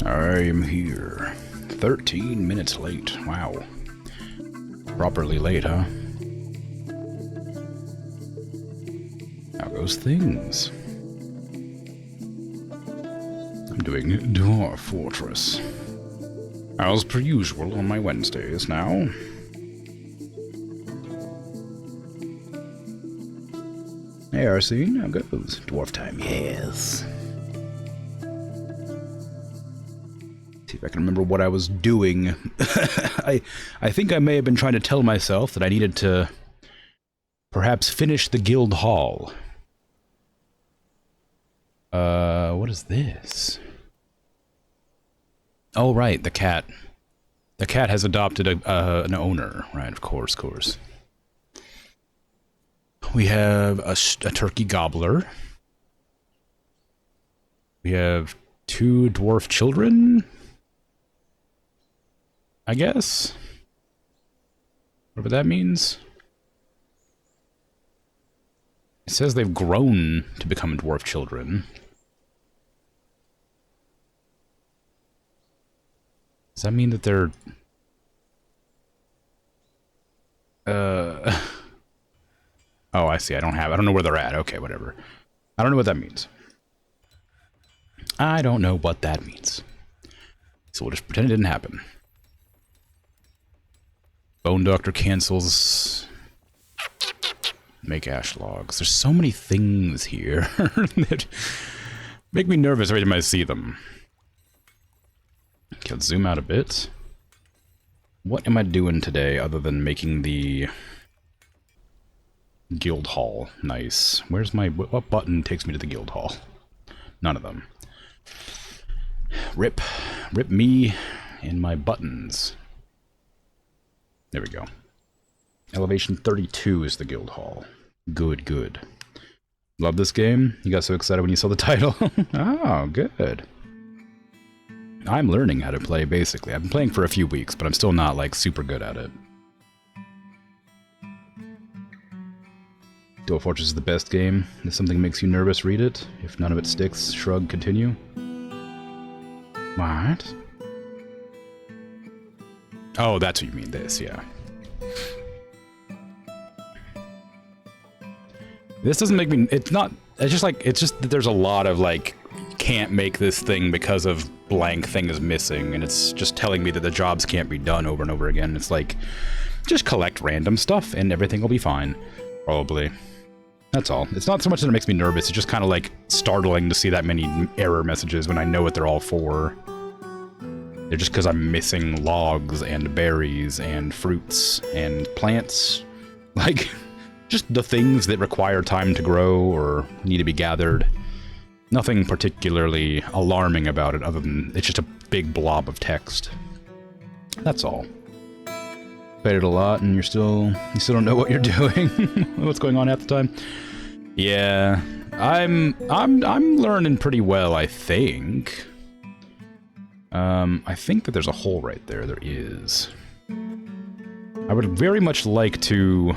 I'm here. 13 minutes late. Wow. Properly late, huh? How goes things? I'm doing Dwarf Fortress. As per usual on my Wednesdays now. Hey, RC, how goes? Dwarf time, yes. See if I can remember what I was doing. I think I may have been trying to tell myself that I needed to perhaps finish the guild hall. What is this? Oh, right, the cat. The cat has adopted an owner, right? Of course, We have a turkey gobbler. We have 2 dwarf children, I guess. Whatever that means. It says they've grown to become dwarf children. Does that mean that they're... Oh, I see. I don't know where they're at. Okay, whatever. I don't know what that means. I don't know what that means. So we'll just pretend it didn't happen. Bone Doctor cancels. Make ash logs. There's so many things here that make me nervous every time I see them. Okay, let's zoom out a bit. What am I doing today other than making the guild hall? Nice. Where's my... What button takes me to the guild hall? None of them. Rip me and my buttons. There we go. Elevation 32 is the guild hall. Good. Love this game? You got so excited when you saw the title? Oh, good. I'm learning how to play, basically. I've been playing for a few weeks, but I'm still not, like, super good at it. Dwarf Fortress is the best game. If something makes you nervous, read it. If none of it sticks, shrug, continue. What? Oh, that's what you mean, this, yeah. This doesn't make me... It's not... It's just like... It's just that there's a lot of, like... Can't make this thing because of blank thing is missing, and it's just telling me that the jobs can't be done over and over again. It's like... Just collect random stuff, and everything will be fine. Probably. That's all. It's not so much that it makes me nervous, it's just kind of, like, startling to see that many error messages when I know what they're all for. They're just because I'm missing logs and berries and fruits and plants. Like, just the things that require time to grow or need to be gathered. Nothing particularly alarming about it other than it's just a big blob of text. That's all. Played it a lot and you still don't know what you're doing. What's going on at the time? Yeah, I'm learning pretty well, I think. I think that there's a hole right there. There is. I would very much like to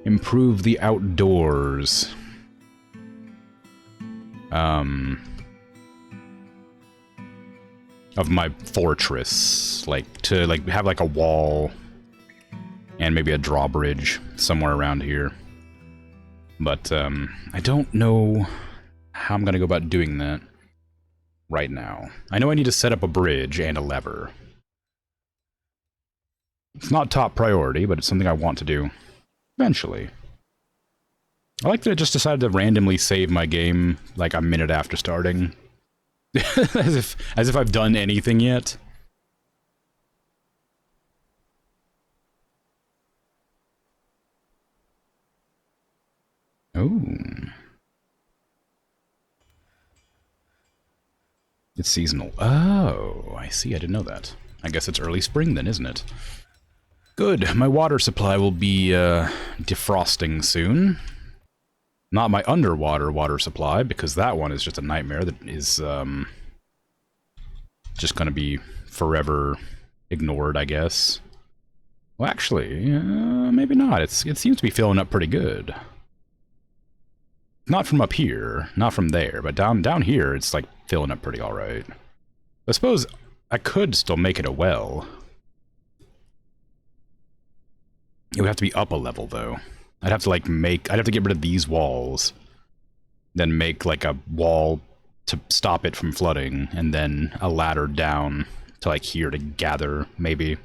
improve the outdoors. Of my fortress. Like, to, like, have, like, a wall and maybe a drawbridge somewhere around here. But, I don't know how I'm gonna go about doing that right now. I know I need to set up a bridge and a lever. It's not top priority, but it's something I want to do eventually. I like that I just decided to randomly save my game like a minute after starting. as if I've done anything yet. Oh. It's seasonal. Oh, I see. I didn't know that. I guess it's early spring then, isn't it? Good. My water supply will be defrosting soon. Not my underwater water supply, because that one is just a nightmare that is just going to be forever ignored, I guess. Well, actually, maybe not. It seems to be filling up pretty good. Not from up here, not from there, but down here, it's like filling up pretty all right. I suppose I could still make it a well. It would have to be up a level, though. I'd have to, like, I'd have to get rid of these walls. Then make, like, a wall to stop it from flooding. And then a ladder down to, like, here to gather, maybe.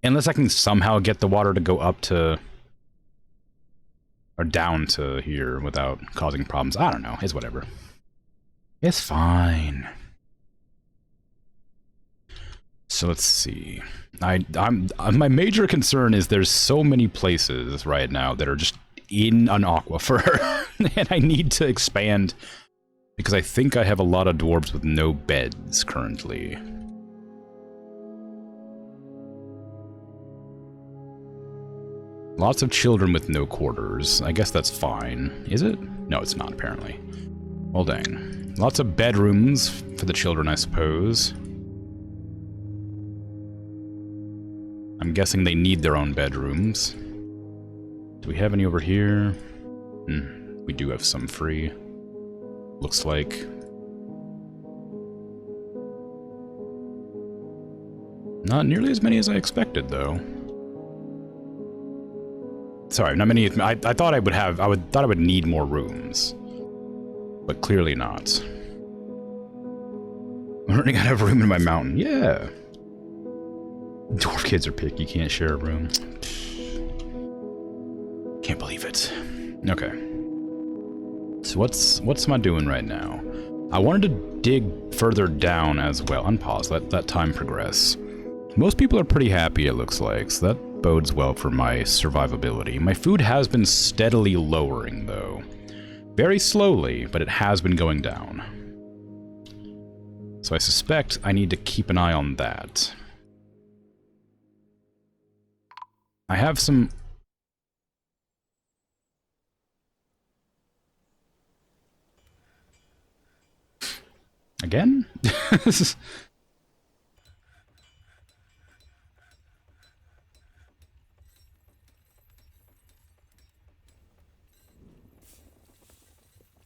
Unless I can somehow get the water to go up to... or down to here without causing problems. I don't know. It's whatever. It's fine. So let's see. My major concern is there's so many places right now that are just in an aquifer, and I need to expand because I think I have a lot of dwarves with no beds currently. Lots of children with no quarters. I guess that's fine. Is it? No, it's not, apparently. Well, dang. Lots of bedrooms for the children, I suppose. I'm guessing they need their own bedrooms. Do we have any over here? We do have some free. Looks like. Not nearly as many as I expected, though. Sorry, not many. I thought I would have. Thought I would need more rooms, but clearly not. I'm running out of room in my mountain. Yeah. Dwarf kids are picky. Can't share a room. Can't believe it. Okay. So what's am I doing right now? I wanted to dig further down as well. Unpause. Let that time progress. Most people are pretty happy, it looks like, so that bodes well for my survivability. My food has been steadily lowering, though. Very slowly, but it has been going down. So I suspect I need to keep an eye on that. I have some... Again?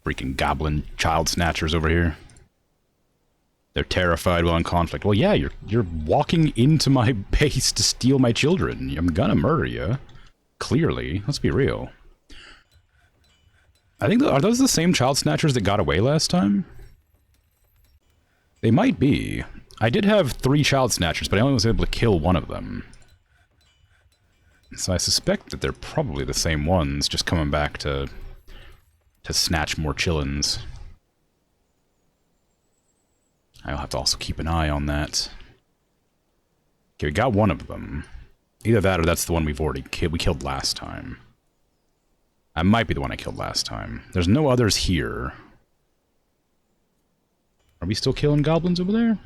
Freaking goblin child snatchers over here. They're terrified while in conflict. Well, yeah, you're walking into my base to steal my children. I'm gonna murder you. Clearly. Let's be real. I think, are those the same child snatchers that got away last time? They might be. I did have 3 child snatchers, but I only was able to kill one of them. So I suspect that they're probably the same ones, just coming back to snatch more chillins. I'll have to also keep an eye on that. Okay, we got one of them. Either that or that's the one we killed last time. That might be the one I killed last time. There's no others here. Are we still killing goblins over there?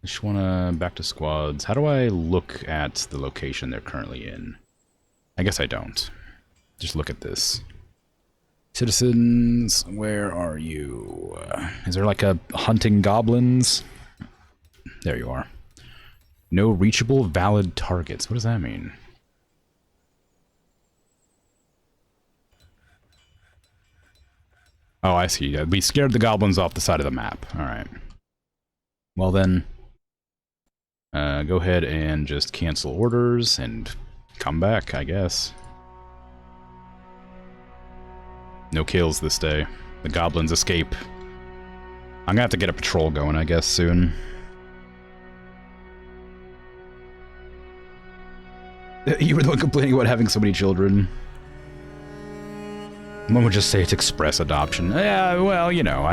I just wanna back to squads. How do I look at the location they're currently in? I guess I don't. Just look at this. Citizens, where are you? Is there like a hunting goblins? There you are. No reachable valid targets. What does that mean? Oh, I see. We scared the goblins off the side of the map. Alright. Well then, go ahead and just cancel orders and come back, I guess. No kills this day. The goblins escape. I'm gonna have to get a patrol going, I guess, soon. You were the one complaining about having so many children. One would just say it's express adoption. Yeah, well, you know,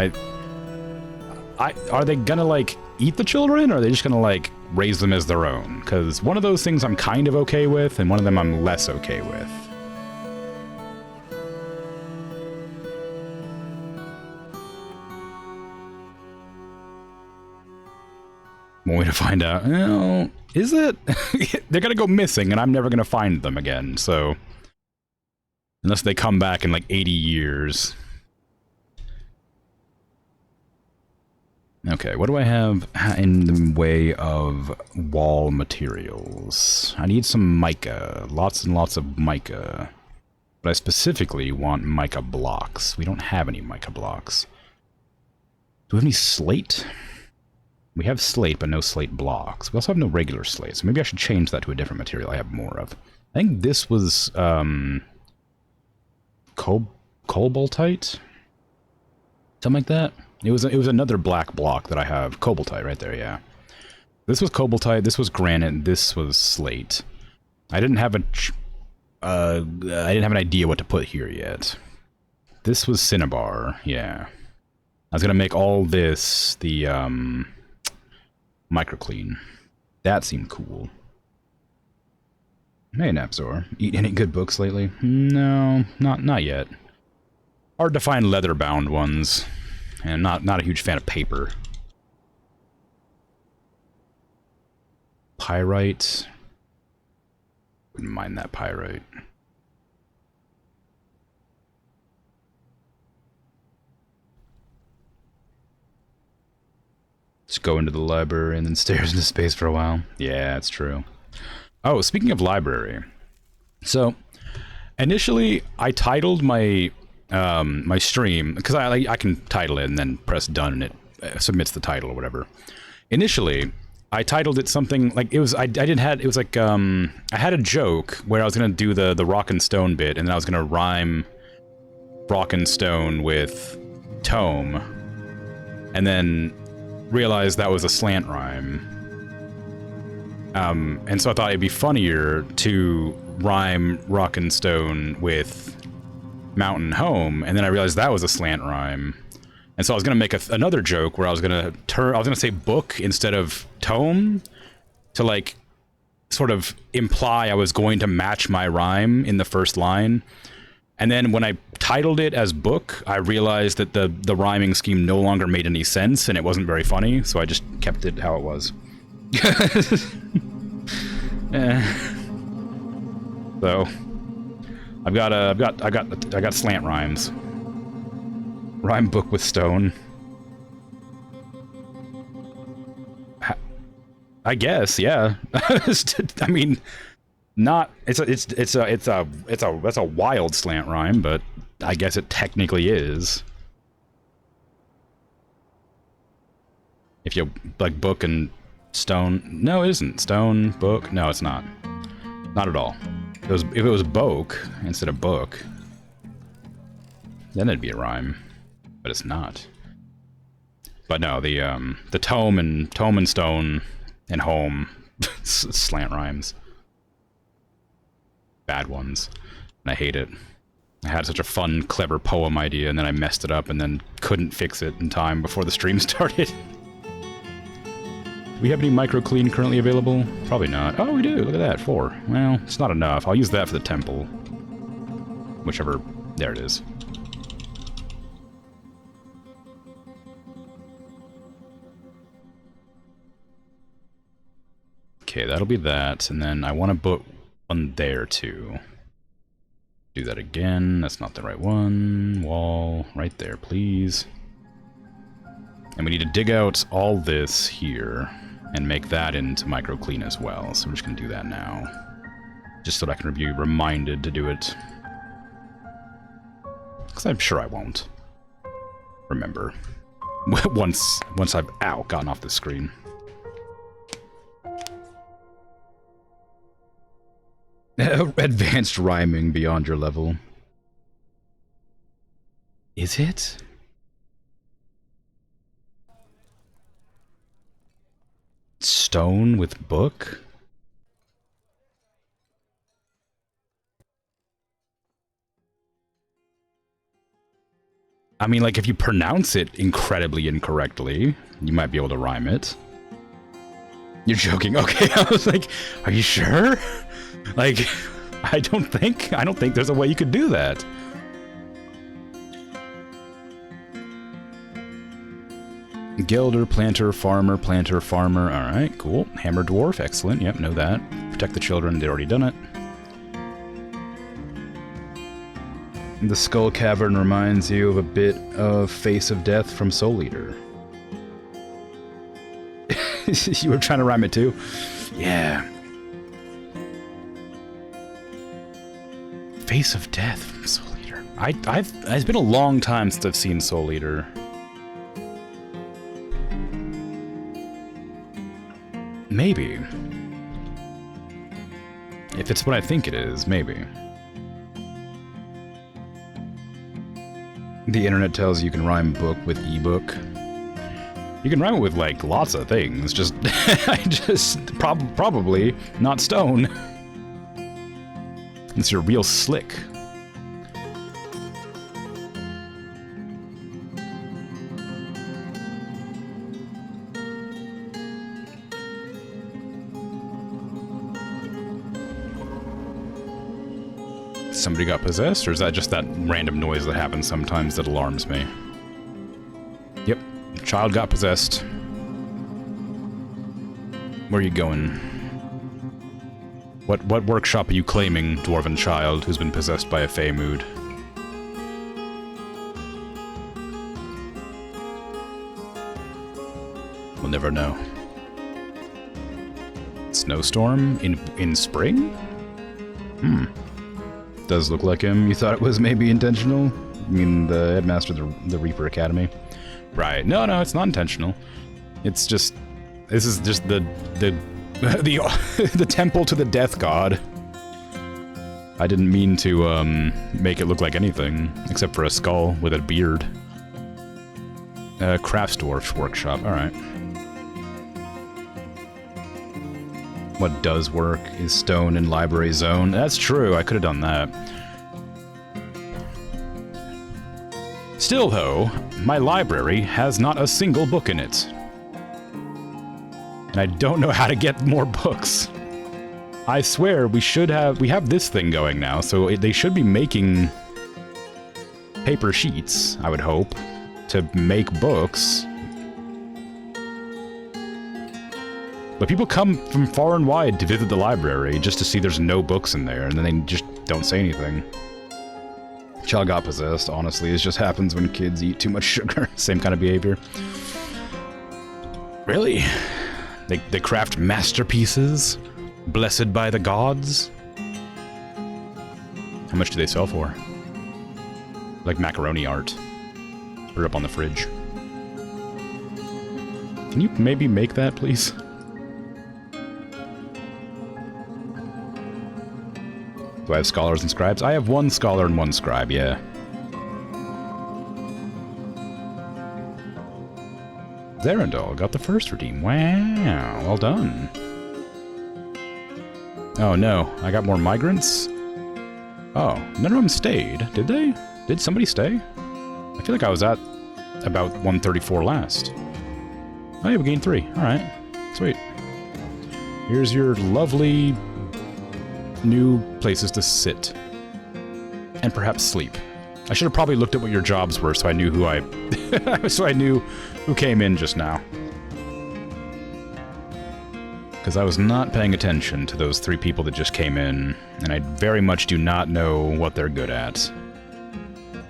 are they gonna, like, eat the children, or are they just gonna, like, raise them as their own? Because one of those things I'm kind of okay with, and one of them I'm less okay with. One way to find out. Well, is it? They're gonna go missing, and I'm never gonna find them again, so... Unless they come back in like 80 years. Okay, what do I have in the way of wall materials? I need some mica. Lots and lots of mica. But I specifically want mica blocks. We don't have any mica blocks. Do we have any slate? We have slate, but no slate blocks. We also have no regular slate, so maybe I should change that to a different material I have more of. I think this was, cobaltite? Something like that? It was another black block that I have. Cobaltite right there, yeah. This was cobaltite, this was granite, this was slate. I didn't have an idea what to put here yet. This was cinnabar, yeah. I was gonna make all this the, microclean. That seemed cool. Hey, Napzor. Eat any good books lately? No, not yet. Hard to find leather-bound ones. And not a huge fan of paper. Pyrite. Wouldn't mind that pyrite. Just go into the library and then stare into space for a while. Yeah, it's true. Oh, speaking of library. So, initially, I titled my my stream, because I can title it and then press done and it submits the title or whatever. Initially, I titled it something like, it was, I was like, I had a joke where I was going to do the rock and stone bit, and then I was going to rhyme rock and stone with tome, and then realized that was a slant rhyme. And so I thought it'd be funnier to rhyme rock and stone with mountain home, and then I realized that was a slant rhyme. And so I was gonna make another joke where I was gonna say book instead of tome, to like sort of imply I was going to match my rhyme in the first line. And then when I titled it as book, I realized that the rhyming scheme no longer made any sense and it wasn't very funny, so I just kept it how it was. So I got slant rhymes. Rhyme book with stone. I guess, yeah. I mean, not that's a wild slant rhyme, but I guess it technically is. If you like book and stone, no, it isn't. Stone, book, no, it's not. Not at all. If it was boke instead of book, then it'd be a rhyme, but it's not. But no, the tome and stone and home slant rhymes. Bad ones. And I hate it. I had such a fun, clever poem idea, and then I messed it up and then couldn't fix it in time before the stream started. Do we have any microclean currently available? Probably not. Oh, we do. Look at that. 4. Well, it's not enough. I'll use that for the temple. Whichever. There it is. Okay, that'll be that, and then I want to put one there too. Do that again. That's not the right one. Wall right there, please. And we need to dig out all this here and make that into microclean as well. So I'm just going to do that now, just so that I can be reminded to do it. Because I'm sure I won't remember once I've gotten off the screen. Advanced rhyming beyond your level. Is it? Stone with book? I mean, like, if you pronounce it incredibly incorrectly, you might be able to rhyme it. You're joking. Okay, I was like, are you sure? Like, I don't think there's a way you could do that. Gilder, planter, farmer, alright, cool. Hammer dwarf, excellent, yep, know that. Protect the children, they'd already done it. The skull cavern reminds you of a bit of Face of Death from Soul Eater. You were trying to rhyme it too? Yeah. Face of Death from Soul Eater. It's been a long time since I've seen Soul Eater. Maybe. If it's what I think it is, maybe. The internet tells you can rhyme book with ebook. You can rhyme it with, like, lots of things. Just, probably not stone. Unless you're real slick. Somebody got possessed, or is that just that random noise that happens sometimes that alarms me? Yep, child got possessed. Where are you going? What workshop are you claiming, dwarven child who's been possessed by a fey mood? We'll never know. Snowstorm in spring? Does look like him. You thought it was maybe intentional? I mean, the headmaster of the Reaper Academy. Right. No, it's not intentional. It's just... This is just the temple to the death god. I didn't mean to, make it look like anything, except for a skull with a beard. Craftsdwarf's workshop. Alright. What does work is stone in library zone. That's true, I could have done that. Still, though, my library has not a single book in it. And I don't know how to get more books. I swear, we have this thing going now, so they should be making paper sheets, I would hope, to make books. But people come from far and wide to visit the library just to see there's no books in there, and then they just don't say anything. Child got possessed, honestly. It just happens when kids eat too much sugar. Same kind of behavior. Really? They craft masterpieces? Blessed by the gods? How much do they sell for? Like macaroni art. Put it up on the fridge. Can you maybe make that, please? Do I have scholars and scribes? I have one scholar and one scribe, yeah. Zerandol got the first redeem. Wow, well done. Oh no, I got more migrants? Oh, none of them stayed, did they? Did somebody stay? I feel like I was at about 134 last. Oh yeah, we gained 3. Alright, sweet. Here's your lovely new places to sit. And perhaps sleep. I should have probably looked at what your jobs were so I knew who so I knew who came in just now. Because I was not paying attention to those 3 people that just came in, and I very much do not know what they're good at.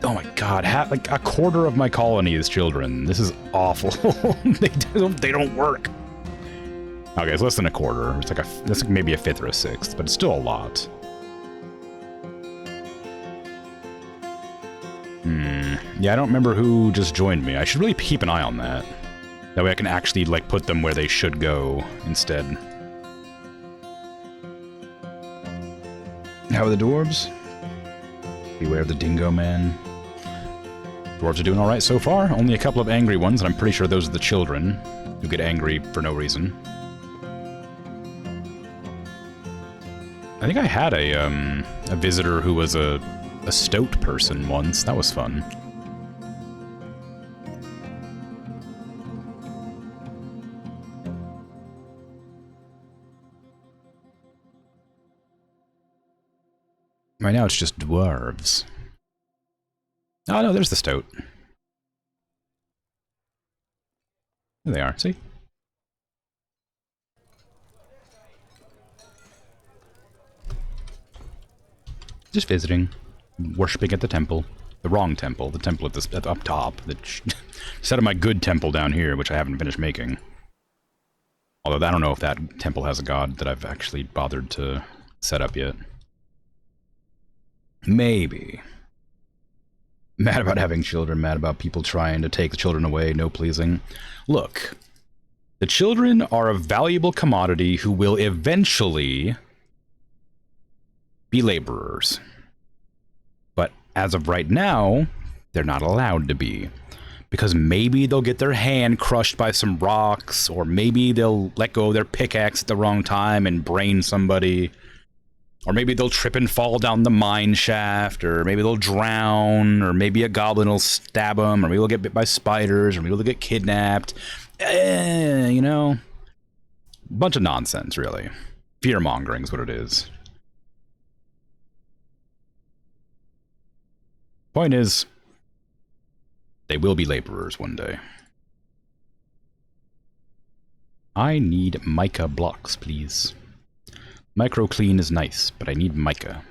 Oh my god, like a quarter of my colony is children. This is awful. they don't work. Okay, it's less than a quarter. It's like that's like maybe a 5th or a 6th, but it's still a lot. Yeah, I don't remember who just joined me. I should really keep an eye on that. That way I can actually, like, put them where they should go instead. How are the dwarves? Beware of the dingo man. Dwarves are doing alright so far. Only a couple of angry ones, and I'm pretty sure those are the children who get angry for no reason. I think I had a visitor who was a stoat person once. That was fun. Right now it's just dwarves. Oh no, there's the stoat. There they are, see? Just visiting. Worshipping at the temple. The wrong temple. The temple at up top. Instead of my good temple down here, which I haven't finished making. Although I don't know if that temple has a god that I've actually bothered to set up yet. Maybe. Mad about having children, mad about people trying to take the children away, no pleasing. Look, the children are a valuable commodity who will eventually be laborers. But as of right now, they're not allowed to be. Because maybe they'll get their hand crushed by some rocks, or maybe they'll let go of their pickaxe at the wrong time and brain somebody. Or maybe they'll trip and fall down the mine shaft, or maybe they'll drown, or maybe a goblin will stab them, or maybe they'll get bit by spiders, or maybe they'll get kidnapped. You know? Bunch of nonsense, really. Fear-mongering is what it is. Point is, they will be laborers one day. I need mica blocks, please. Micro clean is nice, but I need mica.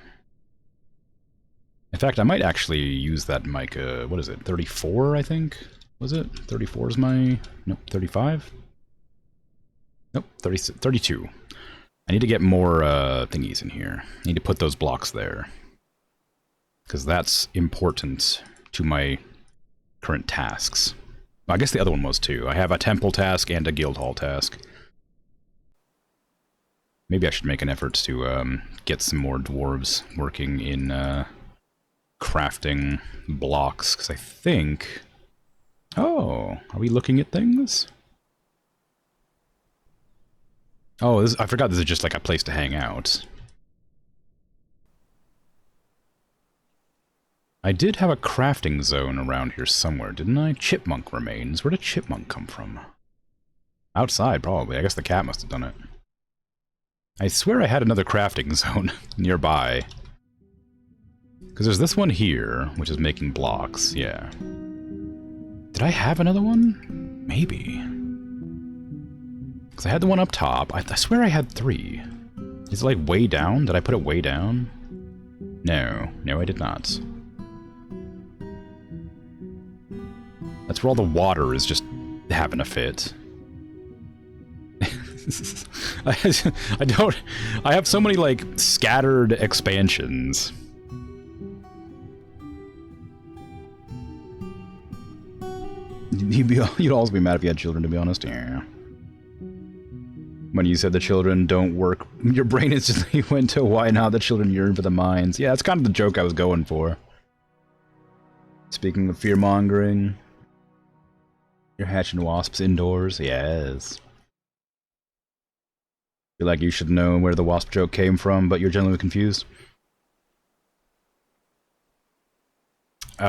In fact, I might actually use that mica, what is it, 34, I think? Was it? 34 is my... Nope, 35? Nope, 32. I need to get more thingies in here. I need to put those blocks there. Because that's important to my current tasks. Well, I guess the other one was too. I have a temple task and a guild hall task. Maybe I should make an effort to get some more dwarves working in crafting blocks, because I think... Oh, are we looking at things? Oh, I forgot this is just like a place to hang out. I did have a crafting zone around here somewhere, didn't I? Chipmunk remains. Where did chipmunk come from? Outside, probably. I guess the cat must have done it. I swear I had another crafting zone nearby. Because there's this one here, which is making blocks, yeah. Did I have another one? Maybe. Because I had the one up top. I swear I had 3. Is it like way down? Did I put it way down? No. No, I did not. That's where all the water is just having a fit. I have so many, like, scattered expansions. You'd always be mad if you had children, to be honest. Yeah. When you said the children don't work, your brain instantly went to why now the children yearn for the mines. Yeah, that's kind of the joke I was going for. Speaking of fear-mongering, you're hatching wasps indoors? Yes. Feel like you should know where the wasp joke came from, but you're generally confused. You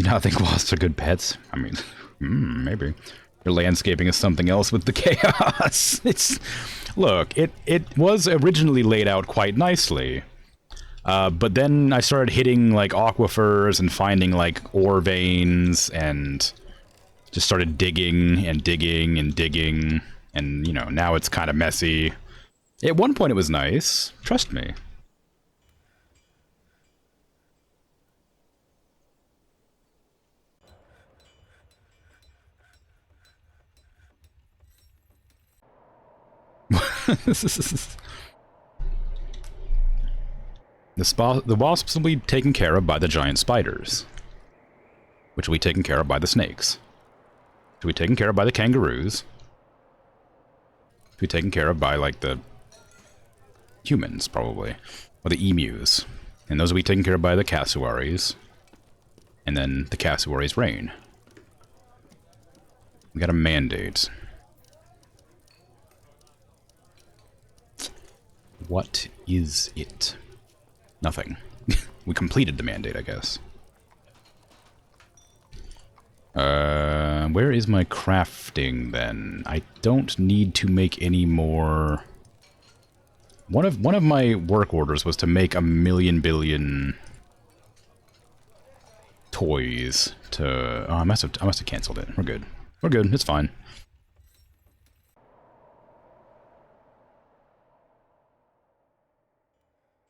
know, I think wasps are good pets. I mean, maybe. Your landscaping is something else with the chaos. Look, it was originally laid out quite nicely. But then I started hitting, like, aquifers and finding, like, ore veins, and just started digging and digging and digging, and, you know, now it's kind of messy. At one point it was nice. Trust me. The wasps will be taken care of by the giant spiders, which will be taken care of by the snakes, which will be taken care of by the kangaroos, which will be taken care of by, like, the humans, probably, or the emus, and those will be taken care of by the cassowaries, and then the cassowaries reign. We got a mandate. What is it? Nothing. We completed the mandate, I guess. Where is my crafting, then? I don't need to make any more... One of my work orders was to make 1,000,000 billion toys to... Oh, I must have canceled it. We're good. We're good. It's fine.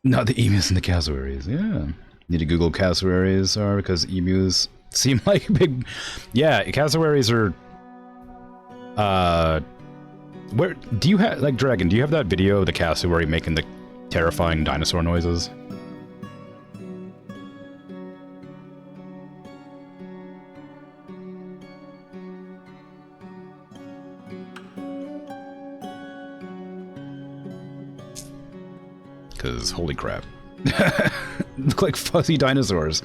Not the emus and the cassowaries, yeah. Need to Google cassowaries are, because emus seem like big... Yeah, cassowaries are Where do you have, like, Dragon, do you have that video of the castle where you're making the terrifying dinosaur noises? Because, holy crap. Look like fuzzy dinosaurs.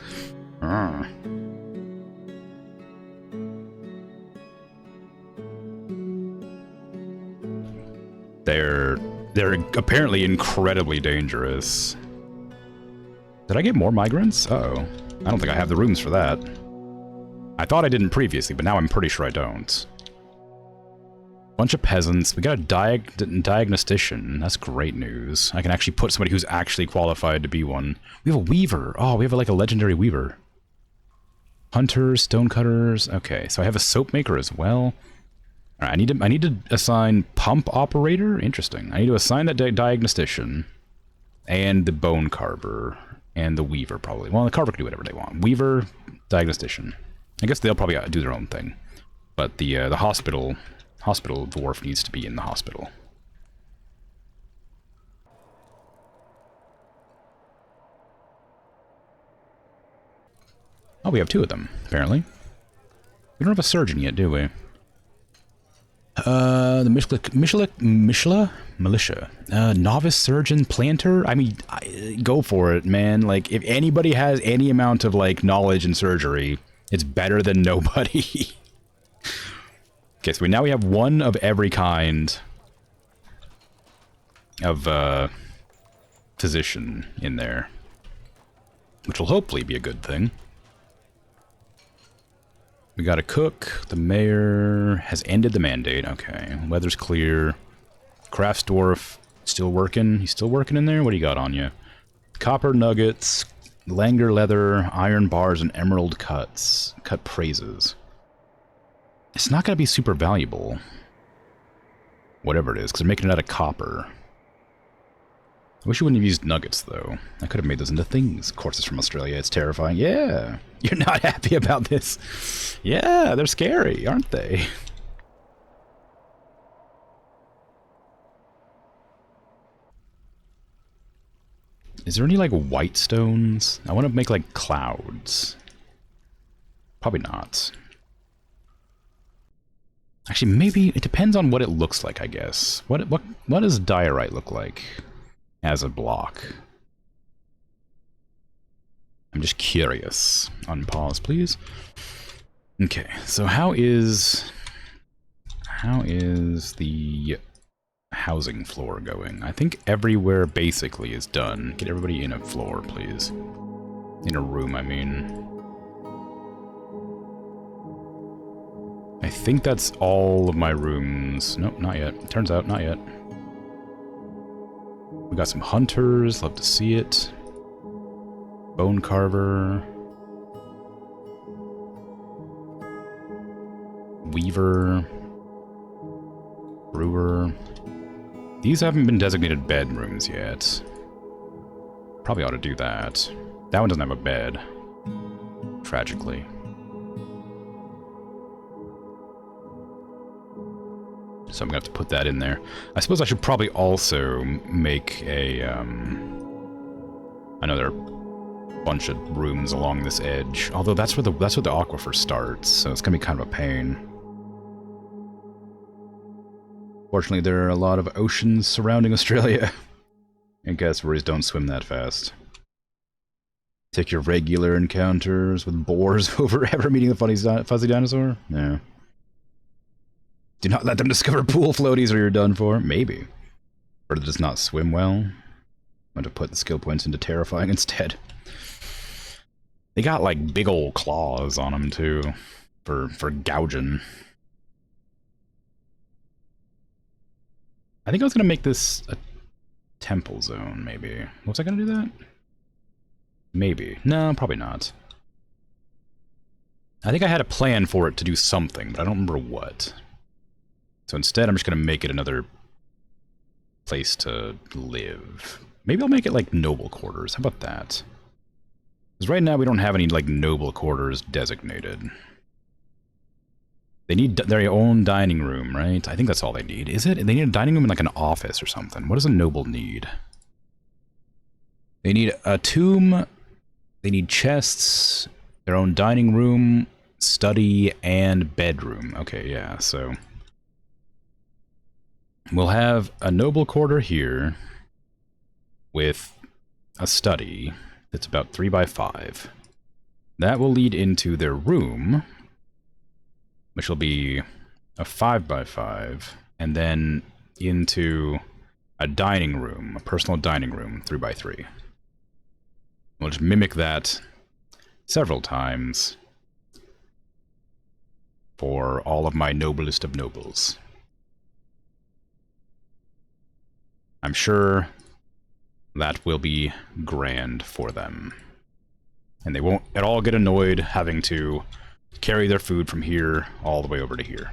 They're apparently incredibly dangerous. Did I get more migrants? Uh-oh. I don't think I have the rooms for that. I thought I didn't previously, but now I'm pretty sure I don't. Bunch of peasants. We got a diagnostician. That's great news. I can actually put somebody who's actually qualified to be one. We have a weaver. Oh, we have like a legendary weaver. Hunters, stonecutters. Okay, so I have a soap maker as well. All right, I need to assign pump operator. Interesting. I need to assign that diagnostician and the bone carver and the weaver probably. Well, the carver can do whatever they want. Weaver, diagnostician. I guess they'll probably do their own thing. But the hospital dwarf needs to be in the hospital. Oh, we have two of them, apparently. We don't have a surgeon yet, do we? The militia. Novice surgeon planter? I mean, go for it, man. Like, if anybody has any amount of, like, knowledge in surgery, it's better than nobody. Okay, so now we have one of every kind of, physician in there. Which will hopefully be a good thing. We got a cook. The mayor has ended the mandate. Okay. Weather's clear. Crafts dwarf still working. He's still working in there? What do you got on you? Copper nuggets, Langer leather, iron bars, and emerald cuts. Cut praises. It's not going to be super valuable. Whatever it is, because they're making it out of copper. I wish you wouldn't have used nuggets, though. I could have made those into things. Of course, it's from Australia. It's terrifying. Yeah. You're not happy about this. Yeah, they're scary, aren't they? Is there any, like, white stones? I want to make, like, clouds. Probably not. Actually, maybe it depends on what it looks like, I guess. What does diorite look like as a block? I'm just curious. Unpause, please. Okay, so how is the housing floor going? I think everywhere basically is done. Get everybody in a floor, please. In a room, I mean. I think that's all of my rooms. Nope, not yet. Turns out, not yet. We got some hunters. Love to see it. Bone carver. Weaver. Brewer. These haven't been designated bedrooms yet. Probably ought to do that. That one doesn't have a bed. Tragically. So I'm gonna have to put that in there. I suppose I should probably also make a another bunch of rooms along this edge. Although that's where the aquifer starts, so it's gonna be kind of a pain. Fortunately, there are a lot of oceans surrounding Australia. I guess where don't swim that fast. Take your regular encounters with boars over ever meeting a fuzzy dinosaur? Yeah. Do not let them discover pool floaties or you're done for. Maybe. Or does not swim well. I'm going to put the skill points into terrifying instead. They got like big old claws on them too. For gouging. I think I was going to make this a temple zone, maybe. Was I going to do that? Maybe. No, probably not. I think I had a plan for it to do something, but I don't remember what. So instead, I'm just going to make it another place to live. Maybe I'll make it like noble quarters. How about that? Because right now we don't have any like noble quarters designated. They need their own dining room, right? I think that's all they need. Is it? They need a dining room in like an office or something. What does a noble need? They need a tomb. They need chests, their own dining room, study, and bedroom. Okay, yeah, so we'll have a noble quarter here with a study that's about 3 by 5. That will lead into their room, which will be a 5 by 5, and then into a dining room, a personal dining room, 3 by 3. We'll just mimic that several times for all of my noblest of nobles. I'm sure that will be grand for them. And they won't at all get annoyed having to carry their food from here all the way over to here.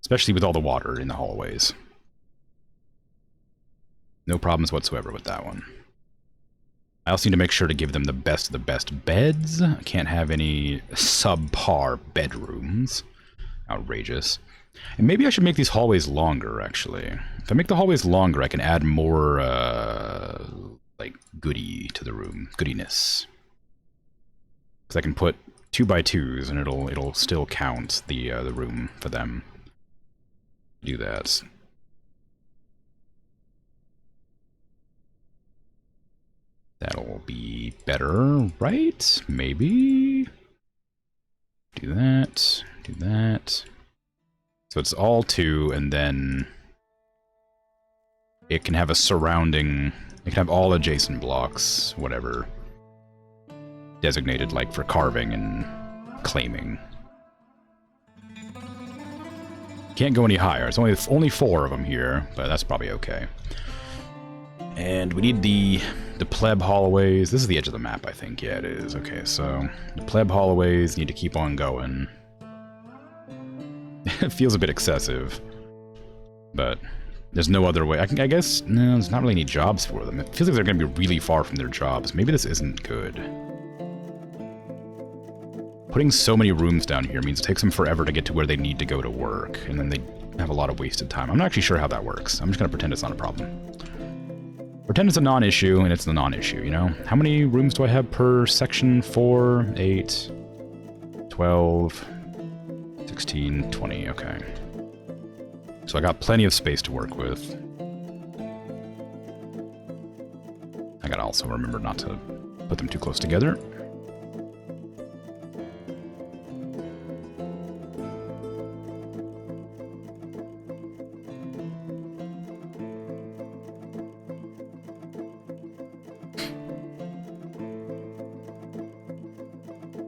Especially with all the water in the hallways. No problems whatsoever with that one. I also need to make sure to give them the best of the best beds. I can't have any subpar bedrooms. Outrageous. And maybe I should make these hallways longer, actually. If I make the hallways longer, I can add more, like, goodie to the room. Goodiness. Because I can put 2 by 2s, and it'll still count the room for them. Do that. That'll be better, right? Maybe. Do that. Do that. So it's all 2, and then it can have a surrounding... It can have all adjacent blocks, whatever, designated, like, for carving and claiming. Can't go any higher. It's only 4 of them here, but that's probably okay. And we need the pleb hallways. This is the edge of the map, I think. Yeah, it is. Okay, so the pleb hallways need to keep on going. It feels a bit excessive, but there's no other way. I guess, no, there's not really any jobs for them. It feels like they're going to be really far from their jobs. Maybe this isn't good. Putting so many rooms down here means it takes them forever to get to where they need to go to work, and then they have a lot of wasted time. I'm not actually sure how that works. I'm just going to pretend it's not a problem. Pretend it's a non-issue, and it's the non-issue, you know? How many rooms do I have per section? 4, 8, 12, 16, 20, okay. So I got plenty of space to work with. I gotta also remember not to put them too close together.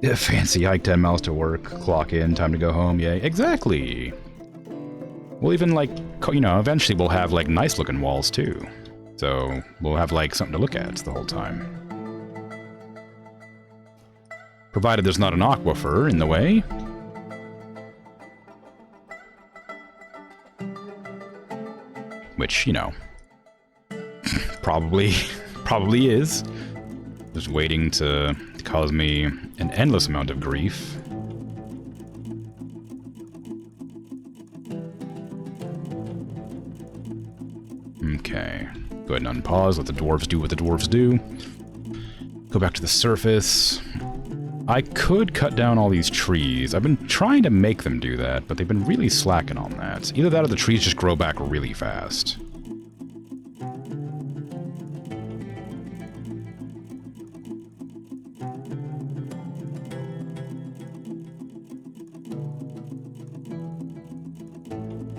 Yeah, fancy hike 10 miles to work, clock in, time to go home, yay. Exactly! We'll even, like, you know, eventually we'll have, like, nice-looking walls, too. So, we'll have, like, something to look at the whole time. Provided there's not an aquifer in the way. Which, you know, probably is. Just waiting to cause me an endless amount of grief. Okay. Go ahead and unpause, let the dwarves do what the dwarves do. Go back to the surface. I could cut down all these trees. I've been trying to make them do that, but they've been really slacking on that. Either that or the trees just grow back really fast.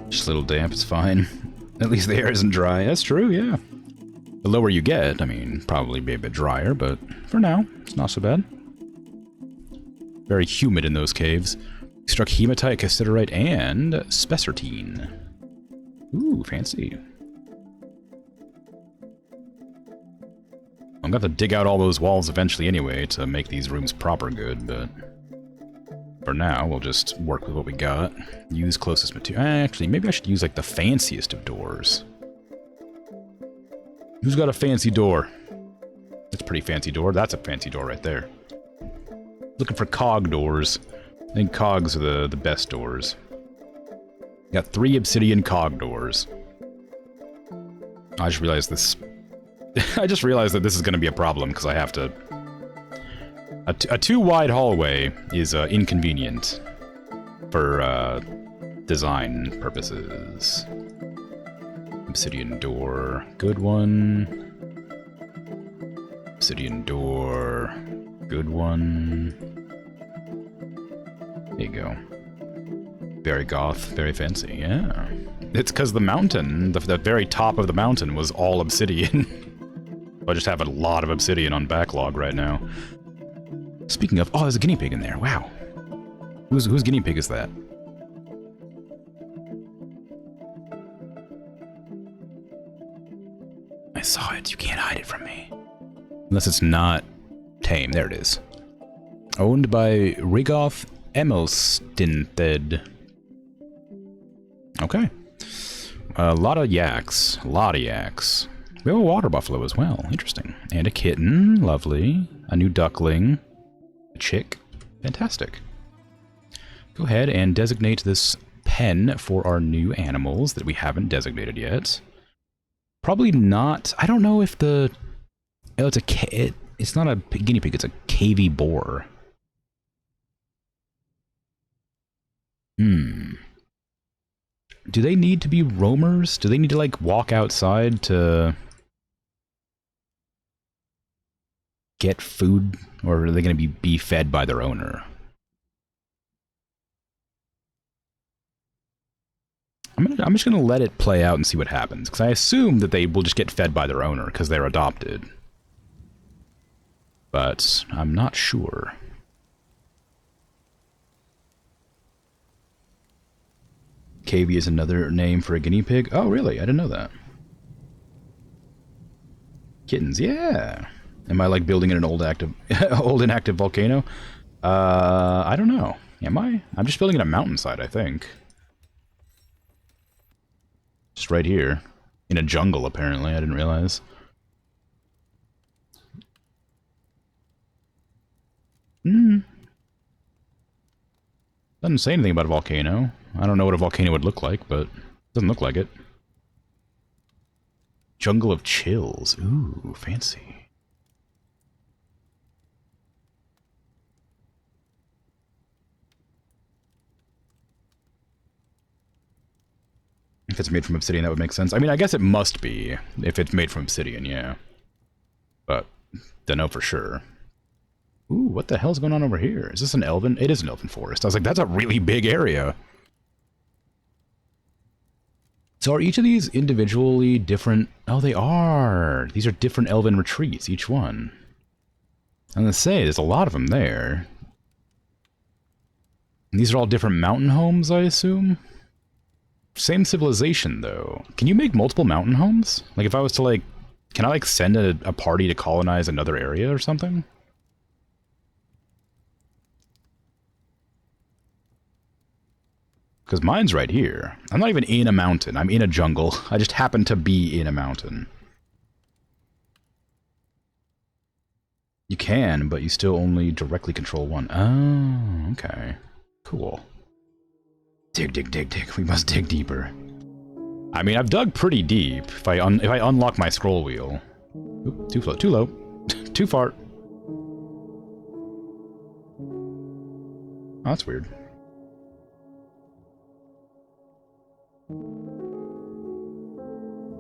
Just a little damp, it's fine. At least the air isn't dry. That's true, yeah. The lower you get, I mean, probably be a bit drier, but for now, it's not so bad. Very humid in those caves. We struck hematite, cassiterite, and spessartine. Ooh, fancy. I'm gonna have to dig out all those walls eventually anyway to make these rooms proper good, but for now, we'll just work with what we got. Use closest material. Actually, maybe I should use, like, the fanciest of doors. Who's got a fancy door? That's a pretty fancy door. That's a fancy door right there. Looking for cog doors. I think cogs are the best doors. Got 3 obsidian cog doors. I just realized this. I just realized that this is going to be a problem because I have to. A too wide hallway is inconvenient for design purposes. Obsidian door, good one. Obsidian door, good one. There you go. Very goth, very fancy, yeah. It's because the mountain, the very top of the mountain was all obsidian. I just have a lot of obsidian on backlog right now. Speaking of, oh, there's a guinea pig in there, wow. Whose guinea pig is that? I saw it, you can't hide it from me. Unless it's not tame, there it is. Owned by Rigoth Emelstinted. Okay. A lot of yaks. A lot of yaks. We have a water buffalo as well. Interesting. And a kitten. Lovely. A new duckling. A chick. Fantastic. Go ahead and designate this pen for our new animals that we haven't designated yet. Probably not. I don't know if the... Oh, it's not a guinea pig. It's a cavy boar. Do they need to be roamers? Do they need to, like, walk outside to get food? Or are they going to be fed by their owner? I'm just going to let it play out and see what happens. Because I assume that they will just get fed by their owner because they're adopted. But I'm not sure. Cavy is another name for a guinea pig. Oh, really? I didn't know that. Kittens, yeah. Am I like building in an old inactive volcano? I don't know. Am I? I'm just building in a mountainside, I think. Just right here. In a jungle, apparently. I didn't realize. Doesn't say anything about a volcano. I don't know what a volcano would look like, but it doesn't look like it. Jungle of Chills. Ooh, fancy. If it's made from obsidian, that would make sense. I mean, I guess it must be if it's made from obsidian, yeah. But don't know for sure. Ooh, what the hell's going on over here? Is this an elven? It is an elven forest. I was like, that's a really big area. So are each of these individually different? Oh, they are. These are different elven retreats, each one. I'm gonna say, there's a lot of them there. And these are all different mountain homes, I assume? Same civilization, though. Can you make multiple mountain homes? Like, if I was to, like... Can I, like, send a party to colonize another area or something? Because mine's right here. I'm not even in a mountain. I'm in a jungle. I just happen to be in a mountain. You can, but you still only directly control one. Oh, okay. Cool. Dig, dig, dig, dig. We must dig deeper. I mean, I've dug pretty deep. If I unlock my scroll wheel. Oop, too low. Too low. Too far. Oh, that's weird.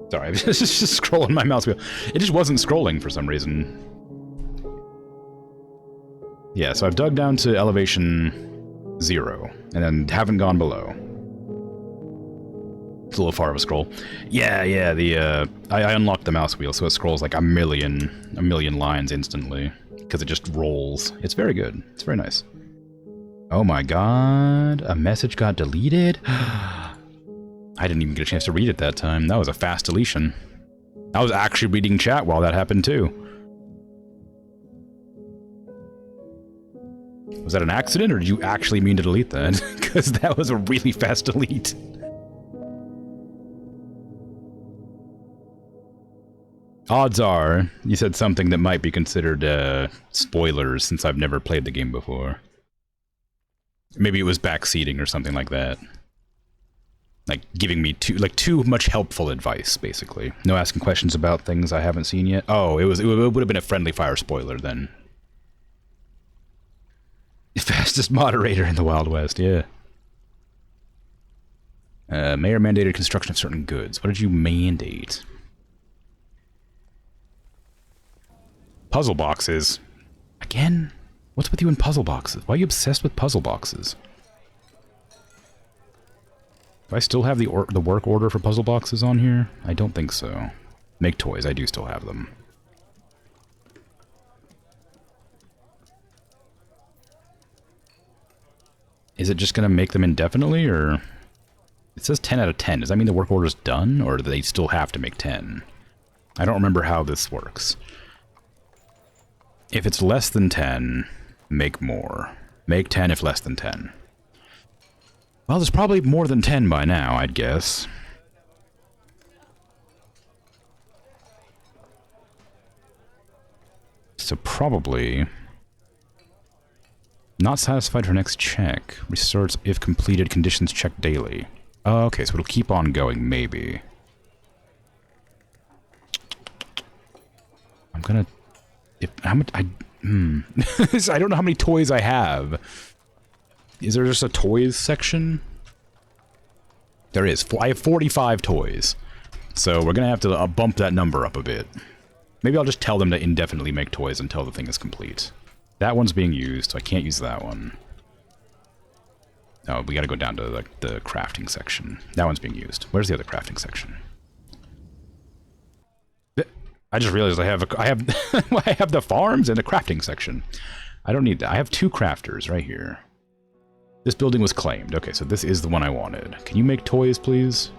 Sorry, I was just scrolling my mouse wheel. It just wasn't scrolling for some reason. Yeah, so I've dug down to elevation 0, and then haven't gone below. It's a little far of a scroll. Yeah, I unlocked the mouse wheel, so it scrolls like a million lines instantly, because it just rolls. It's very good. It's very nice. Oh my god, a message got deleted? I didn't even get a chance to read it that time. That was a fast deletion. I was actually reading chat while that happened too. Was that an accident, or did you actually mean to delete that? Because that was a really fast delete. Odds are, you said something that might be considered spoilers, since I've never played the game before. Maybe it was backseating or something like that. Like giving me too much helpful advice, basically. No asking questions about things I haven't seen yet. Oh, it would have been a friendly fire spoiler then. Fastest moderator in the Wild West, yeah. Mayor mandated construction of certain goods. What did you mandate? Puzzle boxes. Again? What's with you and puzzle boxes? Why are you obsessed with puzzle boxes? Do I still have the work order for puzzle boxes on here? I don't think so. Make toys. I do still have them. Is it just going to make them indefinitely, or... It says 10 out of 10. Does that mean the work order's done, or do they still have to make 10? I don't remember how this works. If it's less than 10, make more. Make 10 if less than 10. Well, there's probably more than 10 by now, I'd guess. So probably... Not satisfied for next check. Restarts if completed conditions checked daily. Oh, okay, so it'll keep on going, maybe. I'm gonna... How much... I don't know how many toys I have. Is there just a toys section? There is. I have 45 toys. So we're gonna have to bump that number up a bit. Maybe I'll just tell them to indefinitely make toys until the thing is complete. That one's being used, so I can't use that one. Oh, we gotta go down to the crafting section. That one's being used. Where's the other crafting section? I just realized I have I have the farms and the crafting section. I don't need that. I have 2 crafters right here. This building was claimed. Okay, so this is the one I wanted. Can you make toys, please?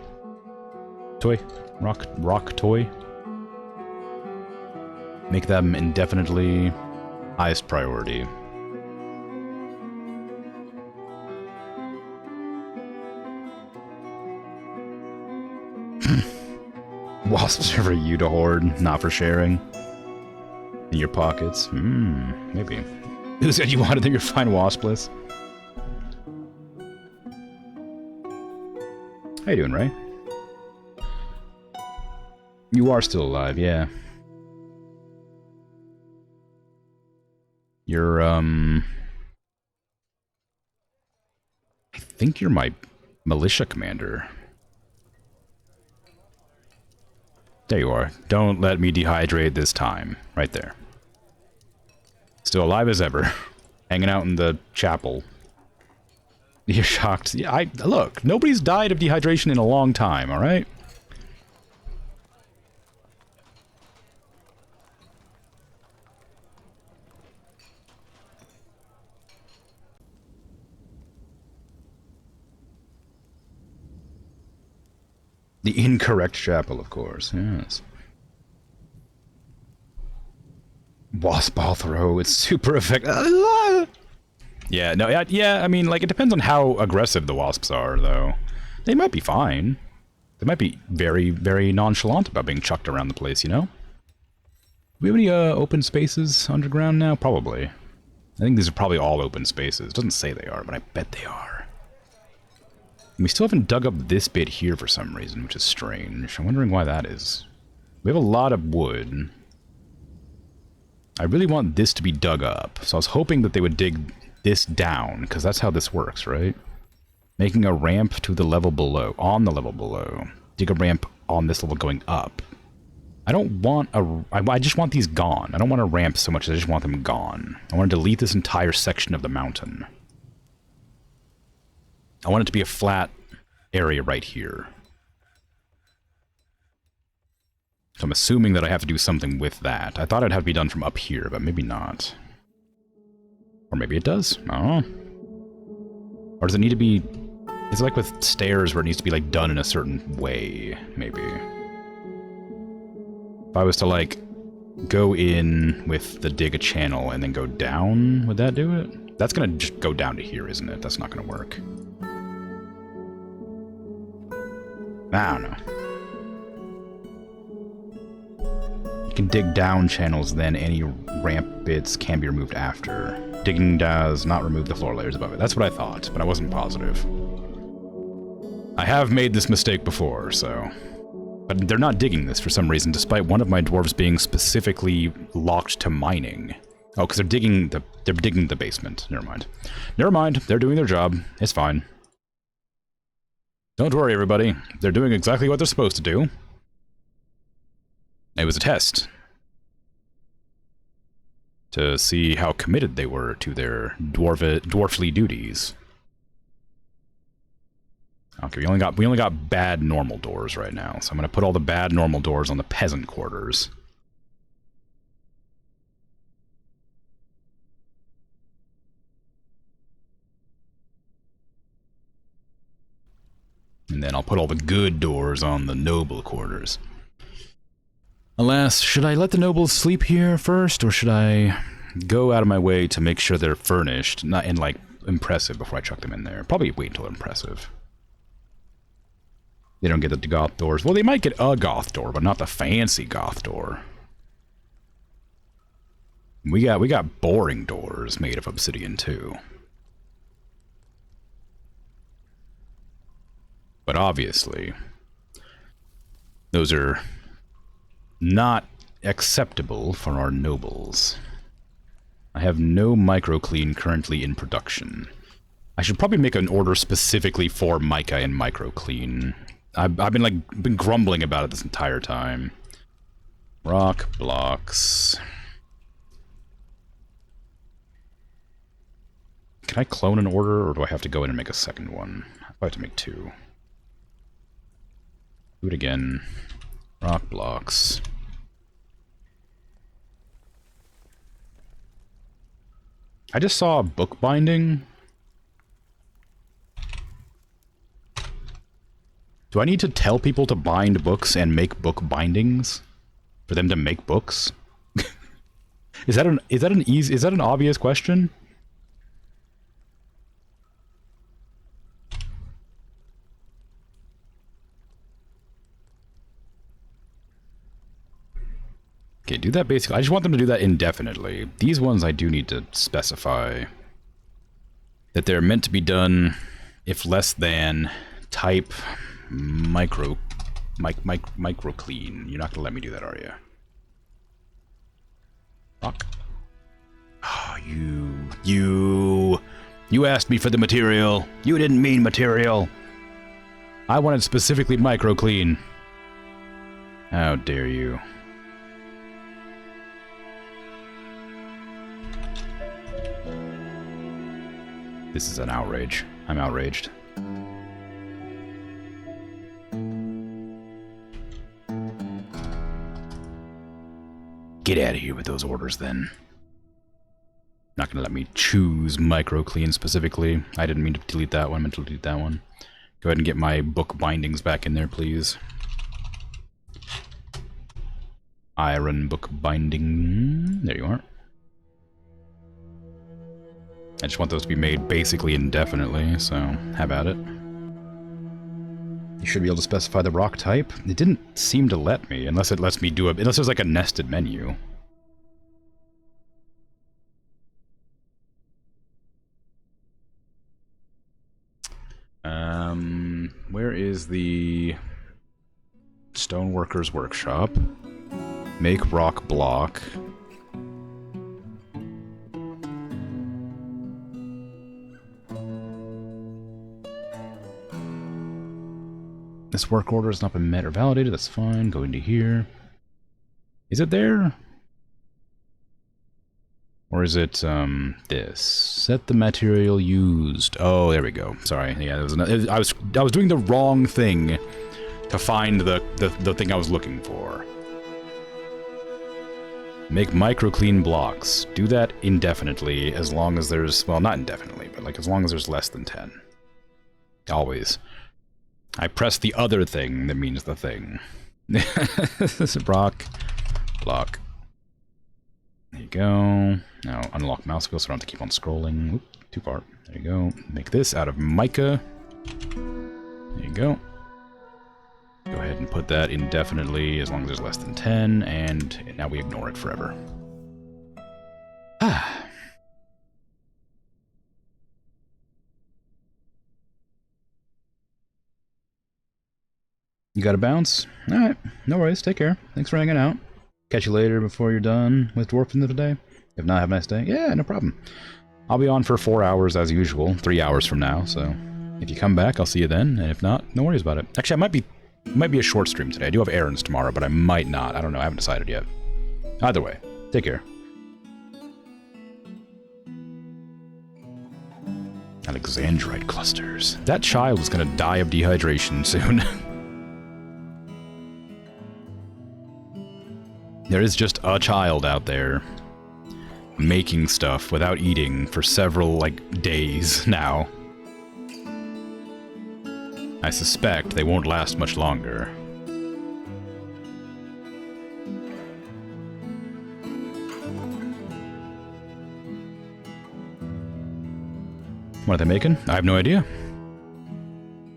Toy? Rock toy? Make them indefinitely highest priority. Wasps are for you to hoard, not for sharing. In your pockets. Maybe. Who said you wanted them? You're fine, waspless. How you doing, Ray? You are still alive, yeah. You're, I think you're my militia commander. There you are. Don't let me dehydrate this time. Right there. Still alive as ever. Hanging out in the chapel. You're shocked. Yeah, look, nobody's died of dehydration in a long time, alright? The incorrect chapel, of course, yes. Wasp ball throw, it's super effective. Yeah, no, yeah, I mean, like, it depends on how aggressive the wasps are, though. They might be fine. They might be very, very nonchalant about being chucked around the place, you know? Do we have any, open spaces underground now? Probably. I think these are probably all open spaces. It doesn't say they are, but I bet they are. And we still haven't dug up this bit here for some reason, which is strange. I'm wondering why that is. We have a lot of wood. I really want this to be dug up, so I was hoping that they would dig this down, because that's how this works, right? Making a ramp to the level below, on the level below. Dig a ramp on this level going up. I don't want I just want these gone. I don't want a ramp so much as I just want them gone. I want to delete this entire section of the mountain. I want it to be a flat area right here. So I'm assuming that I have to do something with that. I thought it'd have to be done from up here, but maybe not. Or maybe it does. I don't know. Or does it need to be... Is it like with stairs where it needs to be like done in a certain way, maybe? If I was to like go in with the dig a channel and then go down, would that do it? That's gonna just go down to here, isn't it? That's not gonna work. I don't know. can dig down channels, then any ramp bits can be removed after. Digging does not remove the floor layers above it. That's what I thought, but I wasn't positive. I have made this mistake before, so... But they're not digging this for some reason, despite one of my dwarves being specifically locked to mining. Oh, because they're digging the basement. Never mind. Never mind. They're doing their job. It's fine. Don't worry, everybody. They're doing exactly what they're supposed to do. It was a test. To see how committed they were to their dwarfly duties. Okay, we only got bad normal doors right now, so I'm gonna put all the bad normal doors on the peasant quarters. And then I'll put all the good doors on the noble quarters. Alas, should I let the nobles sleep here first, or should I go out of my way to make sure they're furnished, not in like impressive before I chuck them in there? Probably wait until they're impressive. They don't get the goth doors. Well, they might get a goth door, but not the fancy goth door. We got boring doors made of obsidian too. But obviously, those are not acceptable for our nobles. I have no microclean currently in production. I should probably make an order specifically for mica and microclean. I've been grumbling about it this entire time. Rock blocks. Can I clone an order, or do I have to go in and make a second one? I have to make two. Do it again. Rock blocks. I just saw a book binding. Do I need to tell people to bind books and make book bindings? For them to make books? Is that an obvious question? Okay, do that basically. I just want them to do that indefinitely. These ones I do need to specify that they're meant to be done if less than type microclean. You're not gonna let me do that, are you? Rock. Oh, you asked me for the material. You didn't mean material. I wanted specifically microclean. How dare you? This is an outrage. I'm outraged. Get out of here with those orders, then. Not gonna let me choose microclean specifically. I didn't mean to delete that one. I meant to delete that one. Go ahead and get my book bindings back in there, please. Iron book binding. There you are. I just want those to be made basically indefinitely, so have at it. You should be able to specify the rock type. It didn't seem to let me, unless it lets me do it, unless there's like a nested menu. Where is the Stoneworkers Workshop? Make rock block. This work order has not been met or validated. That's fine. Go into here. Is it there? Or is it, this? Set the material used. Oh, there we go. Sorry. Yeah, there was another, I was doing the wrong thing to find the thing I was looking for. Make microclean blocks. Do that indefinitely, as long as there's, well, not indefinitely, but like as long as there's less than 10. Always. I press the other thing that means the thing. This is rock block. There you go. Now unlock mouse wheel so I don't have to keep on scrolling. Oop, too far. There you go. Make this out of mica. There you go. Go ahead and put that indefinitely as long as there's less than 10, and now we ignore it forever. Ah. You gotta bounce? Alright, no worries, take care. Thanks for hanging out. Catch you later before you're done with dwarfing for the day. If not, have a nice day. Yeah, no problem. I'll be on for 4 hours as usual, 3 hours from now, so if you come back, I'll see you then, and if not, no worries about it. Actually, it might be a short stream today. I do have errands tomorrow, but I might not. I don't know, I haven't decided yet. Either way, take care. Alexandrite clusters. That child is gonna die of dehydration soon. There is just a child out there making stuff without eating for several, like, days now. I suspect they won't last much longer. What are they making? I have no idea.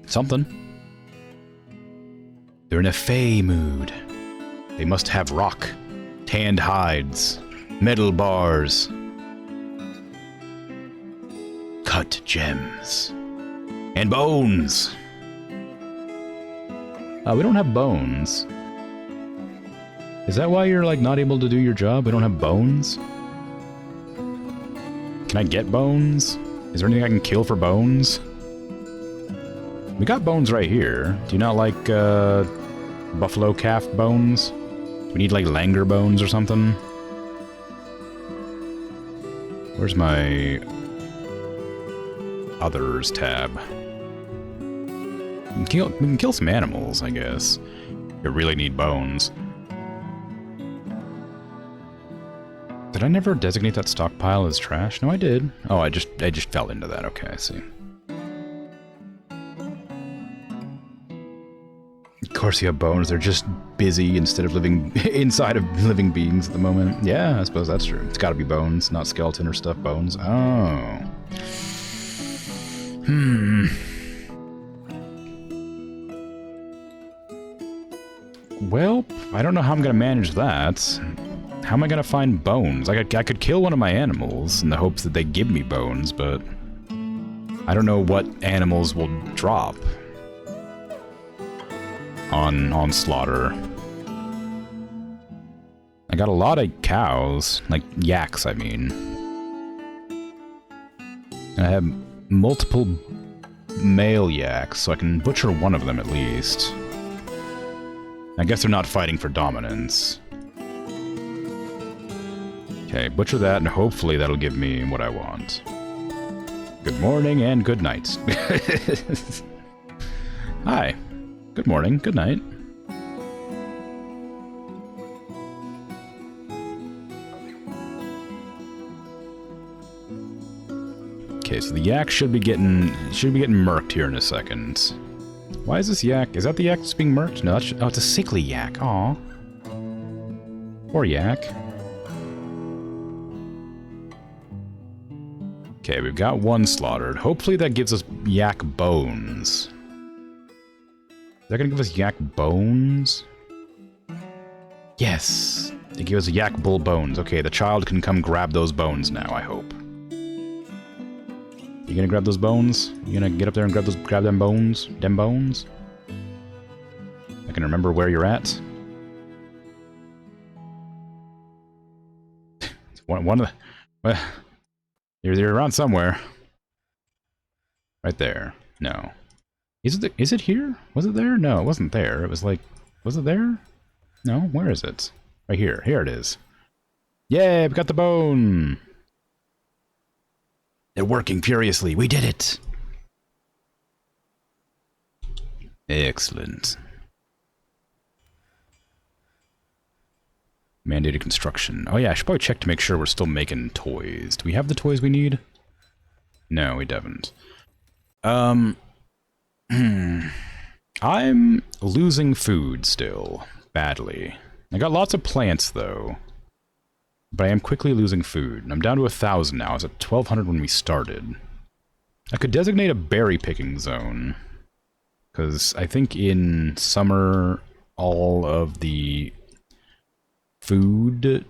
Something. They're in a fey mood. They must have rock, tanned hides, metal bars, cut gems, and bones. We don't have bones. Is that why you're, like, not able to do your job? We don't have bones? Can I get bones? Is there anything I can kill for bones? We got bones right here. Do you not like, buffalo calf bones? We need, like, langer bones or something? Where's my others tab? We can kill some animals, I guess. We really need bones. Did I never designate that stockpile as trash? No, I did. Oh, I just fell into that. Okay, I see. Of course you have bones. They're just busy instead of living inside of living beings at the moment. Yeah, I suppose that's true. It's gotta be bones, not skeleton or stuffed bones. Oh. Well, I don't know how I'm gonna manage that. How am I gonna find bones? I could kill one of my animals in the hopes that they give me bones, but I don't know what animals will drop on slaughter. I got a lot of cows, like yaks, I mean. And I have multiple male yaks, so I can butcher one of them at least. I guess they're not fighting for dominance. Okay, butcher that, and hopefully that'll give me what I want. Good morning and good night. Hi. Good morning, good night. Okay, so the yak should be getting murked here in a second. Why is this yak? Is that the yak that's being murked? No, that's, oh, it's a sickly yak. Aw. Poor yak. Okay, we've got one slaughtered. Hopefully that gives us yak bones. Is that gonna give us yak bones? Yes! It gives us yak bull bones. Okay, the child can come grab those bones now, I hope. You gonna grab those bones? You gonna get up there and grab them bones? Dem bones? I can remember where you're at. one of the... Well, you're around somewhere. Right there. No. Is it here? Was it there? No, it wasn't there. It was like... Was it there? No, where is it? Right here. Here it is. Yay, we got the bone! They're working furiously. We did it! Excellent. Mandated construction. Oh yeah, I should probably check to make sure we're still making toys. Do we have the toys we need? No, we don't. I'm losing food still. Badly. I got lots of plants, though. But I am quickly losing food. I'm down to 1,000 now. I was at 1,200 when we started. I could designate a berry picking zone. Because I think in summer, all of the food,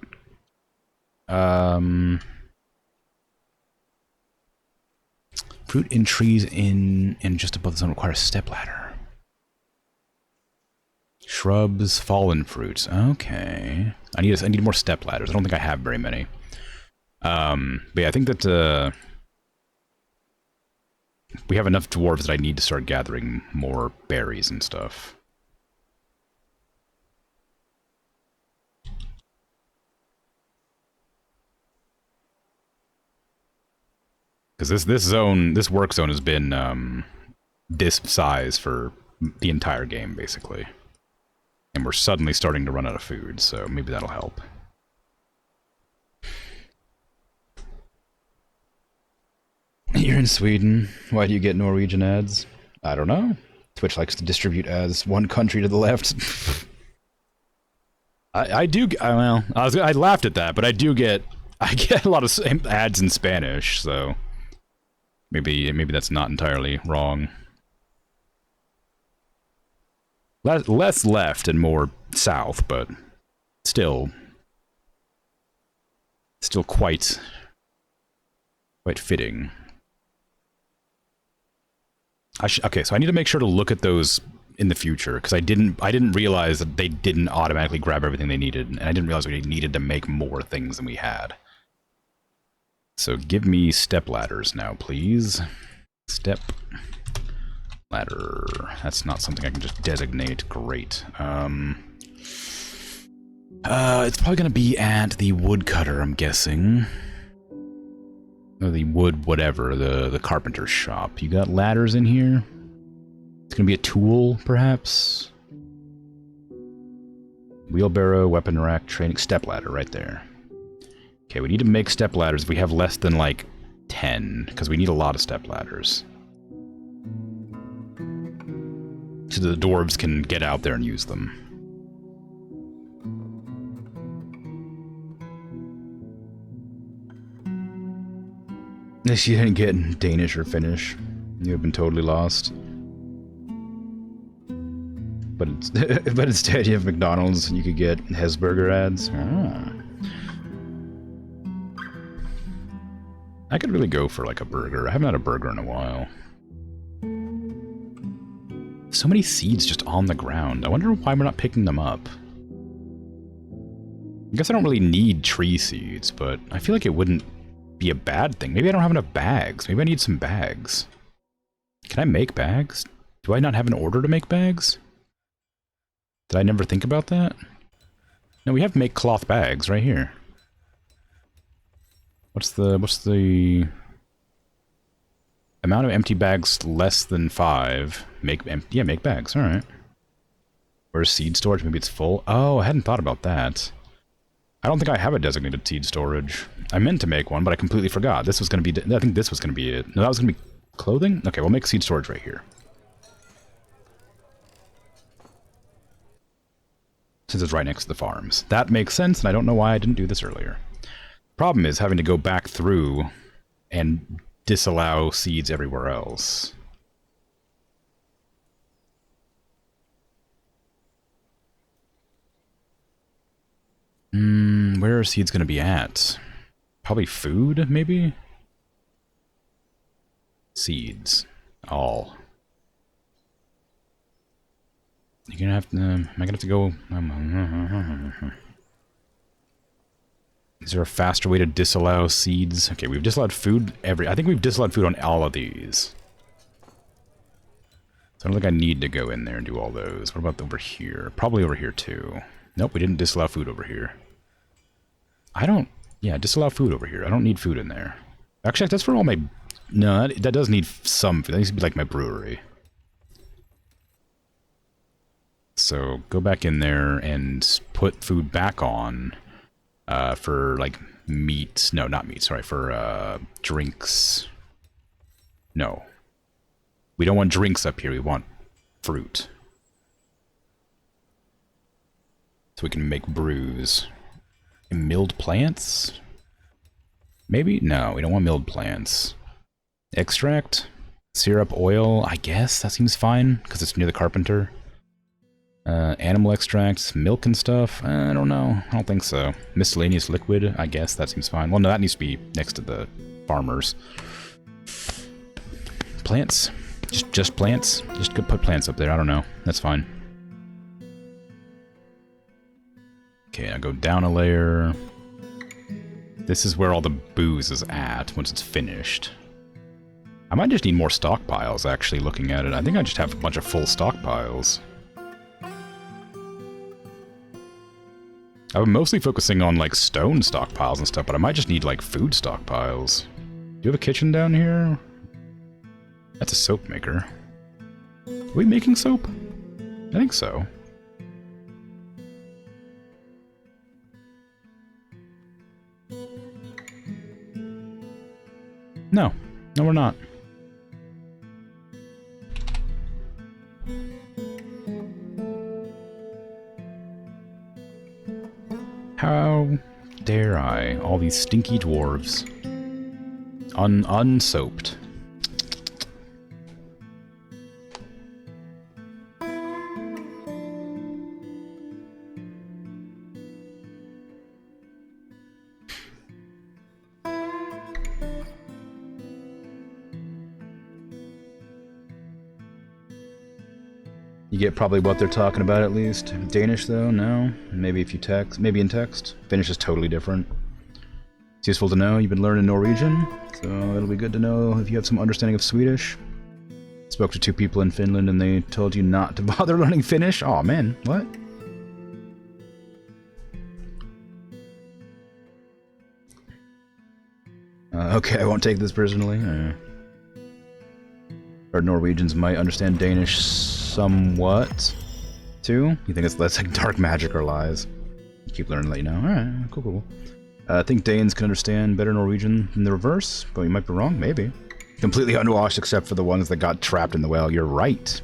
fruit and trees in and just above the zone require a stepladder. Shrubs, fallen fruits. Okay, I need more stepladders. I don't think I have very many. But yeah, I think that we have enough dwarves that I need to start gathering more berries and stuff. Because this work zone has been this size for the entire game, basically. And we're suddenly starting to run out of food, so maybe that'll help. You're in Sweden. Why do you get Norwegian ads? I don't know. Twitch likes to distribute ads one country to the left. I do. Well, I laughed at that, but I get a lot of ads in Spanish, so maybe that's not entirely wrong. Less left and more south, but still quite fitting. Okay, so I need to make sure to look at those in the future, because I didn't realize that they didn't automatically grab everything they needed, and I didn't realize we needed to make more things than we had. So give me step ladders now, please. Step ladder. That's not something I can just designate. Great. It's probably gonna be at the woodcutter, I'm guessing. Or the wood whatever, the carpenter's shop. You got ladders in here? It's gonna be a tool, perhaps? Wheelbarrow, weapon rack, training, step ladder right there. Okay, we need to make step ladders if we have less than like 10, because we need a lot of step ladders. So the dwarves can get out there and use them. If you didn't get Danish or Finnish, you have been totally lost. But instead you have McDonald's and you could get Hesburger ads. Ah. I could really go for like a burger. I haven't had a burger in a while. So many seeds just on the ground. I wonder why we're not picking them up. I guess I don't really need tree seeds, but I feel like it wouldn't be a bad thing. Maybe I don't have enough bags. Maybe I need some bags. Can I make bags? Do I not have an order to make bags? Did I never think about that? No, we have make cloth bags right here. What's the amount of empty bags less than 5? Make bags. All right. Where's seed storage? Maybe it's full. Oh, I hadn't thought about that. I don't think I have a designated seed storage. I meant to make one, but I completely forgot. This was going to be... I think this was going to be it. No, that was going to be clothing? Okay, we'll make seed storage right here. Since it's right next to the farms. That makes sense, and I don't know why I didn't do this earlier. Problem is having to go back through and disallow seeds everywhere else. Where are seeds going to be at? Probably food, maybe? Seeds. All. You're gonna have to... am I gonna have to go... Is there a faster way to disallow seeds? Okay, we've disallowed food I think we've disallowed food on all of these. So I don't think I need to go in there and do all those. What about over here? Probably over here too. Nope, we didn't disallow food over here. I don't... Yeah, disallow food over here. I don't need food in there. Actually, that's for all my... No, that does need some food. That needs to be like my brewery. So go back in there and put food back on for like meat. No, not meat. Sorry, for drinks. No. We don't want drinks up here. We want fruit. So we can make brews. And milled plants? Maybe? No, we don't want milled plants. Extract? Syrup, oil, I guess that seems fine, because it's near the carpenter. Animal extracts, milk and stuff, I don't know. I don't think so. Miscellaneous liquid, I guess that seems fine. Well, no, that needs to be next to the farmers. Plants. Just plants. Just go put plants up there, I don't know. That's fine. Okay, now go down a layer. This is where all the booze is at once it's finished. I might just need more stockpiles, actually, looking at it. I think I just have a bunch of full stockpiles. I'm mostly focusing on, like, stone stockpiles and stuff, but I might just need, like, food stockpiles. Do you have a kitchen down here? That's a soap maker. Are we making soap? I think so. No. No, we're not. How dare I? All these stinky dwarves. Unsoaped. You get probably what they're talking about at least. Danish though, no. Maybe if you text, maybe in text. Finnish is totally different. It's useful to know you've been learning Norwegian, so it'll be good to know if you have some understanding of Swedish. Spoke to 2 people in Finland and they told you not to bother learning Finnish. Aw, man, what? Okay, I won't take this personally. Or Norwegians might understand Danish somewhat, too. You think that's like dark magic or lies? Keep learning, let you know. Alright, cool. I think Danes can understand better Norwegian than the reverse, but you might be wrong, maybe. Completely unwashed except for the ones that got trapped in the well. You're right.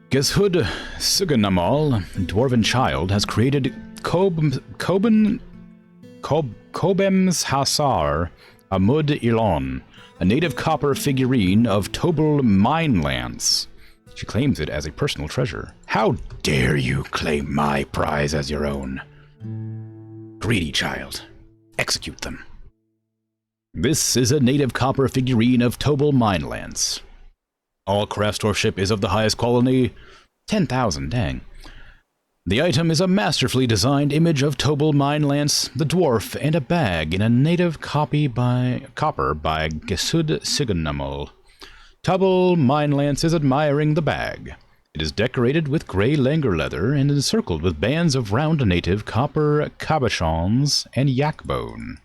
Geshud Sugannamal, dwarven child, has created Kobem's Hasar Amud Ilon, a native copper figurine of Tobel Minelance. She claims it as a personal treasure. How dare you claim my prize as your own? Greedy child. Execute them. This is a native copper figurine of Tobel Minelance. All craftsmanship is of the highest quality. 10,000, dang. The item is a masterfully designed image of Tobel Minelance, the dwarf, and a bag in a native copper by Geshud Sugannamal. Tobel Minelance is admiring the bag. It is decorated with grey langer leather and encircled with bands of round native copper cabochons and yak bone.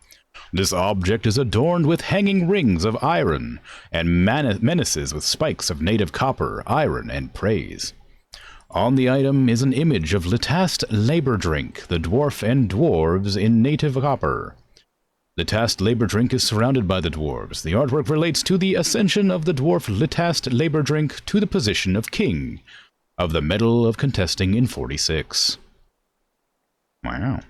This object is adorned with hanging rings of iron and menaces with spikes of native copper, iron, and praise. On the item is an image of Litast Labor Drink, the dwarf and dwarves in native copper. Litast Labor Drink is surrounded by the dwarves. The artwork relates to the ascension of the dwarf Litast Labor Drink to the position of king of the Medal of Contesting in 46. Wow.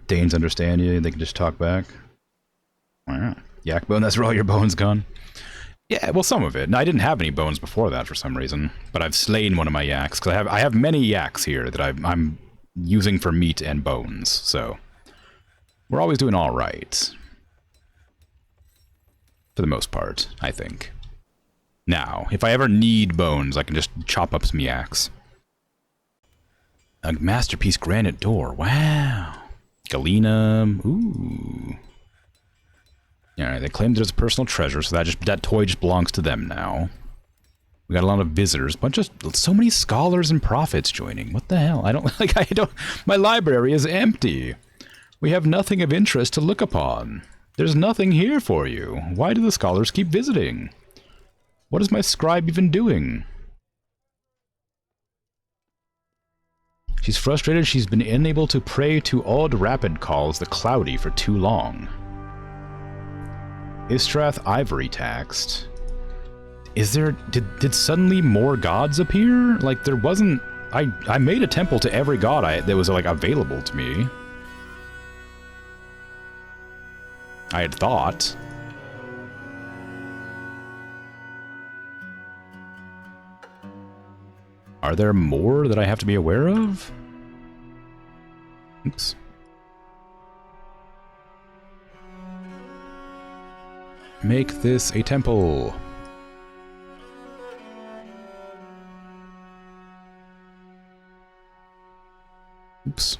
Danes understand you, they can just talk back. Wow. Yak bone, that's where all your bones gone? Yeah, well, some of it. I didn't have any bones before that for some reason, but I've slain one of my yaks, because I have many yaks here that I'm using for meat and bones, so we're always doing all right. For the most part, I think. Now, if I ever need bones, I can just chop up some yaks. A masterpiece granite door, wow. Galena, ooh. Yeah, they claimed it as a personal treasure, so that toy just belongs to them now. We got a lot of visitors, so many scholars and prophets joining. What the hell? My library is empty. We have nothing of interest to look upon. There's nothing here for you. Why do the scholars keep visiting? What is my scribe even doing? She's frustrated she's been unable to pray to Odd Rapid calls the Cloudy for too long. Istrath Ivory taxed. Is there... Did suddenly more gods appear? Like, there wasn't I made a temple to every god that was like available to me. I had thought. Are there more that I have to be aware of? Oops. Make this a temple. Oops.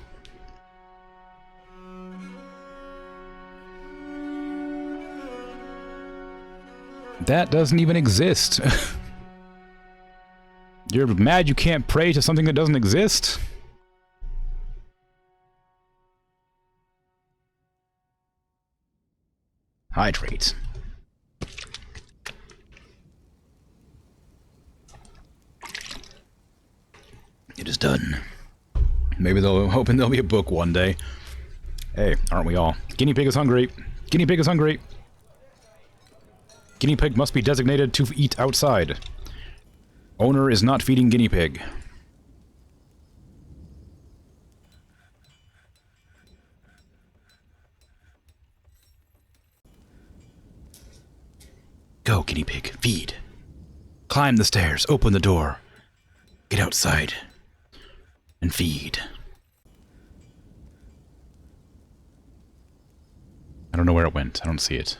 That doesn't even exist. You're mad you can't pray to something that doesn't exist? Hydrate. It is done. Maybe they'll hoping there'll be a book one day. Hey, aren't we all? Guinea pig is hungry. Guinea pig is hungry. Guinea pig must be designated to eat outside. Owner is not feeding guinea pig. Go, guinea pig. Feed. Climb the stairs. Open the door. Get outside. And feed. I don't know where it went. I don't see it.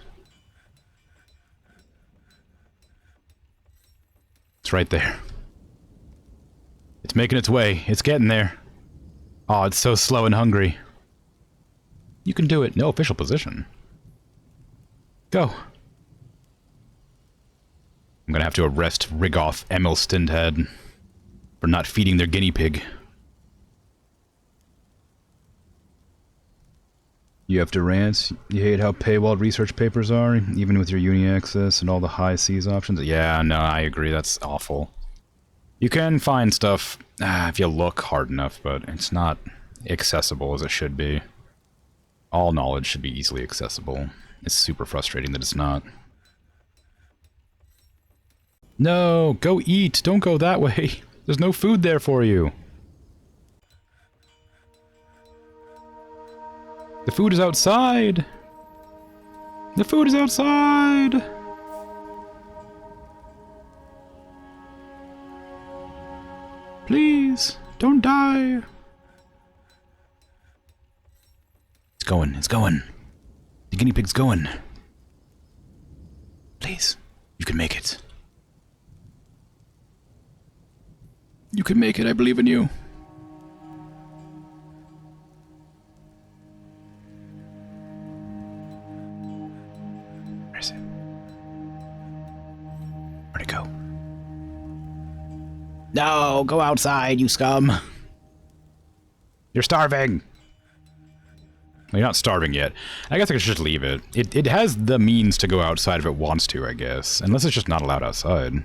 It's right there. It's making its way. It's getting there. Oh, it's so slow and hungry. You can do it. No official position. Go. I'm gonna have to arrest Rigoth Emelstendhead for not feeding their guinea pig. You have to rant. You hate how paywalled research papers are, even with your uni access and all the high seas options. Yeah, no, I agree. That's awful. You can find stuff if you look hard enough, but it's not accessible as it should be. All knowledge should be easily accessible. It's super frustrating that it's not. No, go eat. Don't go that way. There's no food there for you. The food is outside! The food is outside! Please, don't die! It's going, it's going. The guinea pig's going. Please, you can make it. You can make it, I believe in you. Where is it? Where'd it go? No, go outside, you scum. You're starving. Well, you're not starving yet. I guess I should just leave it. It has the means to go outside if it wants to, I guess. Unless it's just not allowed outside.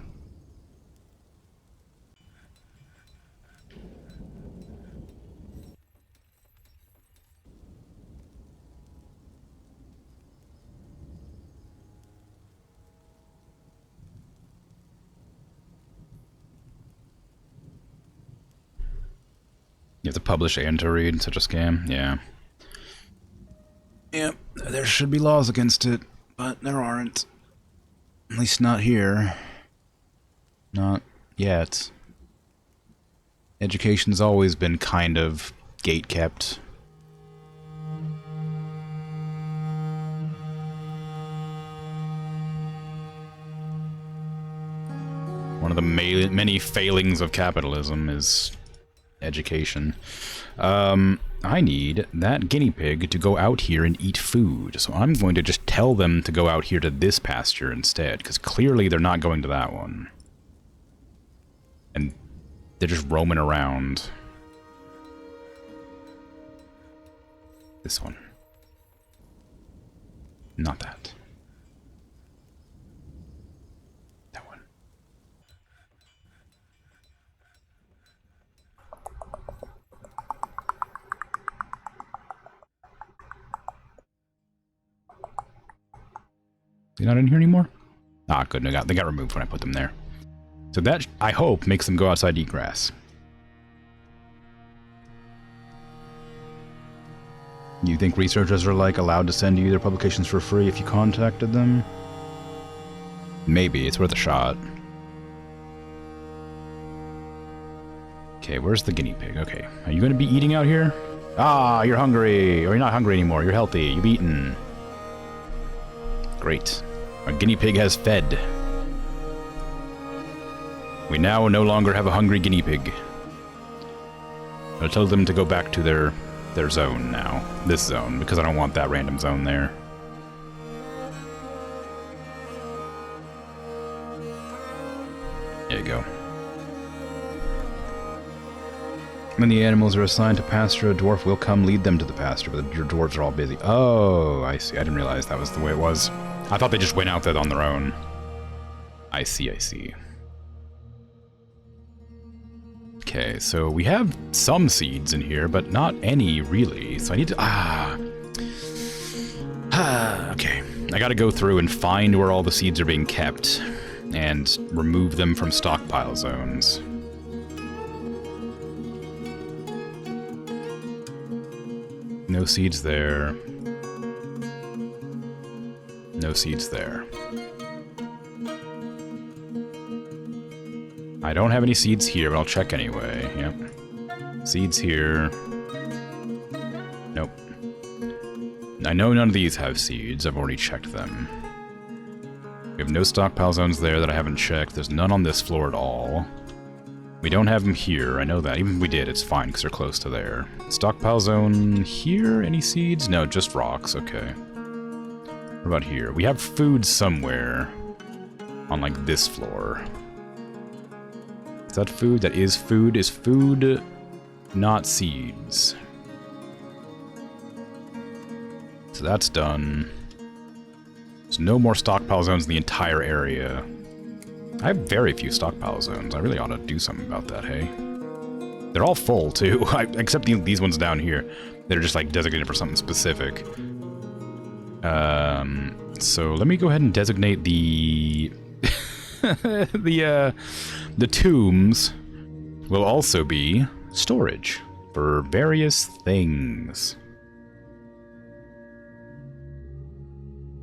You have to publish and to read, such a scam? Yeah. Yep, there should be laws against it, but there aren't. At least not here. Not yet. Education's always been kind of gate-kept. One of the many failings of capitalism is education. I need that guinea pig to go out here and eat food. So I'm going to just tell them to go out here to this pasture instead, because clearly they're not going to that one. And they're just roaming around. This one. Not that. That one. They're not in here anymore? Ah, good. They got removed when I put them there. So that, I hope, makes them go outside to eat grass. You think researchers are, like, allowed to send you their publications for free if you contacted them? Maybe. It's worth a shot. Okay, where's the guinea pig? Okay. Are you going to be eating out here? Ah, you're hungry. Or you're not hungry anymore. You're healthy. You've eaten. Great. Our guinea pig has fed. We now no longer have a hungry guinea pig. I'll tell them to go back to their zone now. This zone, because I don't want that random zone there. There you go. When the animals are assigned to pasture, a dwarf will come lead them to the pasture, but your dwarves are all busy. Oh, I see. I didn't realize that was the way it was. I thought they just went out there on their own. I see, I see. Okay, so we have some seeds in here, but not any, really. So I need to... okay. I gotta go through and find where all the seeds are being kept and remove them from stockpile zones. No seeds there. No seeds there. I don't have any seeds here, but I'll check anyway. Yep. Seeds here. Nope. I know none of these have seeds. I've already checked them. We have no stockpile zones there that I haven't checked. There's none on this floor at all. We don't have them here. I know that. Even if we did, it's fine because they're close to there. Stockpile zone here? Any seeds? No, just rocks. Okay. What about here? We have food somewhere on, like, this floor. Is that food? That is food. Is food not seeds? So that's done. There's no more stockpile zones in the entire area. I have very few stockpile zones. I really ought to do something about that, hey? They're all full, too. Except these ones down here. They're just, like, designated for something specific. So let me go ahead and designate the... the tombs will also be storage for various things.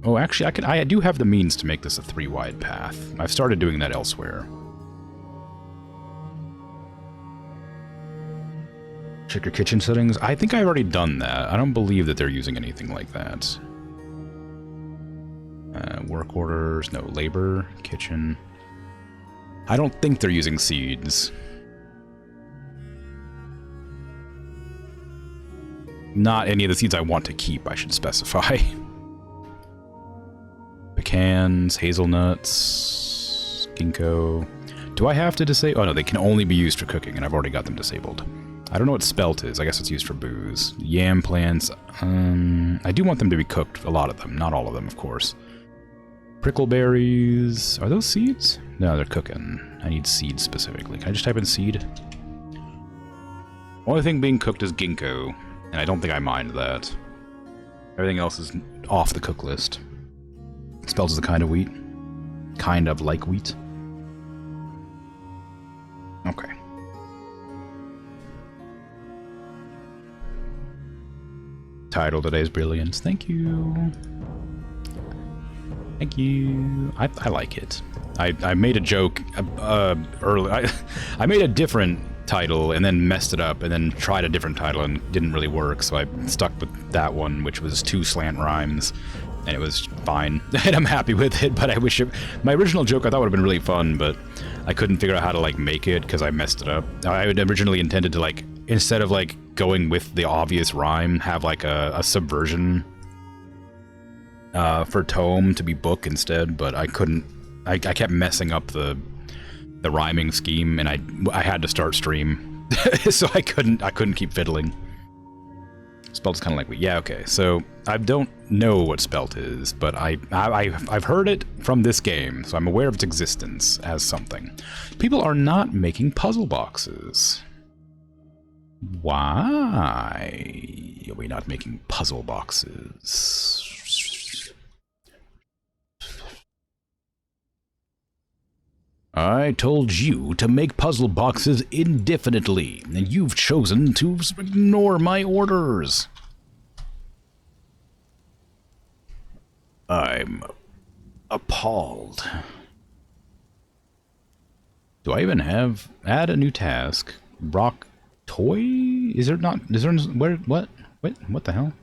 Oh, actually, I do have the means to make this a 3-wide path. I've started doing that elsewhere. Check your kitchen settings. I think I've already done that. I don't believe that they're using anything like that. Work orders, no labor, kitchen. I don't think they're using seeds. Not any of the seeds I want to keep, I should specify. Pecans, hazelnuts, ginkgo. Do I have to disable? Oh no, they can only be used for cooking, and I've already got them disabled. I don't know what spelt is. I guess it's used for booze. Yam plants. I do want them to be cooked, a lot of them. Not all of them, of course. Prickleberries. Are those seeds? No, they're cooking. I need seeds specifically. Can I just type in seed? Only thing being cooked is ginkgo, and I don't think I mind that. Everything else is off the cook list. Spelt as a kind of wheat. Kind of like wheat. Okay. Title today's Brilliance. Thank you. Thank you. I like it. I made a joke early. I made a different title and then messed it up and then tried a different title and didn't really work, so I stuck with that one, which was 2 slant rhymes, and it was fine. And I'm happy with it, but I wish it... My original joke I thought would have been really fun, but I couldn't figure out how to, like, make it because I messed it up. I had originally intended to, like, instead of, like, going with the obvious rhyme, have, like, a subversion for tome to be book instead, but I couldn't... I kept messing up the rhyming scheme, and I had to start stream, so I couldn't keep fiddling. Spelt's kind of like wheat. Yeah, okay. So I don't know what spelt is, but I've heard it from this game, so I'm aware of its existence as something. People are not making puzzle boxes. Why are we not making puzzle boxes? I told you to make puzzle boxes indefinitely, and you've chosen to ignore my orders. I'm appalled. Do I even have... Add a new task. Rock toy? Is there not... Is there... Where... What? Wait, what the hell?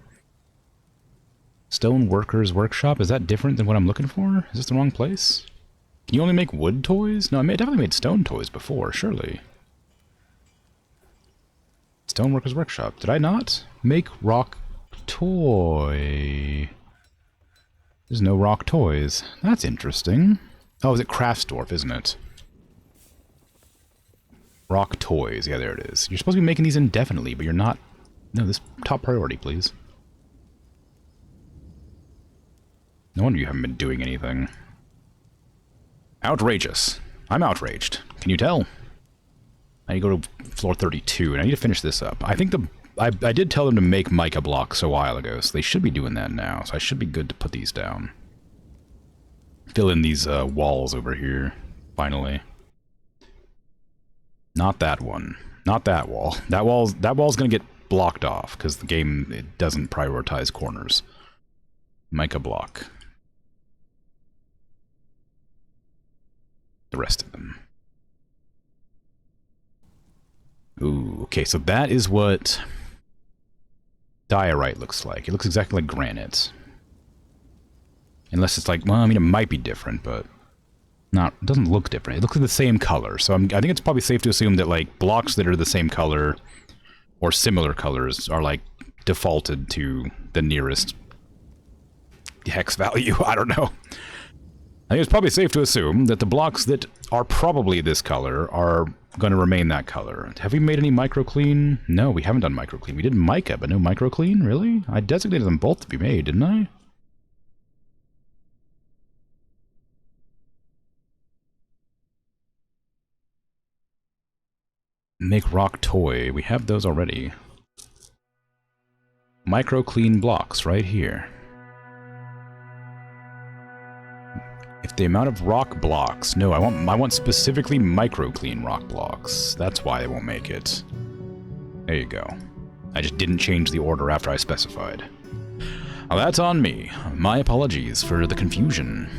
Stone Workers Workshop? Is that different than what I'm looking for? Is this the wrong place? Can you only make wood toys? No, I definitely made stone toys before, surely. Stone Workers Workshop. Did I not? Make rock toy. There's no rock toys. That's interesting. Oh, is it Craftsdorf, isn't it? Rock toys. Yeah, there it is. You're supposed to be making these indefinitely, but you're not. No, this top priority, please. No wonder you haven't been doing anything. Outrageous. I'm outraged. Can you tell? I need to go to floor 32, and I need to finish this up. I think I did tell them to make mica blocks a while ago, so they should be doing that now. So I should be good to put these down. Fill in these walls over here, finally. Not that one. Not that wall. That wall's gonna get blocked off, because the game, it doesn't prioritize corners. Mica block. The rest of them. Ooh, okay, so that is what diorite looks like. It looks exactly like granite. Unless it's like, well, I mean, it might be different, but not. It doesn't look different. It looks like the same color. So I think it's probably safe to assume that, like, blocks that are the same color or similar colors are, like, defaulted to the nearest hex value. I don't know. I think it's probably safe to assume that the blocks that are probably this color are going to remain that color. Have we made any microclean? No, we haven't done microclean. We did mica, but no microclean? Really? I designated them both to be made, didn't I? Make rock toy. We have those already. Microclean blocks right here. If the amount of rock blocks... No, I want specifically microclean rock blocks. That's why I won't make it. There you go. I just didn't change the order after I specified. Well, that's on me. My apologies for the confusion.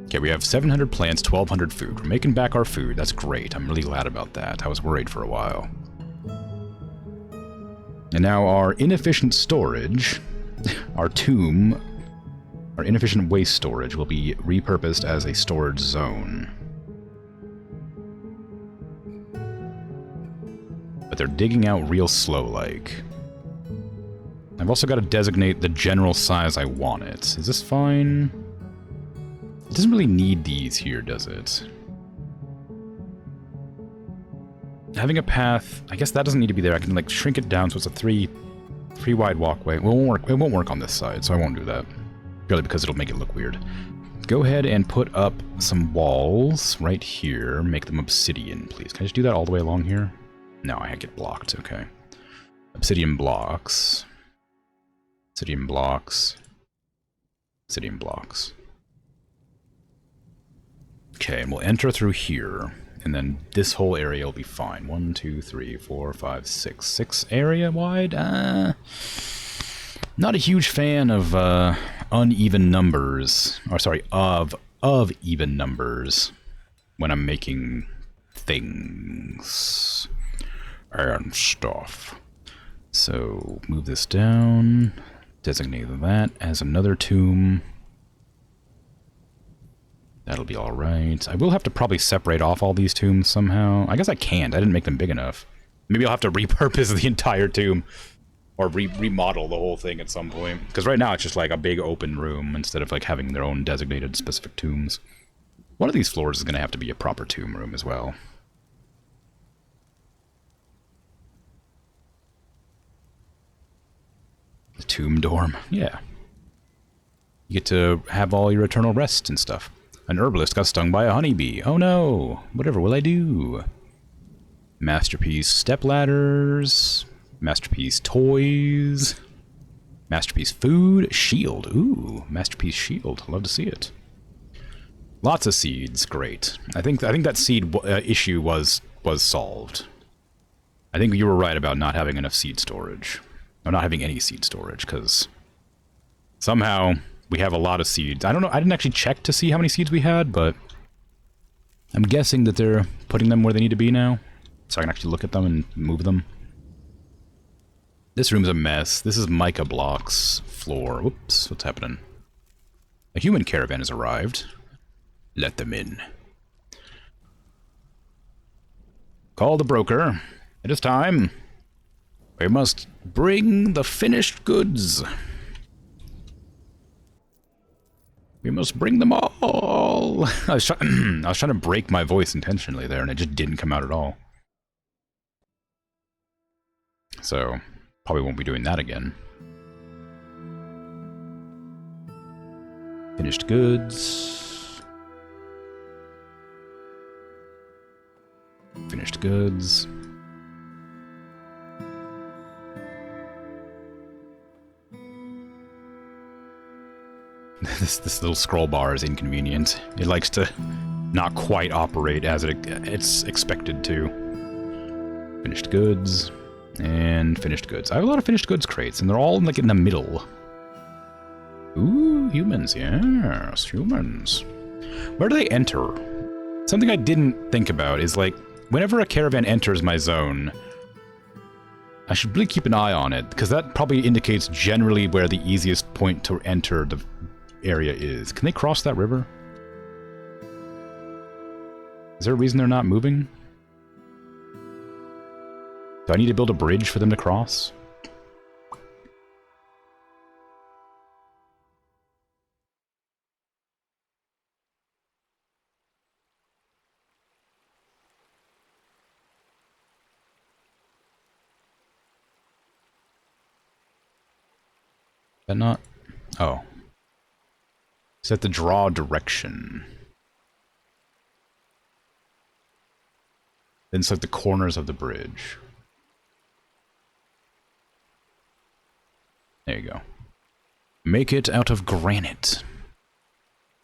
Okay, we have 700 plants, 1,200 food. We're making back our food. That's great. I'm really glad about that. I was worried for a while. And now our inefficient storage, our tomb... Our inefficient waste storage will be repurposed as a storage zone. But they're digging out real slow-like. I've also got to designate the general size I want it. Is this fine? It doesn't really need these here, does it? Having a path... I guess that doesn't need to be there. I can, like, shrink it down so it's a three wide walkway. Well, it won't work on this side, so I won't do that. Purely because it'll make it look weird. Go ahead and put up some walls right here. Make them obsidian, please. Can I just do that all the way along here? No, I get blocked. Okay. Obsidian blocks. Obsidian blocks. Obsidian blocks. Okay, and we'll enter through here. And then this whole area will be fine. 1, 2, 3, 4, 5, 6. 6 area wide? Not a huge fan of uneven numbers, or sorry, of even numbers when I'm making things and stuff. So move this down, designate that as another tomb. That'll be all right. I will have to probably separate off all these tombs somehow. I guess I can't. I didn't make them big enough. Maybe I'll have to repurpose the entire tomb. Or remodel the whole thing at some point. Because right now it's just like a big open room instead of like having their own designated specific tombs. One of these floors is going to have to be a proper tomb room as well. The tomb dorm. Yeah. You get to have all your eternal rest and stuff. An herbalist got stung by a honeybee. Oh no. Whatever will I do? Masterpiece stepladders. Masterpiece toys. Masterpiece food. Shield. Ooh, masterpiece shield. Love to see it. Lots of seeds. Great. I think that seed issue was solved. I think you were right about not having enough seed storage. Or not having any seed storage, because Somehow, we have a lot of seeds. I don't know, I didn't actually check to see how many seeds we had, but I'm guessing that they're putting them where they need to be now, so I can actually look at them and move them. This room's a mess. This is mica blocks floor. Whoops, what's happening? A human caravan has arrived. Let them in. Call the broker. It is time. We must bring the finished goods. We must bring them all. I was trying to break my voice intentionally there, and it just didn't come out at all. So, probably won't be doing that again. Finished goods. Finished goods. This little scroll bar is inconvenient. It likes to not quite operate as it's expected to. Finished goods. And finished goods. I have a lot of finished goods crates, and they're all like in the middle. Ooh, humans, yes, humans. Where do they enter? Something I didn't think about is like, whenever a caravan enters my zone, I should really keep an eye on it, because that probably indicates generally where the easiest point to enter the area is. Can they cross that river? Is there a reason they're not moving? Do I need to build a bridge for them to cross? Is that not? Oh. Set the draw direction. Then select the corners of the bridge. There you go. Make it out of granite.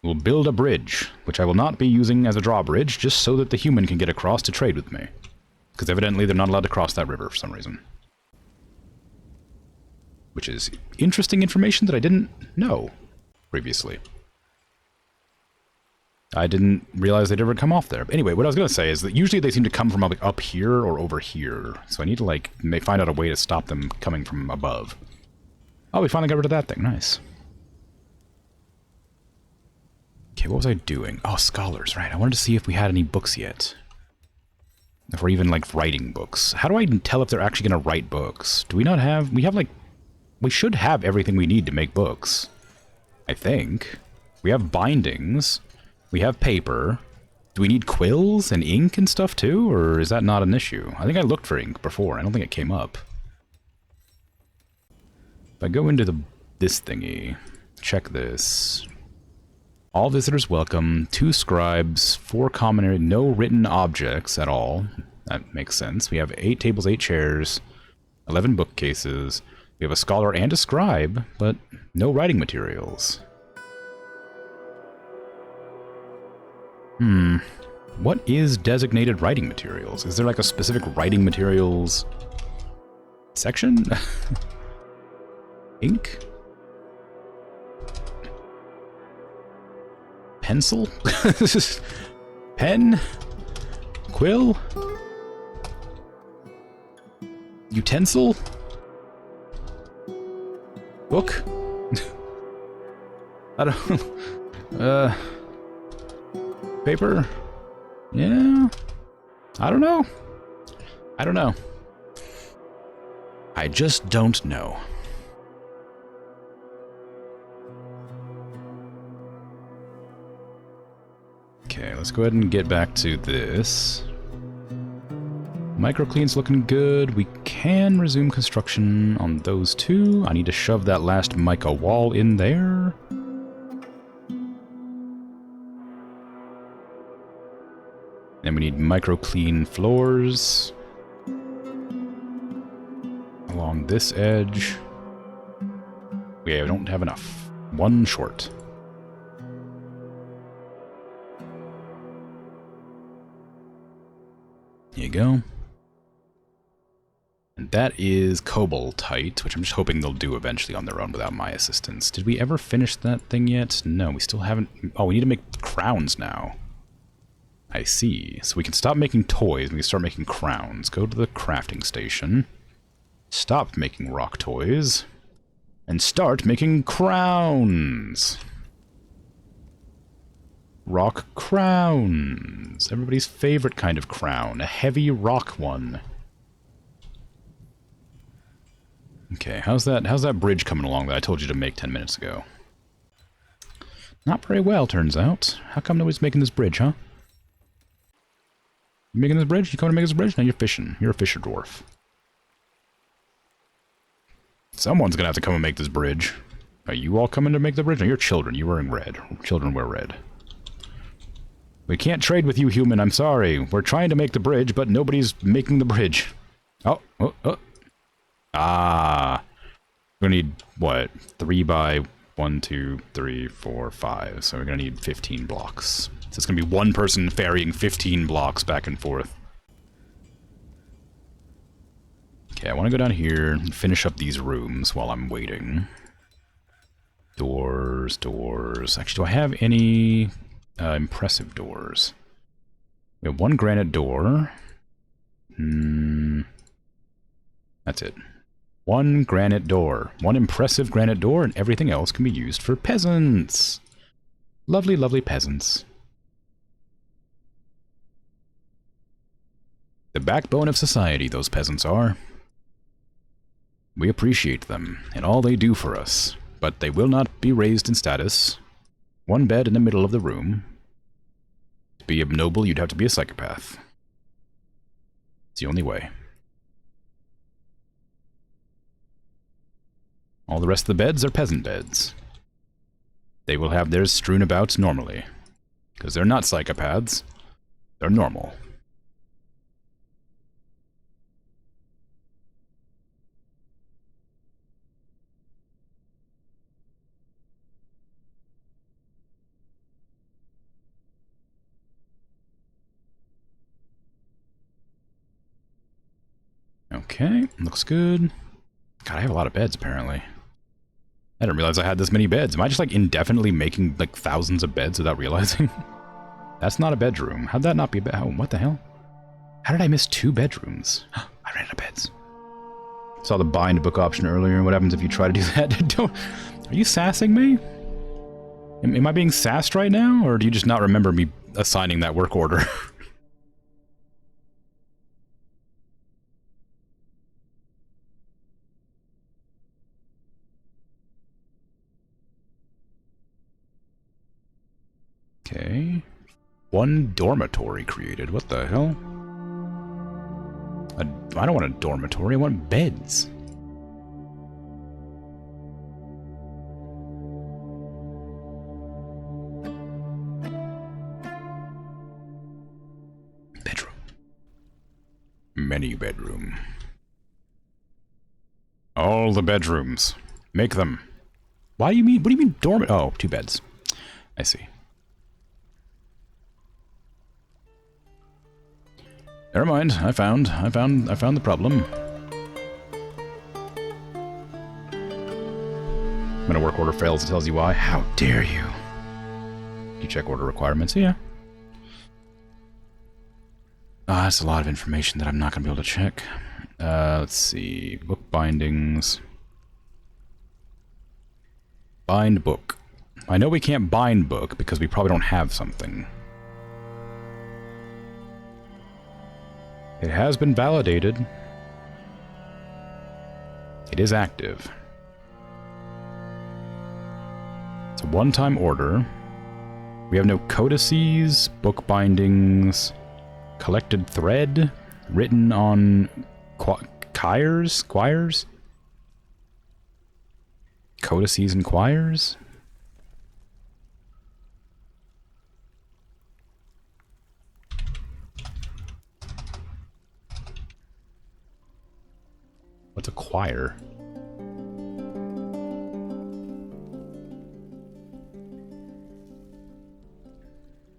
We'll build a bridge, which I will not be using as a drawbridge, just so that the human can get across to trade with me. Because evidently they're not allowed to cross that river for some reason. Which is interesting information that I didn't know previously. I didn't realize they'd ever come off there. But anyway, what I was going to say is that usually they seem to come from up here or over here. So I need to, like, find out a way to stop them coming from above. Oh, we finally got rid of that thing. Nice. Okay, what was I doing? Oh, scholars, right. I wanted to see if we had any books yet. If we're even, like, writing books. How do I tell if they're actually going to write books? Do we not have... We have, like... We should have everything we need to make books. I think. We have bindings. We have paper. Do we need quills and ink and stuff, too? Or is that not an issue? I think I looked for ink before. I don't think it came up. If I go into this thingy, check this. All visitors welcome, 2 scribes, 4 common area, no written objects at all. That makes sense. We have 8 tables, 8 chairs, 11 bookcases. We have a scholar and a scribe, but no writing materials. What is designated writing materials? Is there like a specific writing materials section? Ink? Pencil? Pen? Quill? Utensil? Book? I don't... Paper? Yeah? I don't know. I don't know. I just don't know. Okay, let's go ahead and get back to this. Microclean's looking good. We can resume construction on those 2. I need to shove that last mica wall in there. Then we need microclean floors along this edge. We don't have enough. 1 short. Here you go. And that is Cobaltite, which I'm just hoping they'll do eventually on their own without my assistance. Did we ever finish that thing yet? No, we still haven't. Oh, we need to make crowns now. I see. So we can stop making toys and we can start making crowns. Go to the crafting station. Stop making rock toys. And start making crowns. Rock crowns. Everybody's favorite kind of crown. A heavy rock one. Okay, how's that bridge coming along that I told you to make 10 minutes ago? Not very well, turns out. How come nobody's making this bridge, huh? You making this bridge? You coming to make this bridge? No, you're fishing. You're a fisher dwarf. Someone's gonna have to come and make this bridge. Are you all coming to make the bridge? No, you're children. You're wearing red. Children wear red. We can't trade with you, human. I'm sorry. We're trying to make the bridge, but nobody's making the bridge. Oh. Ah. We're gonna need, what? 3 by 1, 2, 3, 4, 5. So we're gonna need 15 blocks. So it's gonna be one person ferrying 15 blocks back and forth. Okay, I want to go down here and finish up these rooms while I'm waiting. Doors, doors. Actually, do I have any impressive doors? We have one granite door. That's it. One granite door. One impressive granite door, and everything else can be used for peasants. Lovely, lovely peasants. The backbone of society, those peasants are. We appreciate them, and all they do for us, but they will not be raised in status. One bed in the middle of the room. To be noble, you'd have to be a psychopath. It's the only way. All the rest of the beds are peasant beds. They will have theirs strewn about normally. Because they're not psychopaths. They're normal. Okay, looks good. God, I have a lot of beds, apparently. I didn't realize I had this many beds. Am I just, like, indefinitely making, like, thousands of beds without realizing? That's not a bedroom. How'd that not be a bed? Oh, what the hell? How did I miss 2 bedrooms? I ran out of beds. Saw the bind book option earlier. What happens if you try to do that? Are you sassing me? Am I being sassed right now? Or do you just not remember me assigning that work order? Okay. 1 dormitory created. What the hell? I don't want a dormitory. I want beds. Bedroom. Many bedroom. All the bedrooms. Make them. Why do you mean? What do you mean dormitory? Oh, 2 beds. I see. Never mind. I found the problem. When a work order fails, it tells you why. How dare you? You check order requirements, yeah. That's a lot of information that I'm not going to be able to check. Let's see. Book bindings. Bind book. I know we can't bind book because we probably don't have something. It has been validated. It is active. It's a one-time order. We have no codices, book bindings, collected thread, written on quires? Codices and quires? What's a quire?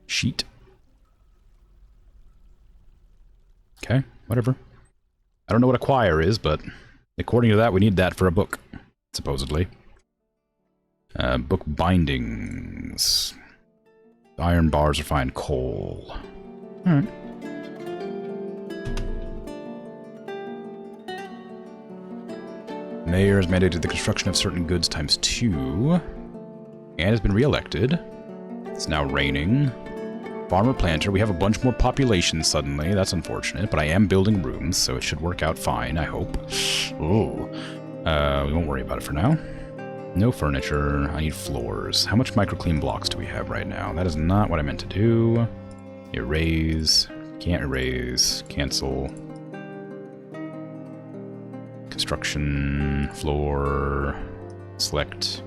Sheet. Okay, whatever. I don't know what a choir is, but according to that, we need that for a book, supposedly. Book bindings. Iron bars, refined coal. Alright. Mayor has mandated the construction of certain goods ×2. And has been re-elected. It's now raining. Farmer planter. We have a bunch more population suddenly. That's unfortunate, but I am building rooms, so it should work out fine, I hope. Oh. We won't worry about it for now. No furniture. I need floors. How much microclean blocks do we have right now? That is not what I meant to do. Erase. Can't erase. Cancel. Construction. Floor. Select.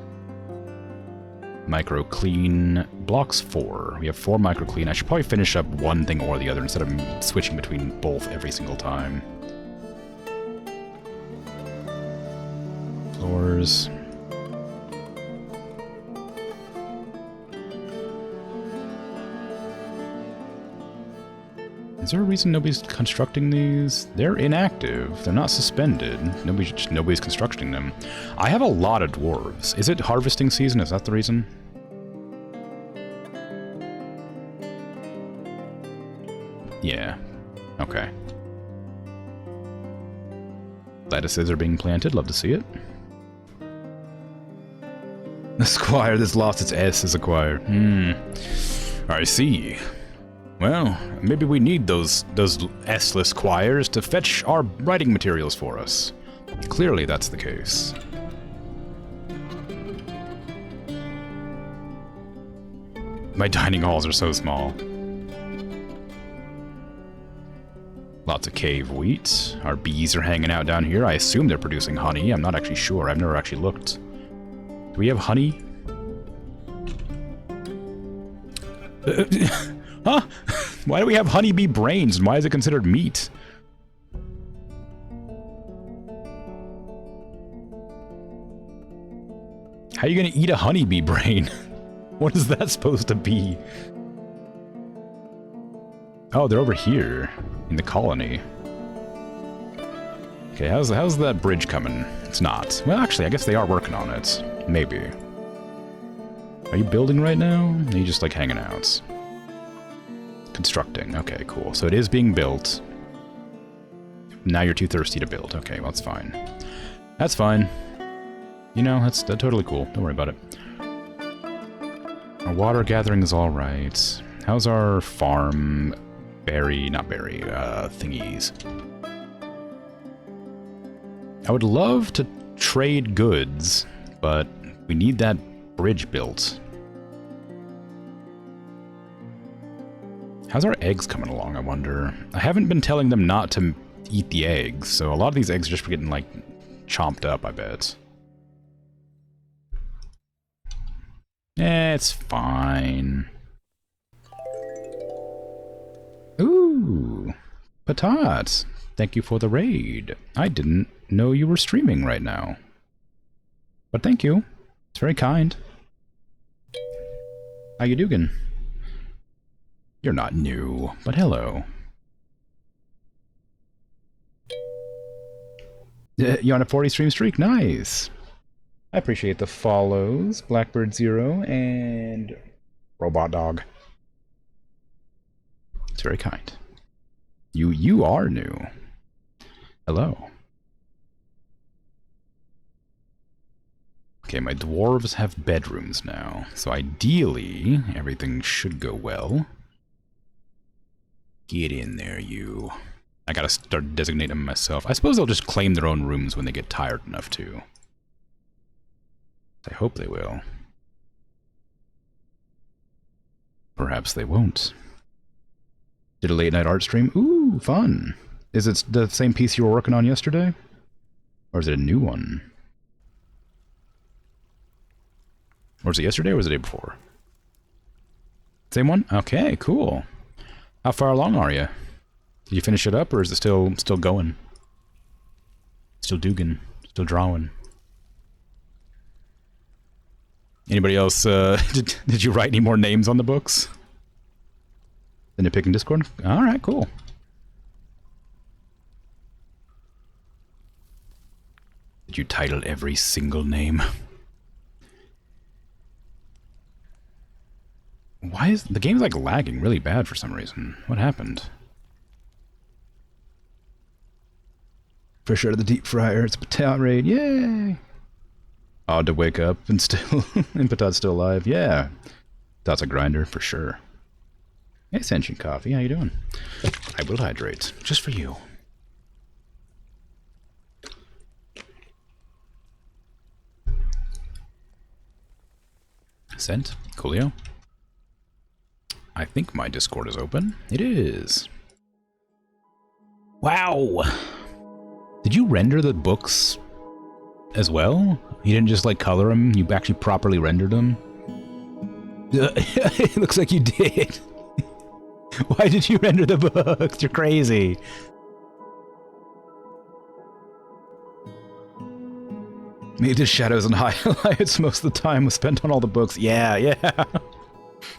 Microclean. Blocks 4. We have 4 microclean. I should probably finish up one thing or the other instead of switching between both every single time. Floors. Is there a reason nobody's constructing these? They're inactive. They're not suspended. Nobody's constructing them. I have a lot of dwarves. Is it harvesting season? Is that the reason? Yeah. Okay. Lettuces are being planted. Love to see it. The squire that's lost its S is a choir. I see. Well, maybe we need those S-less choirs to fetch our writing materials for us. Clearly that's the case. My dining halls are so small. Lots of cave wheat. Our bees are hanging out down here. I assume they're producing honey. I'm not actually sure. I've never actually looked. Do we have honey? Huh? Why do we have honeybee brains, and why is it considered meat? How are you gonna eat a honeybee brain? What is that supposed to be? Oh, they're over here, in the colony. Okay, how's that bridge coming? It's not. Well, actually, I guess they are working on it. Maybe. Are you building right now? Or are you just, like, hanging out? Constructing. Okay, cool. So it is being built. Now you're too thirsty to build. Okay, well, that's fine. That's fine. You know, that's totally cool. Don't worry about it. Our water gathering is alright. How's our farm... thingies? I would love to trade goods, but we need that bridge built. How's our eggs coming along, I wonder? I haven't been telling them not to eat the eggs, so a lot of these eggs are just getting, like, chomped up, I bet. It's fine. Ooh, Patat, thank you for the raid. I didn't know you were streaming right now. But thank you. It's very kind. How you doing? You're not new, but hello. You on a 40 stream streak? Nice. I appreciate the follows. Blackbird Zero and Robot Dog. It's very kind. You are new. Hello. Okay, my dwarves have bedrooms now, so ideally everything should go well. Get in there, you. I gotta start designating them myself. I suppose they'll just claim their own rooms when they get tired enough to. I hope they will. Perhaps they won't. Did a late night art stream? Ooh, fun. Is it the same piece you were working on yesterday? Or is it a new one? Or was it yesterday or was it the day before? Same one? Okay, cool. How far along are you? Did you finish it up or is it still going? Still doing? Still drawing? Anybody else, did you write any more names on the books? The Nitpicking Discord? Alright, cool. Did you title every single name? Why is the game's like lagging really bad for some reason? What happened? Fresh out of the deep fryer, it's a Patat raid, yay! Odd to wake up and still, and Patat's still alive, yeah. That's a grinder for sure. Hey, Sentient Coffee, how you doing? I will hydrate, just for you. Sent, coolio. I think my Discord is open. It is. Wow! Did you render the books as well? You didn't just like color them, you actually properly rendered them? It looks like you did. Why did you render the books? You're crazy. Maybe the shadows and highlights most of the time was spent on all the books. Yeah, yeah.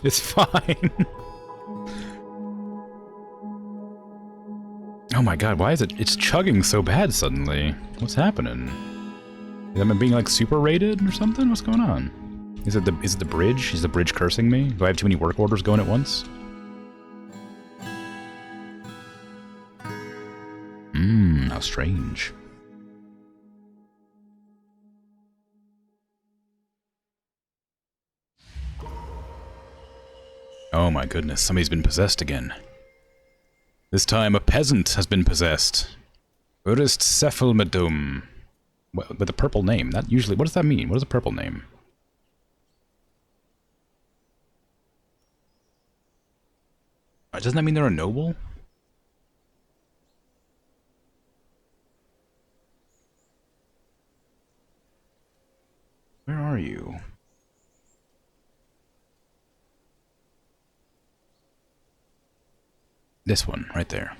It's fine. Oh my god, why is it? It's chugging so bad suddenly. What's happening? Am I being like super rated or something? What's going on? Is it the bridge? Is the bridge cursing me? Do I have too many work orders going at once? How strange. Oh my goodness, somebody's been possessed again. This time a peasant has been possessed. Urist Cephalmedum. With a purple name. That usually, what does that mean? What is a purple name? Doesn't that mean they're a noble? Where are you? This one, right there.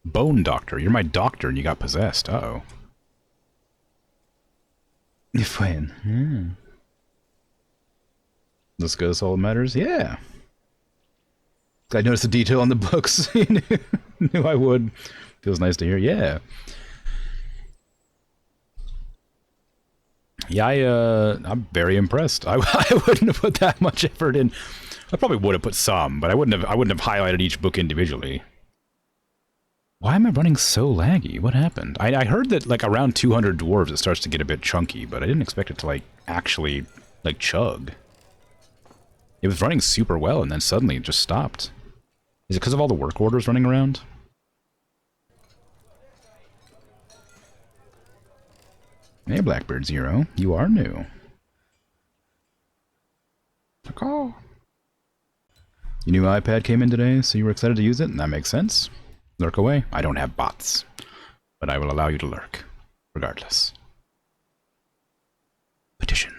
Bone Doctor. You're my doctor and you got possessed. Uh-oh. If when? Let's go, that's all that matters. Yeah. I noticed the detail on the books. Knew I would. Feels nice to hear. Yeah. Yeah, I'm very impressed. I wouldn't have put that much effort in. I probably would have put some, but I wouldn't have highlighted each book individually. Why am I running so laggy? What happened? I heard that like around 200 dwarves it starts to get a bit chunky, but I didn't expect it to like actually like chug. It was running super well and then suddenly it just stopped. Is it because of all the work orders running around? Hey, Blackbird Zero, you are new. Your new iPad came in today, so you were excited to use it, and that makes sense. Lurk away. I don't have bots, but I will allow you to lurk, regardless. Petition.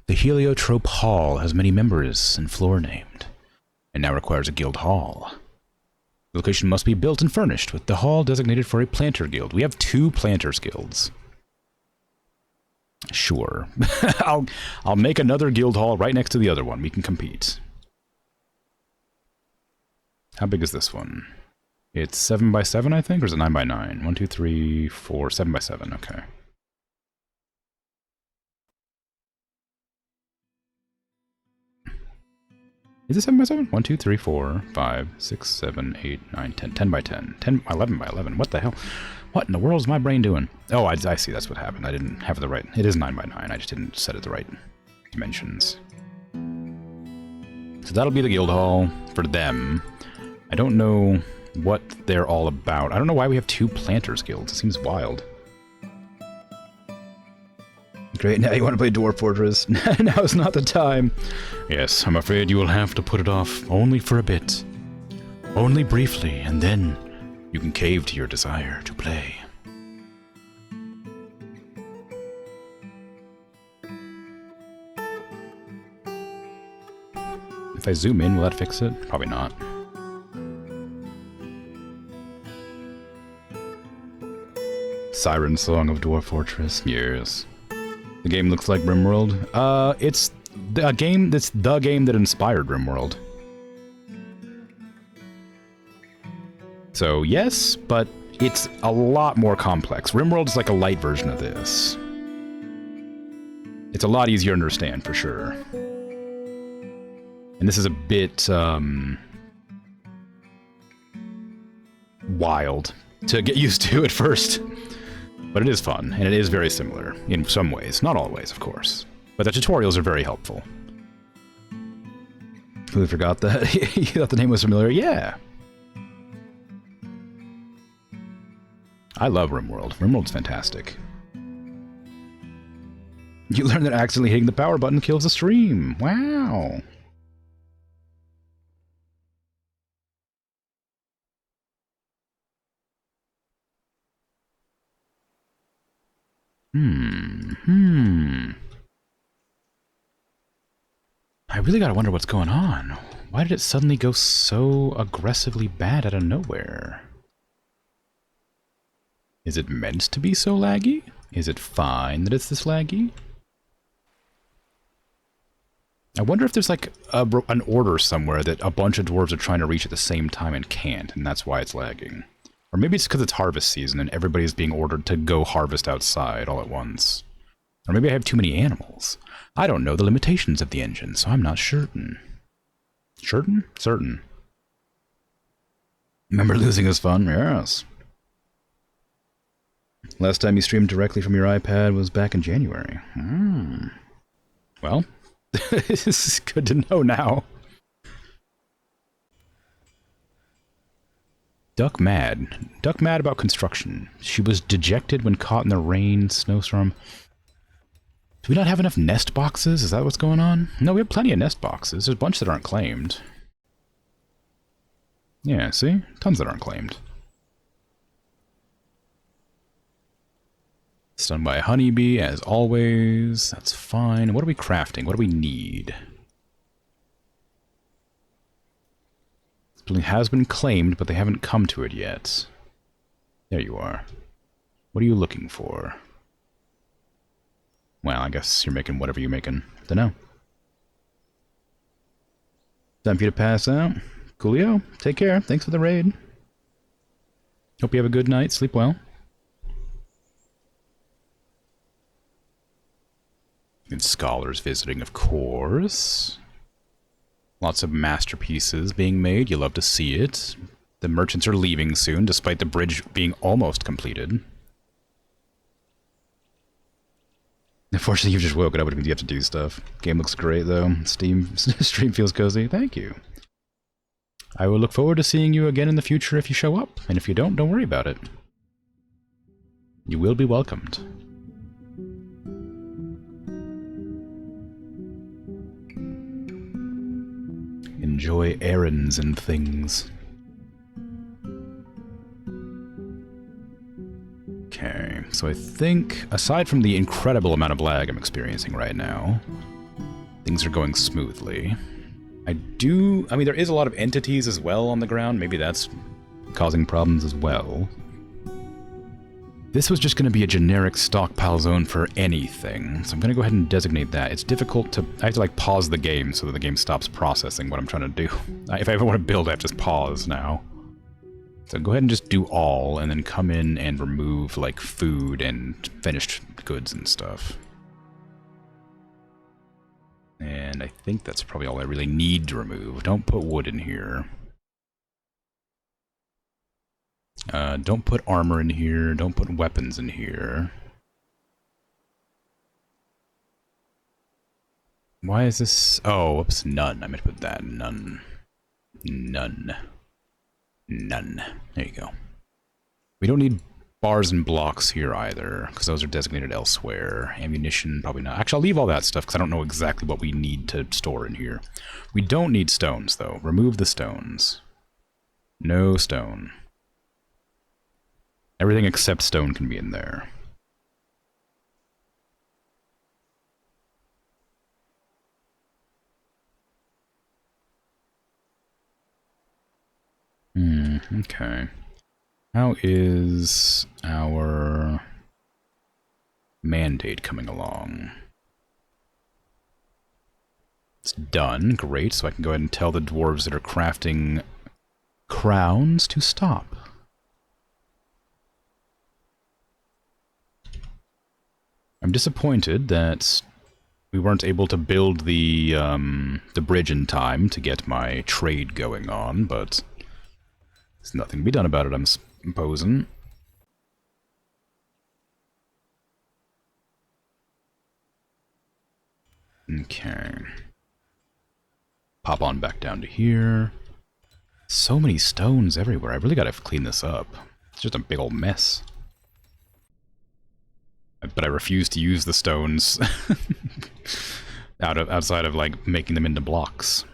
The Heliotrope Hall has many members and floor named, and now requires a guild hall. The location must be built and furnished, with the hall designated for a planter guild. We have 2 planters guilds. Sure. I'll make another guild hall right next to the other one. We can compete. How big is this one? It's 7 by 7, I think, or is it 9 by 9? 1, 2, 3, 4, 7 by 7. Okay. Is it 7 by 7? 1, 2, 3, 4, 5, 6, 7, 8, 9, 10. 10 by 10. 10, 11 by 11. What the hell? What in the world is my brain doing? Oh, I see. That's what happened. I didn't have the right... It is 9 by 9. I just didn't set it the right dimensions. So that'll be the guild hall for them. I don't know what they're all about. I don't know why we have 2 planters guilds. It seems wild. Great, now you want to play Dwarf Fortress. Now is not the time. Yes, I'm afraid you will have to put it off only for a bit. Only briefly, and then you can cave to your desire to play. If I zoom in, will that fix it? Probably not. Siren Song of Dwarf Fortress. Yes. The game looks like RimWorld. It's the game that inspired RimWorld. So yes, but It's a lot more complex. RimWorld is like a light version of this. It's a lot easier to understand, for sure. And this is a bit, wild to get used to at first. But it is fun, and it is very similar in some ways. Not all ways, of course. But the tutorials are very helpful. Completely forgot that. You thought the name was familiar? Yeah. I love RimWorld. RimWorld's fantastic. You learned that accidentally hitting the power button kills the stream. Wow. I really gotta wonder what's going on. Why did it suddenly go so aggressively bad out of nowhere? Is it meant to be so laggy? Is it fine that it's this laggy? I wonder if there's like an order somewhere that a bunch of dwarves are trying to reach at the same time and can't, and that's why it's lagging. Or maybe it's because it's harvest season and everybody's being ordered to go harvest outside all at once. Or maybe I have too many animals. I don't know the limitations of the engine, so I'm not certain. Certain? Certain. Remember losing is fun? Yes. Last time you streamed directly from your iPad was back in January. Well, this is good to know now. Duck mad. Duck mad about construction. She was dejected when caught in the rain, snowstorm. Do we not have enough nest boxes? Is that what's going on? No, we have plenty of nest boxes. There's a bunch that aren't claimed. Yeah, see? Tons that aren't claimed. It's done by a honeybee, as always. That's fine. What are we crafting? What do we need? This building has been claimed, but they haven't come to it yet. There you are. What are you looking for? Well, I guess you're making whatever you're making. Dunno. Time for you to pass out. Coolio, take care. Thanks for the raid. Hope you have a good night. Sleep well. And scholars visiting, of course. Lots of masterpieces being made. You love to see it. The merchants are leaving soon, despite the bridge being almost completed. Unfortunately, you've just woken up, which means you have to do stuff. Game looks great, though. Stream feels cozy. Thank you. I will look forward to seeing you again in the future if you show up. And if you don't worry about it. You will be welcomed. Enjoy errands and things. Okay, so I think, aside from the incredible amount of lag I'm experiencing right now, things are going smoothly. I mean, there is a lot of entities as well on the ground. Maybe that's causing problems as well. This was just going to be a generic stockpile zone for anything, so I'm going to go ahead and designate that. It's difficult to... I have to, like, pause the game so that the game stops processing what I'm trying to do. If I ever want to build, I have to just pause now. So go ahead and just do all, and then come in and remove, like, food and finished goods and stuff. And I think that's probably all I really need to remove. Don't put wood in here. Don't put armor in here. Don't put weapons in here. Why is this... Oh, whoops, none. I meant to put that. None. None. None. There you go. We don't need bars and blocks here either, because those are designated elsewhere. Ammunition, probably not. Actually, I'll leave all that stuff, because I don't know exactly what we need to store in here. We don't need stones, though. Remove the stones. No stone. Everything except stone can be in there. Okay. How is our mandate coming along? It's done. Great. So I can go ahead and tell the dwarves that are crafting crowns to stop. I'm disappointed that we weren't able to build the bridge in time to get my trade going on, but there's nothing to be done about it, I'm supposing. Okay. Pop on back down to here. So many stones everywhere. I really gotta clean this up. It's just a big old mess. But I refuse to use the stones outside of like making them into blocks.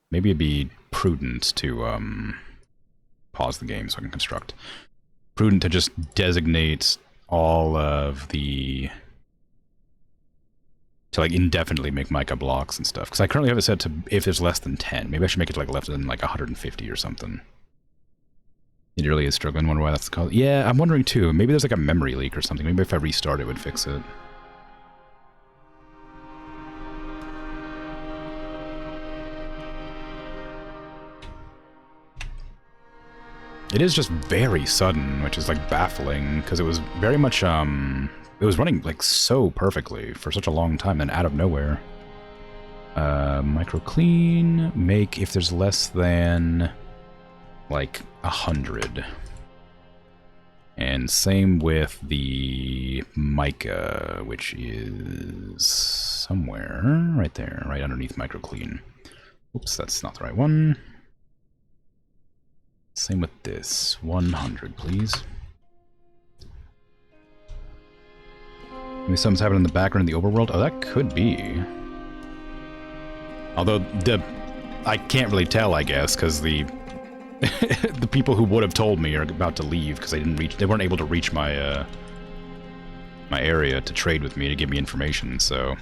Maybe it'd be prudent to pause the game so I can construct. Prudent to just designate all of the to like indefinitely make mica blocks and stuff. Because I currently have it set to if there's less than 10. Maybe I should make it to like less than like 150 or something. It really is struggling. I wonder why that's called. Yeah, I'm wondering too. Maybe there's like a memory leak or something. Maybe if I restart it would fix it. It is just very sudden, which is like baffling, because it was very much, it was running like so perfectly for such a long time, then out of nowhere. Micro clean, make if there's less than like 100. And same with the mica, which is somewhere right there, right underneath micro clean. Oops, that's not the right one. Same with this. 100, please. Maybe something's happening in the background in the overworld? Oh, that could be. Although, I can't really tell, I guess, because the the people who would have told me are about to leave because they weren't able to reach my my area to trade with me to give me information, so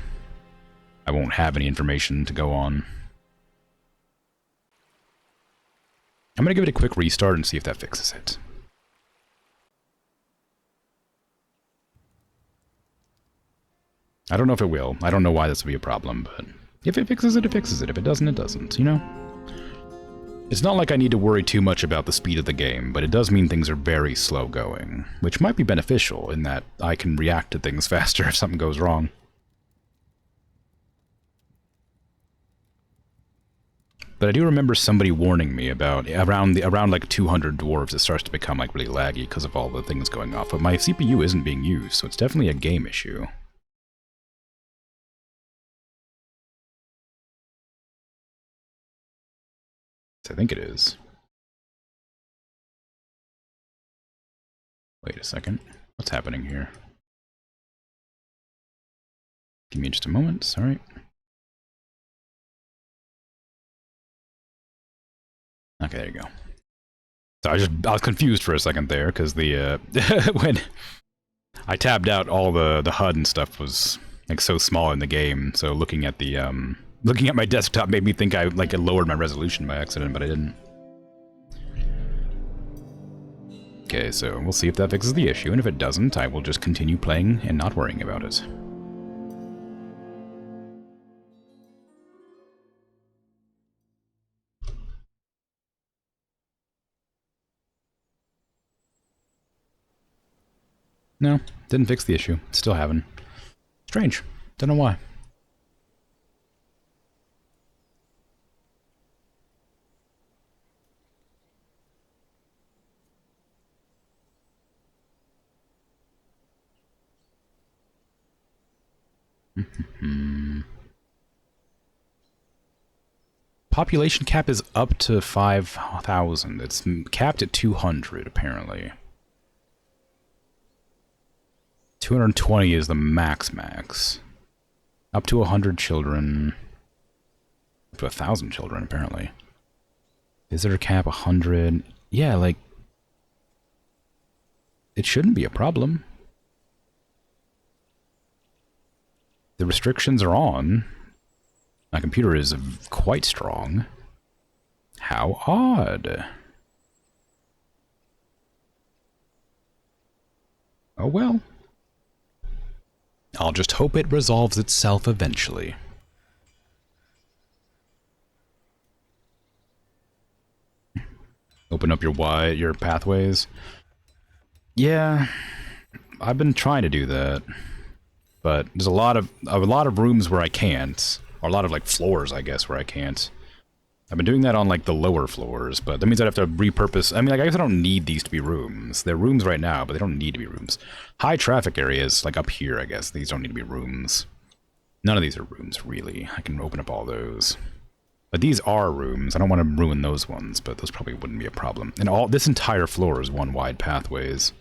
I won't have any information to go on. I'm gonna give it a quick restart and see if that fixes it. I don't know if it will. I don't know why this would be a problem, but if it fixes it, it fixes it. If it doesn't, it doesn't, you know? It's not like I need to worry too much about the speed of the game, but it does mean things are very slow going, which might be beneficial in that I can react to things faster if something goes wrong. But I do remember somebody warning me about around like 200 dwarves it starts to become like really laggy because of all the things going off. But my CPU isn't being used, so it's definitely a game issue. I think it is. Wait a second. What's happening here? Give me just a moment, sorry. Okay, there you go. So I was confused for a second there, because the, when I tabbed out all the HUD and stuff was, like, so small in the game, so looking at the, looking at my desktop made me think I, like, lowered my resolution by accident, but I didn't. Okay, so we'll see if that fixes the issue, and if it doesn't, I will just continue playing and not worrying about it. No, didn't fix the issue. Still haven't. Strange. Don't know why. Population cap is up to 5,000. It's capped at 200, apparently. 220 is the max. Up to 100 children. Up to 1,000 children, apparently. Visitor cap 100. Yeah, like... it shouldn't be a problem. The restrictions are on. My computer is quite strong. How odd. Oh well. I'll just hope it resolves itself eventually. Open up your pathways. Yeah. I've been trying to do that, but there's a lot of rooms where I can't, or a lot of like floors, I guess, where I can't. I've been doing that on like the lower floors, but that means I'd have to repurpose. I mean, like, I guess I don't need these to be rooms. They're rooms right now, but they don't need to be rooms. High traffic areas, like up here, I guess, these don't need to be rooms. None of these are rooms, really. I can open up all those. But these are rooms. I don't want to ruin those ones, but those probably wouldn't be a problem. And this entire floor is one wide pathways.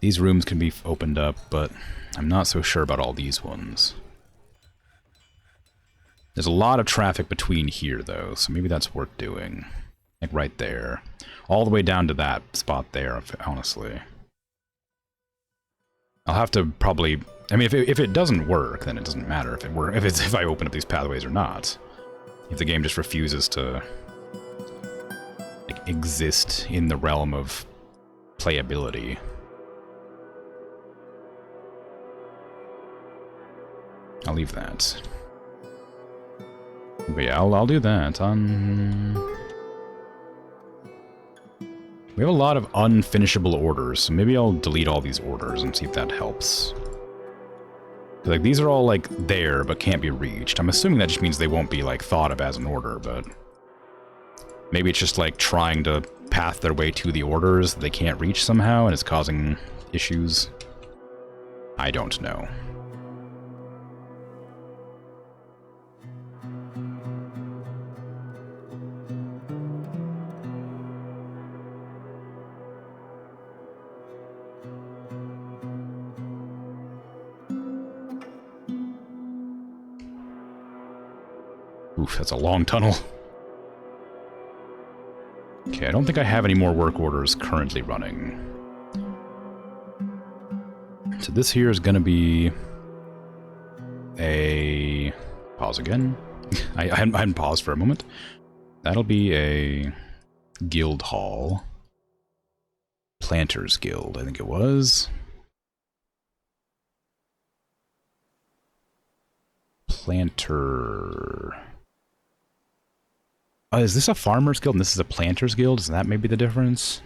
These rooms can be opened up, but I'm not so sure about all these ones. There's a lot of traffic between here, though, so maybe that's worth doing. Like right there. All the way down to that spot there, honestly. I'll have to probably... I mean, if it doesn't work, then it doesn't matter if I open up these pathways or not. If the game just refuses to like exist in the realm of playability. I'll leave that. But yeah, I'll do that. We have a lot of unfinishable orders, so maybe I'll delete all these orders and see if that helps. Like, these are all, like, there, but can't be reached. I'm assuming that just means they won't be, like, thought of as an order, but... maybe it's just, like, trying to path their way to the orders that they can't reach somehow, and it's causing issues. I don't know. Oof, that's a long tunnel. Okay, I don't think I have any more work orders currently running. So this here is going to be a... pause again. I hadn't paused for a moment. That'll be a guild hall. Planters Guild, I think it was. Planter... is this a farmer's guild and this is a planter's guild? Is that maybe the difference?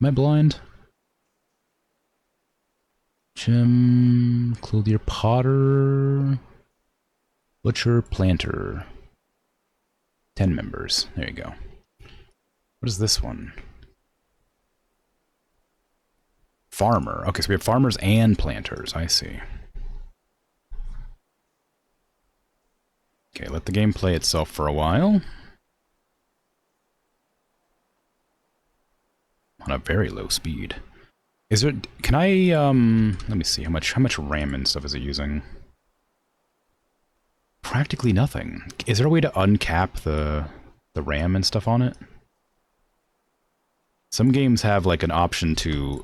Am I blind? Gem, clothier, potter, butcher, planter. 10 members. There you go. What is this one? Farmer. Okay, so we have farmers and planters. I see. Okay, let the game play itself for a while. On a very low speed. Is there... can I, let me see, how much RAM and stuff is it using? Practically nothing. Is there a way to uncap the RAM and stuff on it? Some games have, like, an option to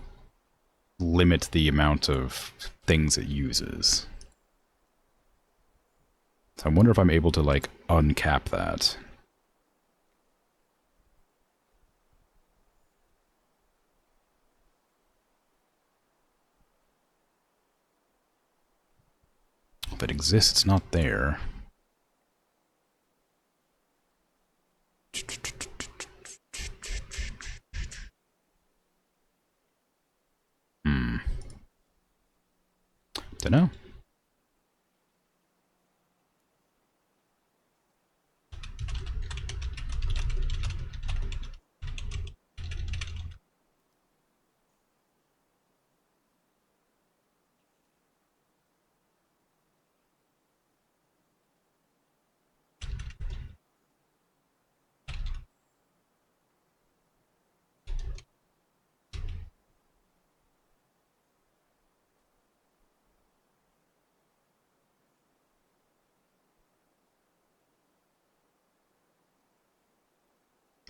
limit the amount of things it uses. So I wonder if I'm able to, like, uncap that. If it exists, it's not there. Dunno.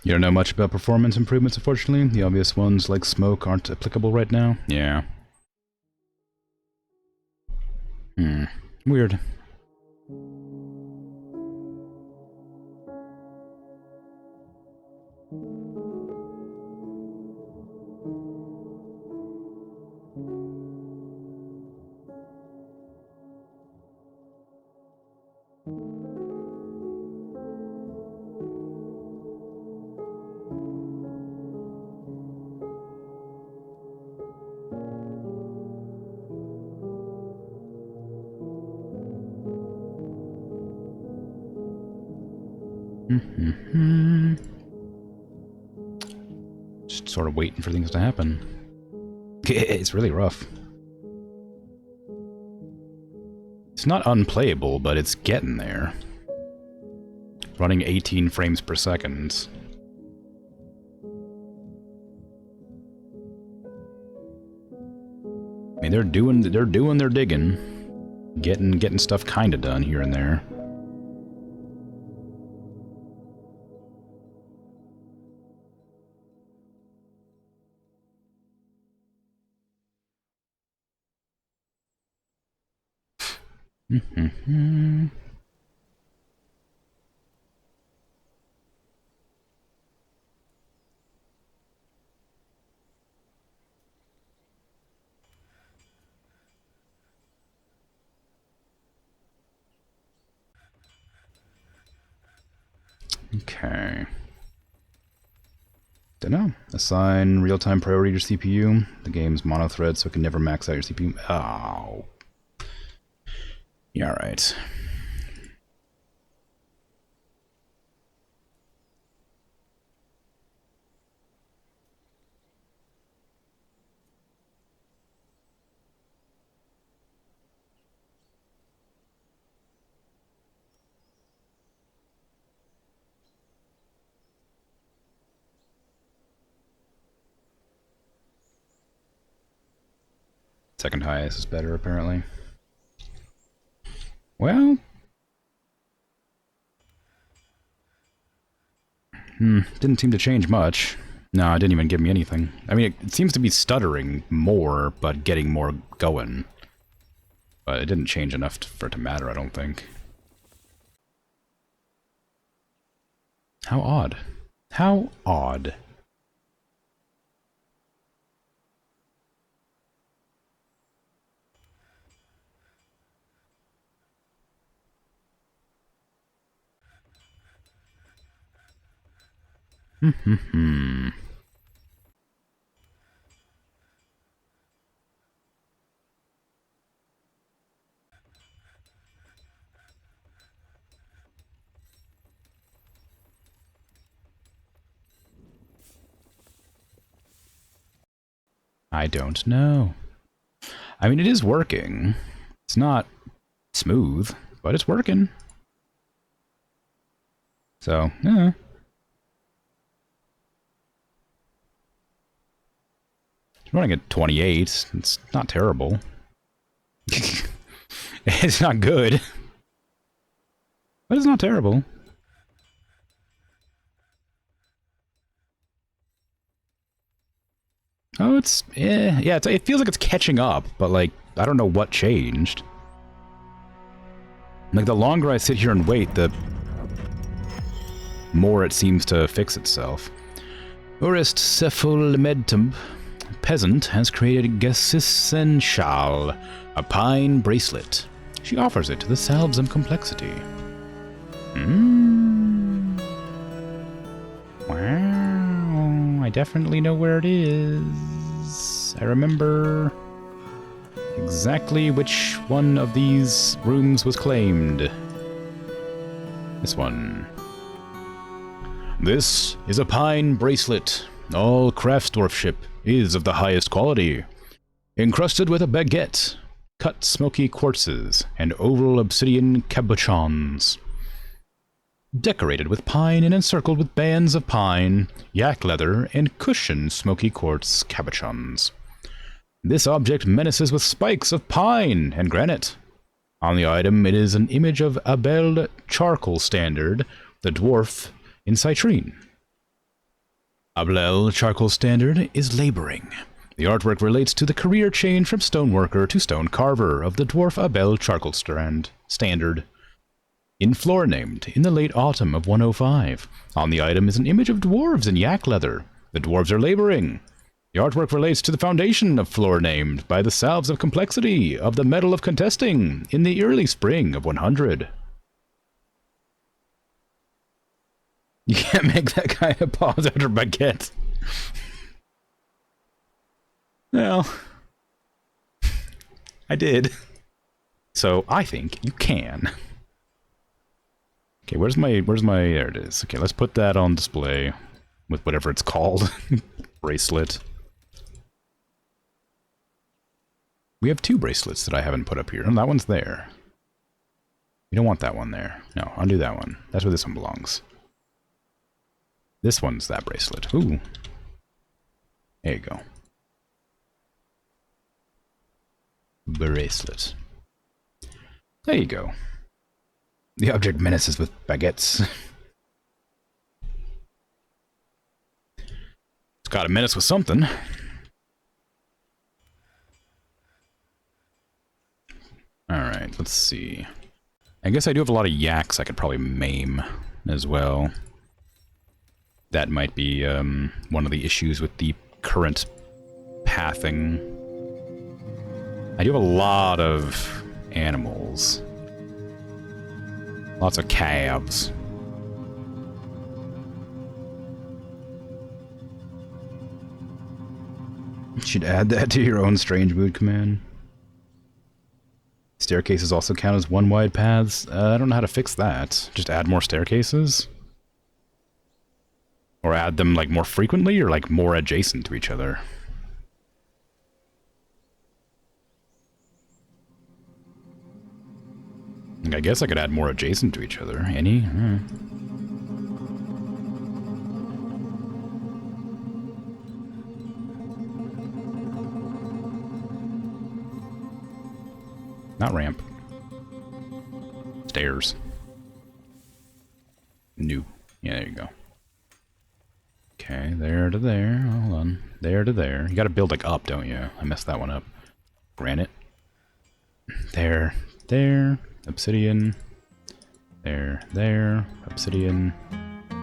You don't know much about performance improvements, unfortunately. The obvious ones, like smoke, aren't applicable right now. Yeah. Weird. Just sort of waiting for things to happen. It's really rough. It's not unplayable, but it's getting there. Running 18 frames per second. I mean, they're doing their digging, getting stuff kind of done here and there. Okay. Dunno. Assign real-time priority to your CPU. The game's mono-thread, so it can never max out your CPU. Oh. Yeah, right. Second highest is better, apparently. Well... didn't seem to change much. No, it didn't even give me anything. I mean, it seems to be stuttering more, but getting more going. But it didn't change enough for it to matter, I don't think. How odd. How odd. I don't know. I mean, it is working. It's not smooth, but it's working. So, yeah. It's running at 28. It's not terrible. It's not good. But it's not terrible. Oh, it's... yeah, it feels like it's catching up, but, like, I don't know what changed. Like, the longer I sit here and wait, the more it seems to fix itself. Urest Cephulmedtum, peasant, has created Gesissenschal, a pine bracelet. She offers it to the salves of complexity. Wow, I definitely know where it is. I remember exactly which one of these rooms was claimed. This one. This is a pine bracelet. All craftsdwarfship is of the highest quality. Encrusted with a baguette, cut smoky quartzes, and oval obsidian cabochons. Decorated with pine and encircled with bands of pine, yak leather, and cushioned smoky quartz cabochons. This object menaces with spikes of pine and granite. On the item, it is an image of Abel Charcoal Standard, the dwarf in citrine. Abel Charcoal Standard is laboring. The artwork relates to the career change from stoneworker to stone carver of the dwarf Abel Charcoal Standard. In floor named in the late autumn of 105. On the item is an image of dwarves in yak leather. The dwarves are laboring. The artwork relates to the foundation of floor named by the salves of complexity of the Medal of Contesting in the early spring of 100. You can't make that kind of pause after baguette. Well, I did. So I think you can. Okay, where's my, there it is. Okay, let's put that on display with whatever it's called. Bracelet. We have 2 bracelets that I haven't put up here. Oh, that one's there. We don't want that one there. No, undo that one. That's where this one belongs. This one's that bracelet. Ooh. There you go. Bracelet. There you go. The object menaces with baguettes. It's got a menace with something. Alright, let's see. I guess I do have a lot of yaks I could probably maim as well. That might be one of the issues with the current pathing. I do have a lot of animals. Lots of calves. You should add that to your own strange mood command. Staircases also count as one wide paths. I don't know how to fix that. Just add more staircases? Or add them, like, more frequently, or, like, more adjacent to each other? I guess I could add more adjacent to each other. Any? Not ramp. Stairs. New. Yeah, there you go. Okay, there to there. Hold on. There to there. You gotta build, like, up, don't you? I messed that one up. Granite. There. There. Obsidian. There. There. Obsidian.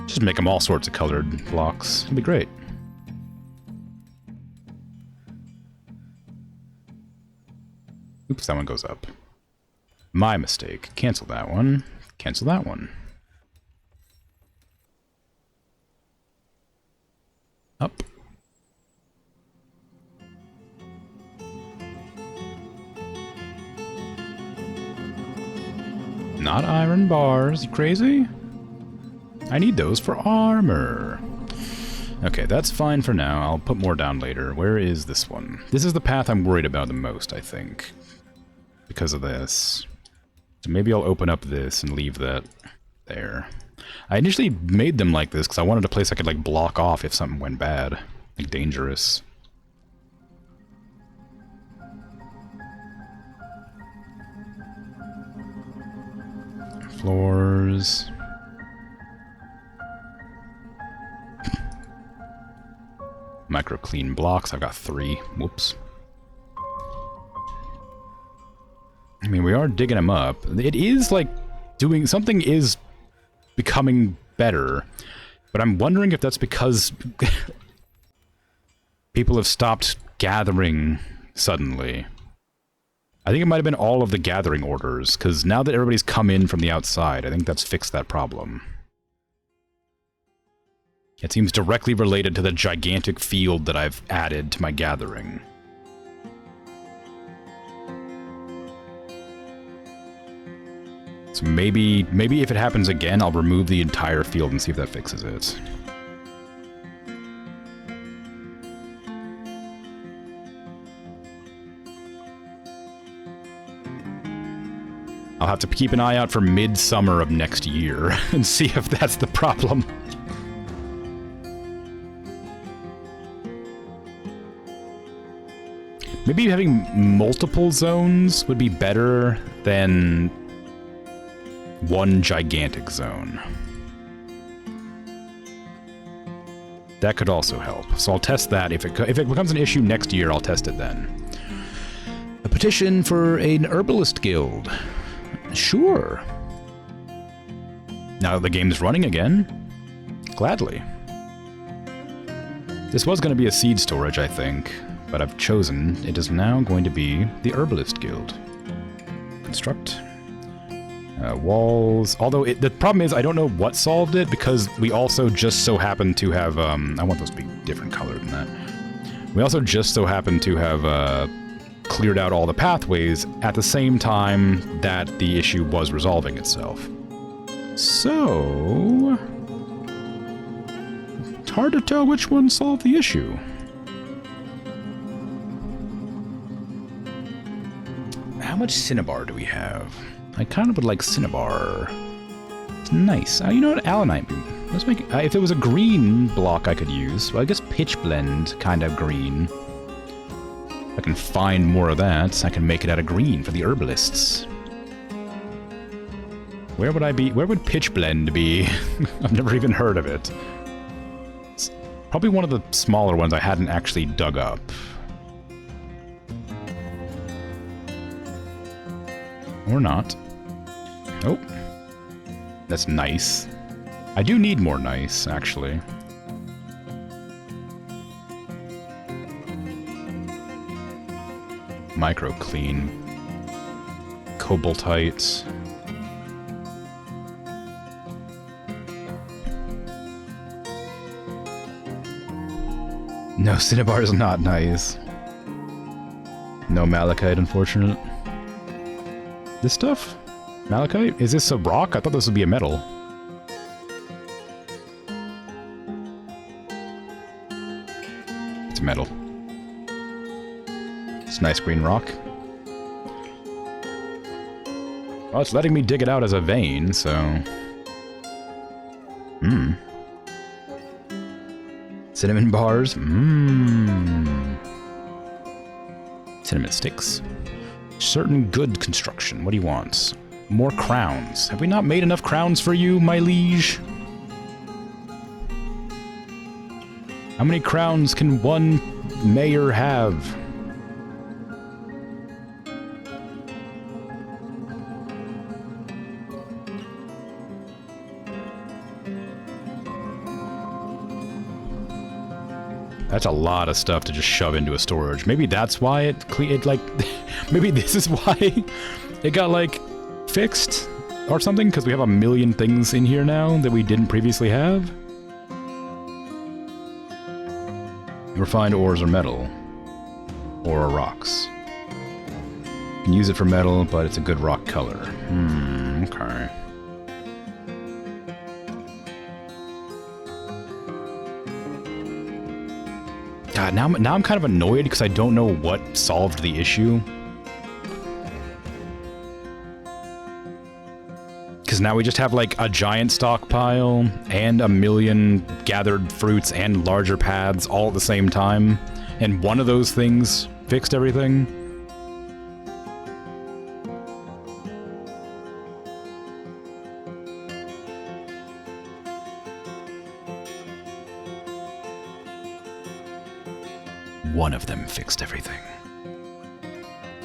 Just make them all sorts of colored blocks. It'll be great. Oops, that one goes up. My mistake. Cancel that one. Cancel that one. Up. Not iron bars. You crazy? I need those for armor. Okay, that's fine for now. I'll put more down later. Where is this one? This is the path I'm worried about the most, I think. Because of this. So maybe I'll open up this and leave that there. I initially made them like this because I wanted a place I could, like, block off if something went bad. Like, dangerous. Floors. Micro clean blocks. I've got 3. Whoops. I mean, we are digging them up. It is, like, doing... Something is becoming better. But I'm wondering if that's because... people have stopped gathering suddenly. I think it might have been all of the gathering orders, because now that everybody's come in from the outside, I think that's fixed that problem. It seems directly related to the gigantic field that I've added to my gathering. So maybe if it happens again, I'll remove the entire field and see if that fixes it. I'll have to keep an eye out for midsummer of next year and see if that's the problem. Maybe having multiple zones would be better than one gigantic zone. That could also help. So I'll test that. If it becomes an issue next year, I'll test it then. A petition for an herbalist guild. Sure. Now that the game's running again, gladly. This was going to be a seed storage, I think, but I've chosen it is now going to be the Herbalist Guild. Construct. Walls. Although, the problem is I don't know what solved it, because we also just so happen to have, I want those to be different color than that. We also just so happen to have, cleared out all the pathways at the same time that the issue was resolving itself. So... it's hard to tell which one solved the issue. How much cinnabar do we have? I kind of would like cinnabar. It's nice. You know what? Allanite. Let's make it, if it was a green block I could use. Well, I guess pitch blend kind of green. If I can find more of that, I can make it out of green for the herbalists. Where would I be? Where would pitch blend be? I've never even heard of it. It's probably one of the smaller ones I hadn't actually dug up. Or not. Oh. That's nice. I do need more nice, actually. Micro clean. Cobaltite. No, cinnabar is not nice. No malachite, unfortunate. This stuff? Malachite? Is this a rock? I thought this would be a metal. It's metal. It's nice green rock. Well, it's letting me dig it out as a vein, so... Cinnamon bars? Cinnamon sticks. Certain good construction. What do you want? More crowns. Have we not made enough crowns for you, my liege? How many crowns can one mayor have? That's a lot of stuff to just shove into a storage. Maybe that's why it like... maybe this is why it got, like, fixed or something? Because we have a million things in here now that we didn't previously have? Refined ores or metal. Or rocks. You can use it for metal, but it's a good rock color. Okay. God, now I'm kind of annoyed because I don't know what solved the issue. Because now we just have, like, a giant stockpile and a million gathered fruits and larger paths all at the same time. And one of those things fixed everything. One of them fixed everything.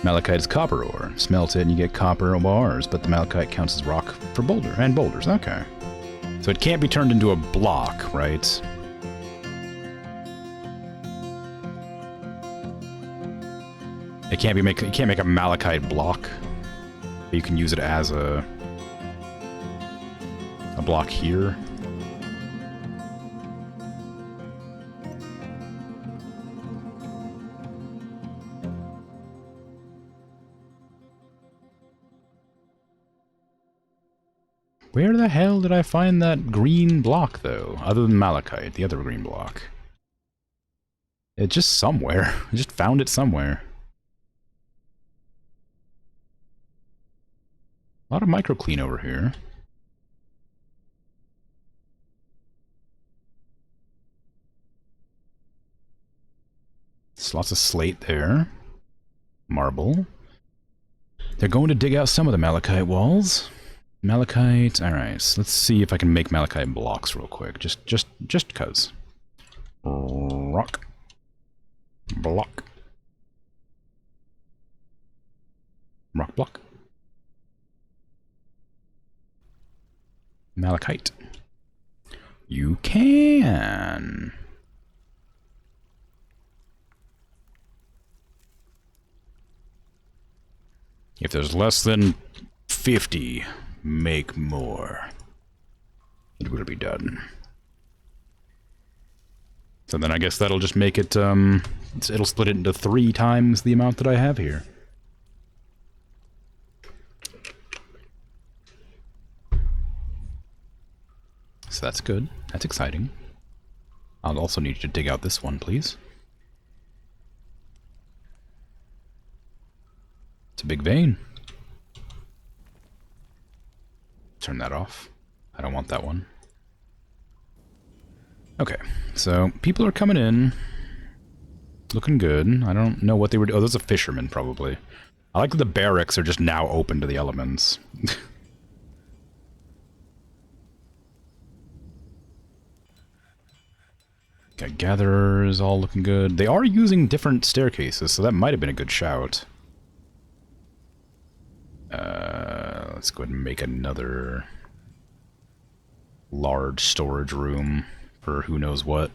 Malachite is copper ore. Smelt it and you get copper bars, but the malachite counts as rock for boulders. Okay. So it can't be turned into a block, right? It can't make a malachite block. But you can use it as a block here. Where the hell did I find that green block, though? Other than malachite, the other green block. It's just somewhere. I just found it somewhere. A lot of microclean over here. There's lots of slate there. Marble. They're going to dig out some of the malachite walls. Malachite, alright, so let's see if I can make malachite blocks real quick, just cuz. Rock. Block. Rock block. Malachite. You can. If there's less than 50, make more. It will be done. So then I guess that'll just make it, it'll split it into 3 times the amount that I have here. so that's good. That's exciting. I'll also need you to dig out this one, please. It's a big vein. Turn that off. I don't want that one. Okay, so people are coming in. Looking good. I don't know what they were doing. Oh, those are fishermen, probably. I like that the barracks are just now open to the elements. Okay, gatherers all looking good. They are using different staircases, so that might have been a good shout. Let's go ahead and make another large storage room for who knows what.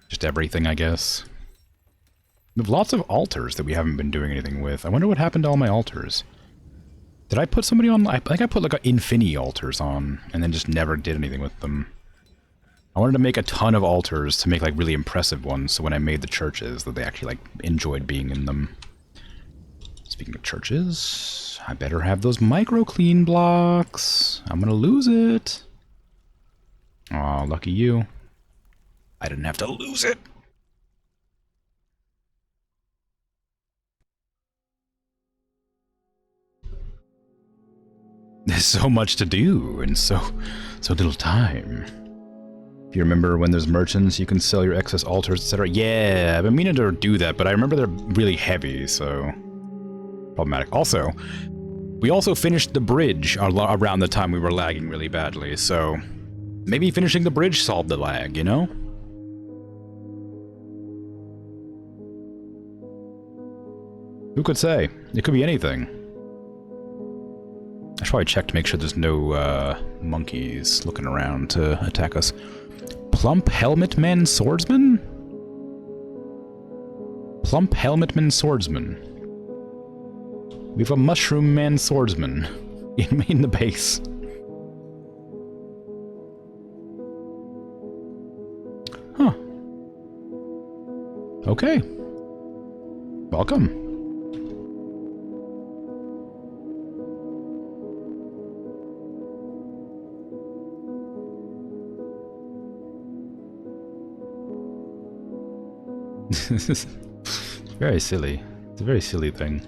Just everything, I guess. We have lots of altars that we haven't been doing anything with. I wonder what happened to all my altars. Did I put somebody on? I think I put like infinity altars on, and then just never did anything with them. I wanted to make a ton of altars to make like really impressive ones, so when I made the churches, that they actually like enjoyed being in them. Speaking of churches, I better have those micro clean blocks. I'm gonna lose it. Aw, lucky you. I didn't have to lose it. There's so much to do and so little time. If you remember when there's merchants, you can sell your excess altars, etc. Yeah, I've been meaning to do that, but I remember they're really heavy, so problematic. Also, we also finished the bridge around the time we were lagging really badly, so maybe finishing the bridge solved the lag, you know? Who could say? It could be anything. I should probably check to make sure there's no monkeys looking around to attack us. Plump Helmet Man Swordsman? Plump Helmet Man Swordsman. We have a Mushroom Man Swordsman in the base. Huh. Okay. Welcome. This is very silly. It's a very silly thing.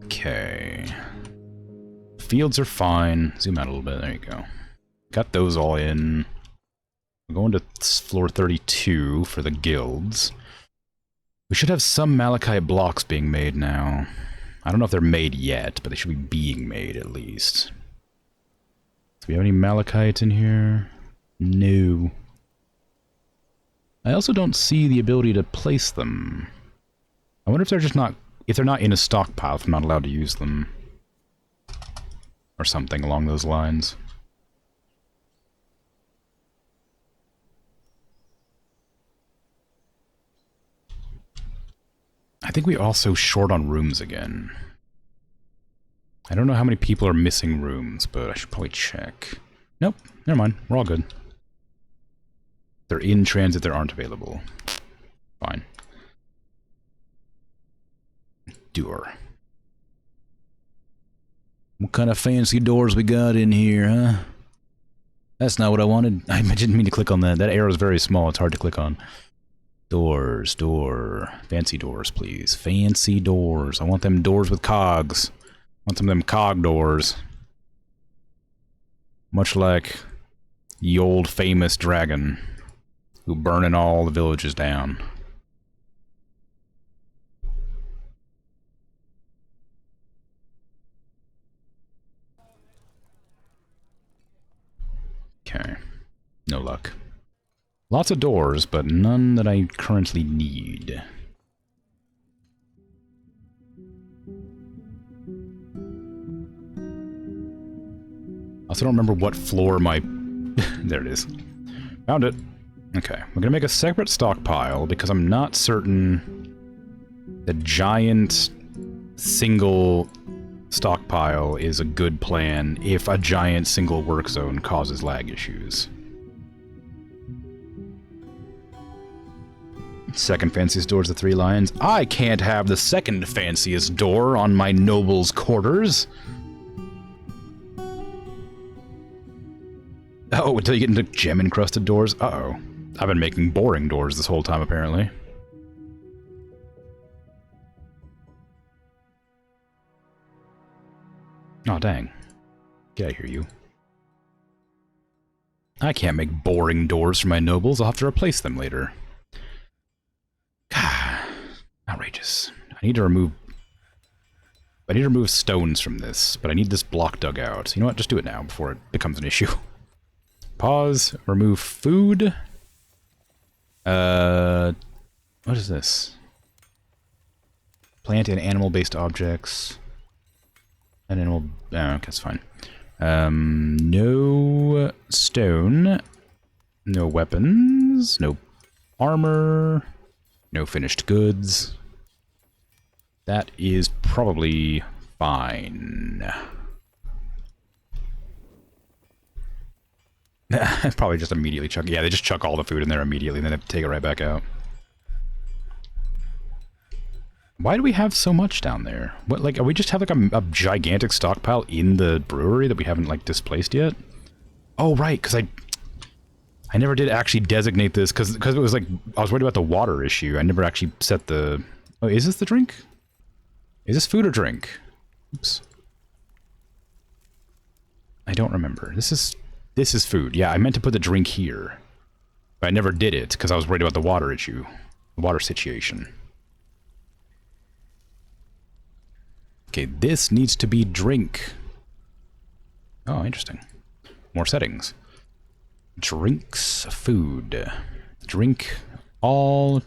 Okay. Fields are fine. Zoom out a little bit. There you go. Got those all in. We're going to floor 32 for the guilds. We should have some malachite blocks being made now. I don't know if they're made yet, but they should be being made at least. Do we have any malachite in here? No. I also don't see the ability to place them. I wonder if they're just not... If they're not in a stockpile, if I'm not allowed to use them. Or something along those lines. I think we're also short on rooms again. I don't know how many people are missing rooms, but I should probably check. Nope, never mind. We're all good. They're in transit, they aren't available. Fine. Door. What kind of fancy doors we got in here, huh? That's not what I wanted. I didn't mean to click on that. That arrow is very small, it's hard to click on. Doors, door. Fancy doors, please. Fancy doors. I want them doors with cogs. I want some of them cog doors. Much like the old famous dragon who burning all the villages down. Okay. No luck. Lots of doors, but none that I currently need. I also don't remember what floor my... There it is. Found it. Okay, we're gonna make a separate stockpile because I'm not certain the giant single stockpile is a good plan if a giant single work zone causes lag issues. Second fanciest door is the Three Lions. I can't have the second fanciest door on my noble's quarters. Oh, until you get into gem-encrusted doors? Uh-oh. I've been making boring doors this whole time, apparently. Oh, dang. Get out of here, you. I can't make boring doors for my nobles. I'll have to replace them later. Outrageous. I need to remove stones from this, but I need this block dug out. So you know what? Just do it now before it becomes an issue. Pause. Remove food. What is this? Plant and animal-based objects. An animal... Oh, okay, that's fine. No stone. No weapons. No armor. No finished goods. That is probably fine. Probably just immediately chuck... Yeah, they just chuck all the food in there immediately, and then they take it right back out. Why do we have so much down there? What, like, are we just have like a gigantic stockpile in the brewery that we haven't like displaced yet? Oh, right, because I never did actually designate this because it was like I was worried about the water issue. I never actually set the... Oh, is this the drink? Is this food or drink? Oops. I don't remember. This is food. Yeah, I meant to put the drink here, but I never did it because I was worried about the water issue, the water situation. Okay, this needs to be drink. Oh, interesting. More settings. Drinks, food. Drink all,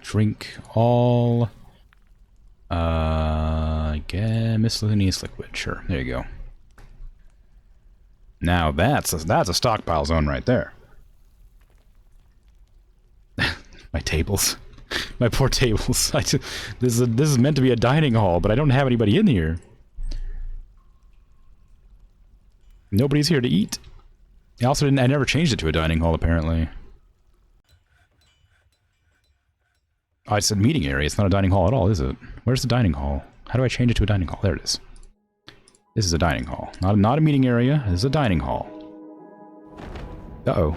again, miscellaneous liquid. Sure, there you go. Now that's a stockpile zone right there. My tables. My poor tables. This is meant to be a dining hall, but I don't have anybody in here. Nobody's here to eat. I never changed it to a dining hall, apparently. Oh, I said meeting area. It's not a dining hall at all, is it? Where's the dining hall? How do I change it to a dining hall? There it is. This is a dining hall. Not a meeting area. This is a dining hall. Uh-oh.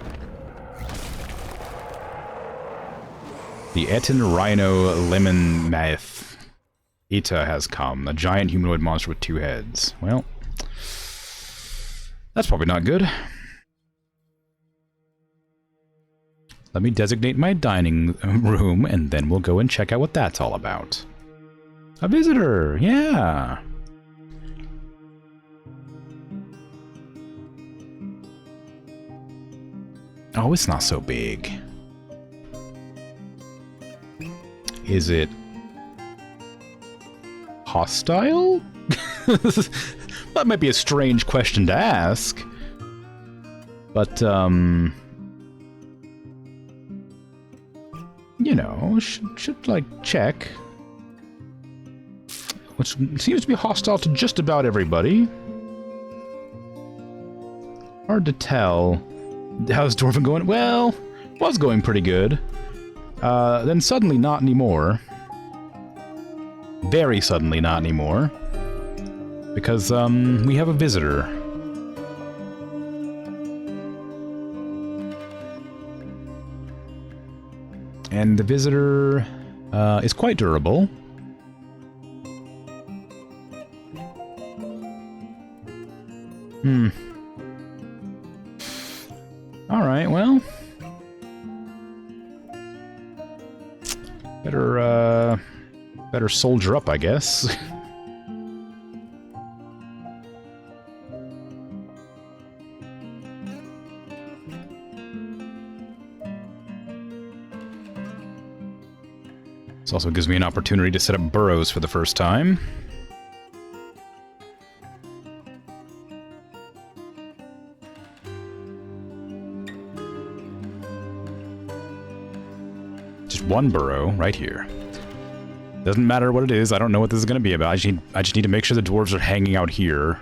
The Etin Rhino Lemon Math Ita has come. A giant humanoid monster with 2 heads. Well, that's probably not good. Let me designate my dining room, and then we'll go and check out what that's all about. A visitor! Yeah! Oh, it's not so big. Is it hostile? That might be a strange question to ask. But, you know, should like, check. Which seems to be hostile to just about everybody. Hard to tell. How's Dwarven going? Well, was going pretty good. Then suddenly not anymore. Very suddenly not anymore. Because, we have a visitor. And the visitor, is quite durable. Alright, well... Better soldier up, I guess. This also gives me an opportunity to set up burrows for the first time. Just one burrow right here. Doesn't matter what it is. I don't know what this is going to be about. I just need to make sure the dwarves are hanging out here.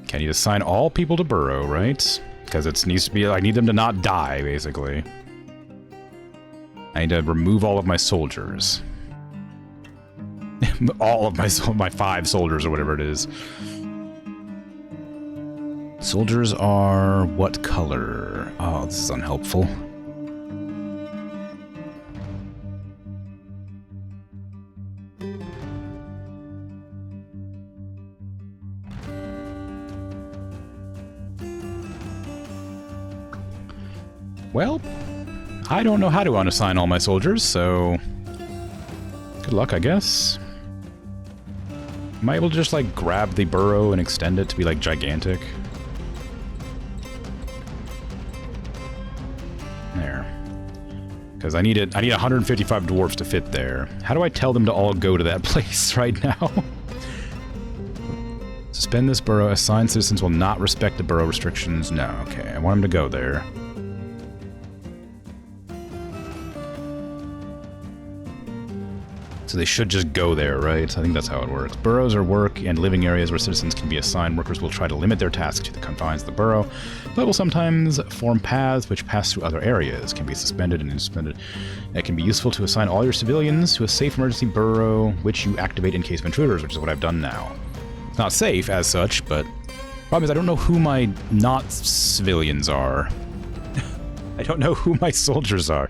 Okay, I need to assign all people to burrow, right? Because it needs to be. I need them to not die, basically. I need to remove all of my soldiers. All of my 5 soldiers or whatever it is. Soldiers are what color? Oh, this is unhelpful. Well, I don't know how to unassign all my soldiers, so good luck, I guess. Am I able to just, like, grab the burrow and extend it to be, like, gigantic? There. Because I need 155 dwarves to fit there. How do I tell them to all go to that place right now? Suspend this burrow. Assigned citizens will not respect the burrow restrictions. No, okay. I want them to go there. So they should just go there, right? I think that's how it works. Burrows are work and living areas where citizens can be assigned. Workers will try to limit their tasks to the confines of the burrow, but will sometimes form paths which pass through other areas, can be suspended and suspended. It can be useful to assign all your civilians to a safe emergency burrow, which you activate in case of intruders, which is what I've done now. It's not safe as such, but problem is I don't know who my not civilians are. I don't know who my soldiers are.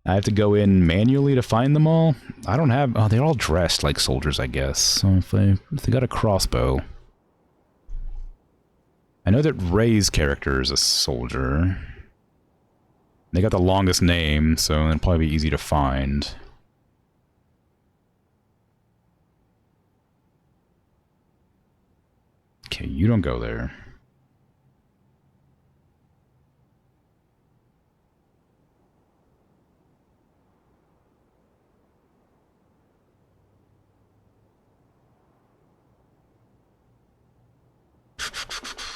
I have to go in manually to find them all? I don't have... Oh, they're all dressed like soldiers, I guess. So if they got a crossbow... I know that Ray's character is a soldier. They got the longest name, so it'll probably be easy to find. Okay, you don't go there.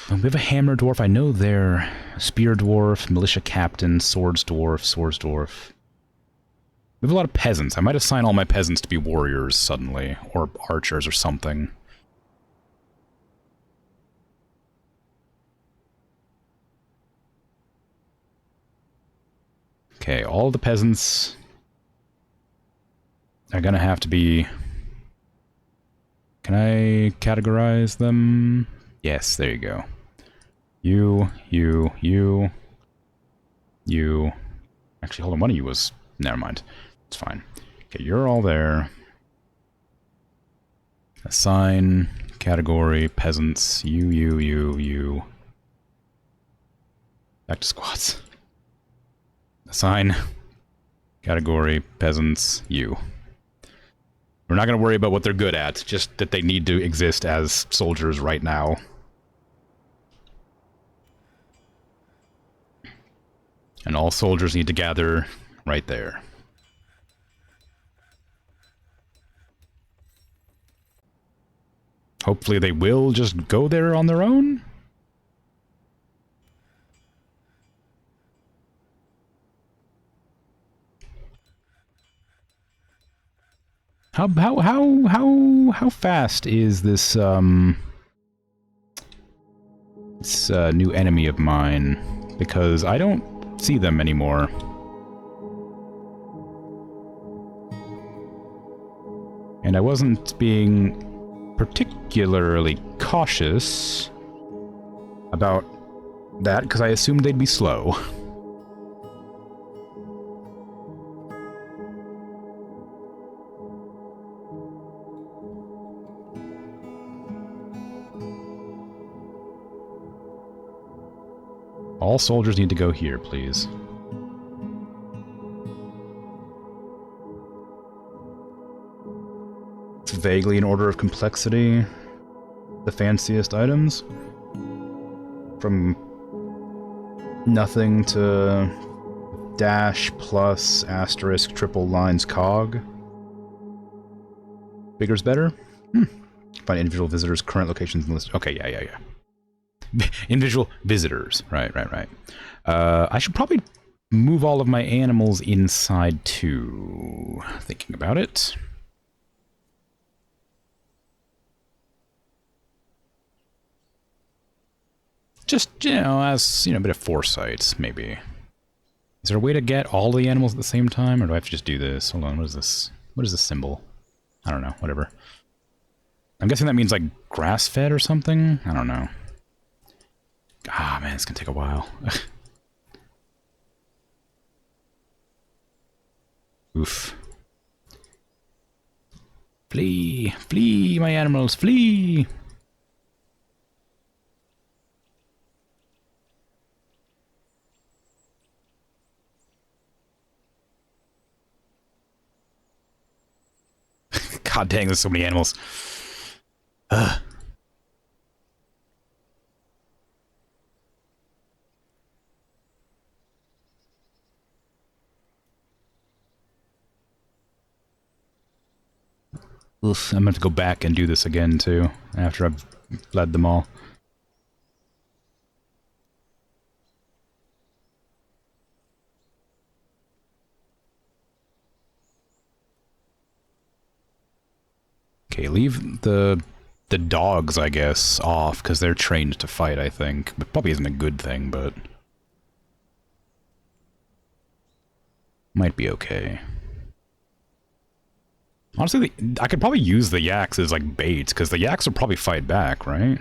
We have a hammer dwarf. I know they're spear dwarf, militia captain, swords dwarf, swords dwarf. We have a lot of peasants. I might assign all my peasants to be warriors suddenly, or archers or something. Okay, all the peasants are gonna have to be... Can I categorize them? Yes, there you go. You. Actually, hold on, one of you was... Never mind. It's fine. Okay, you're all there. Assign, category, peasants, you. Back to squads. Assign, category, peasants, you. We're not going to worry about what they're good at, just that they need to exist as soldiers right now. And all soldiers need to gather right there. Hopefully they will just go there on their own. How fast is this new enemy of mine? Because I don't see them anymore. And I wasn't being particularly cautious about that because I assumed they'd be slow. All soldiers need to go here, please. It's vaguely in order of complexity. The fanciest items. From nothing to dash plus asterisk triple lines cog. Bigger's better? Find individual visitors' current locations in the list. Okay, yeah. Individual visitors. Right. I should probably move all of my animals inside too. Thinking about it. Just, as, a bit of foresight, maybe. Is there a way to get all the animals at the same time, or do I have to just do this? Hold on, what is this? What is this symbol? I don't know, whatever. I'm guessing that means, like, grass-fed or something? I don't know. Ah, man, it's gonna take a while. Oof. Flee! Flee, my animals, flee! God dang, there's so many animals. Ugh. Oof, I'm gonna have to go back and do this again, too, after I've bled them all. Okay, leave the dogs, I guess, off, because they're trained to fight, I think. But probably isn't a good thing, but... might be okay. Honestly, I could probably use the yaks as, like, bait, because the yaks will probably fight back, right?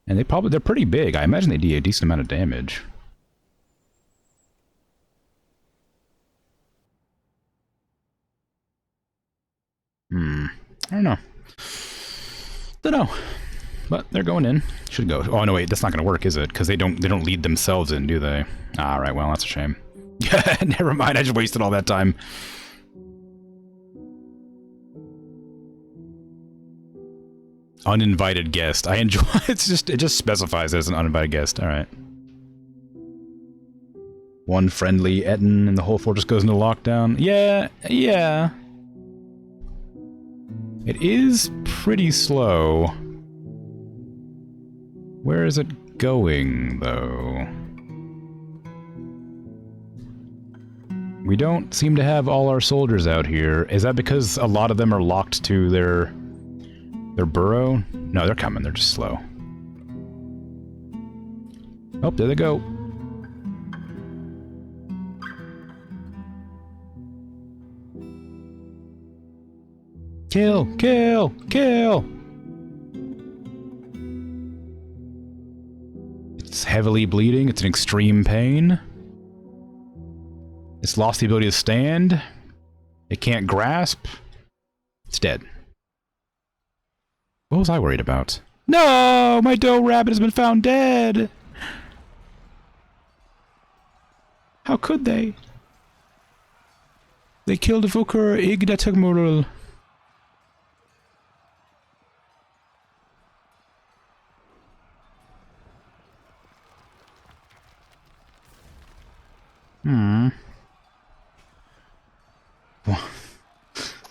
And they're pretty big. I imagine they do a decent amount of damage. I don't know. Don't know. But they're going in. Should go. Oh no, wait, that's not gonna work, is it? Because they don't lead themselves in, do they? Ah, right, well, that's a shame. Never mind, I just wasted all that time. Uninvited guest. I enjoy it just specifies as an uninvited guest. Alright. One friendly Etten and the whole fortress goes into lockdown. Yeah, yeah. It is pretty slow. Where is it going, though? We don't seem to have all our soldiers out here. Is that because a lot of them are locked to their burrow? No, they're coming. They're just slow. Oh, there they go. Kill! Kill! Kill! It's heavily bleeding. It's in extreme pain. It's lost the ability to stand. It can't grasp. It's dead. What was I worried about? No! My doe rabbit has been found dead! How could they? They killed Vokur Igdategmurul.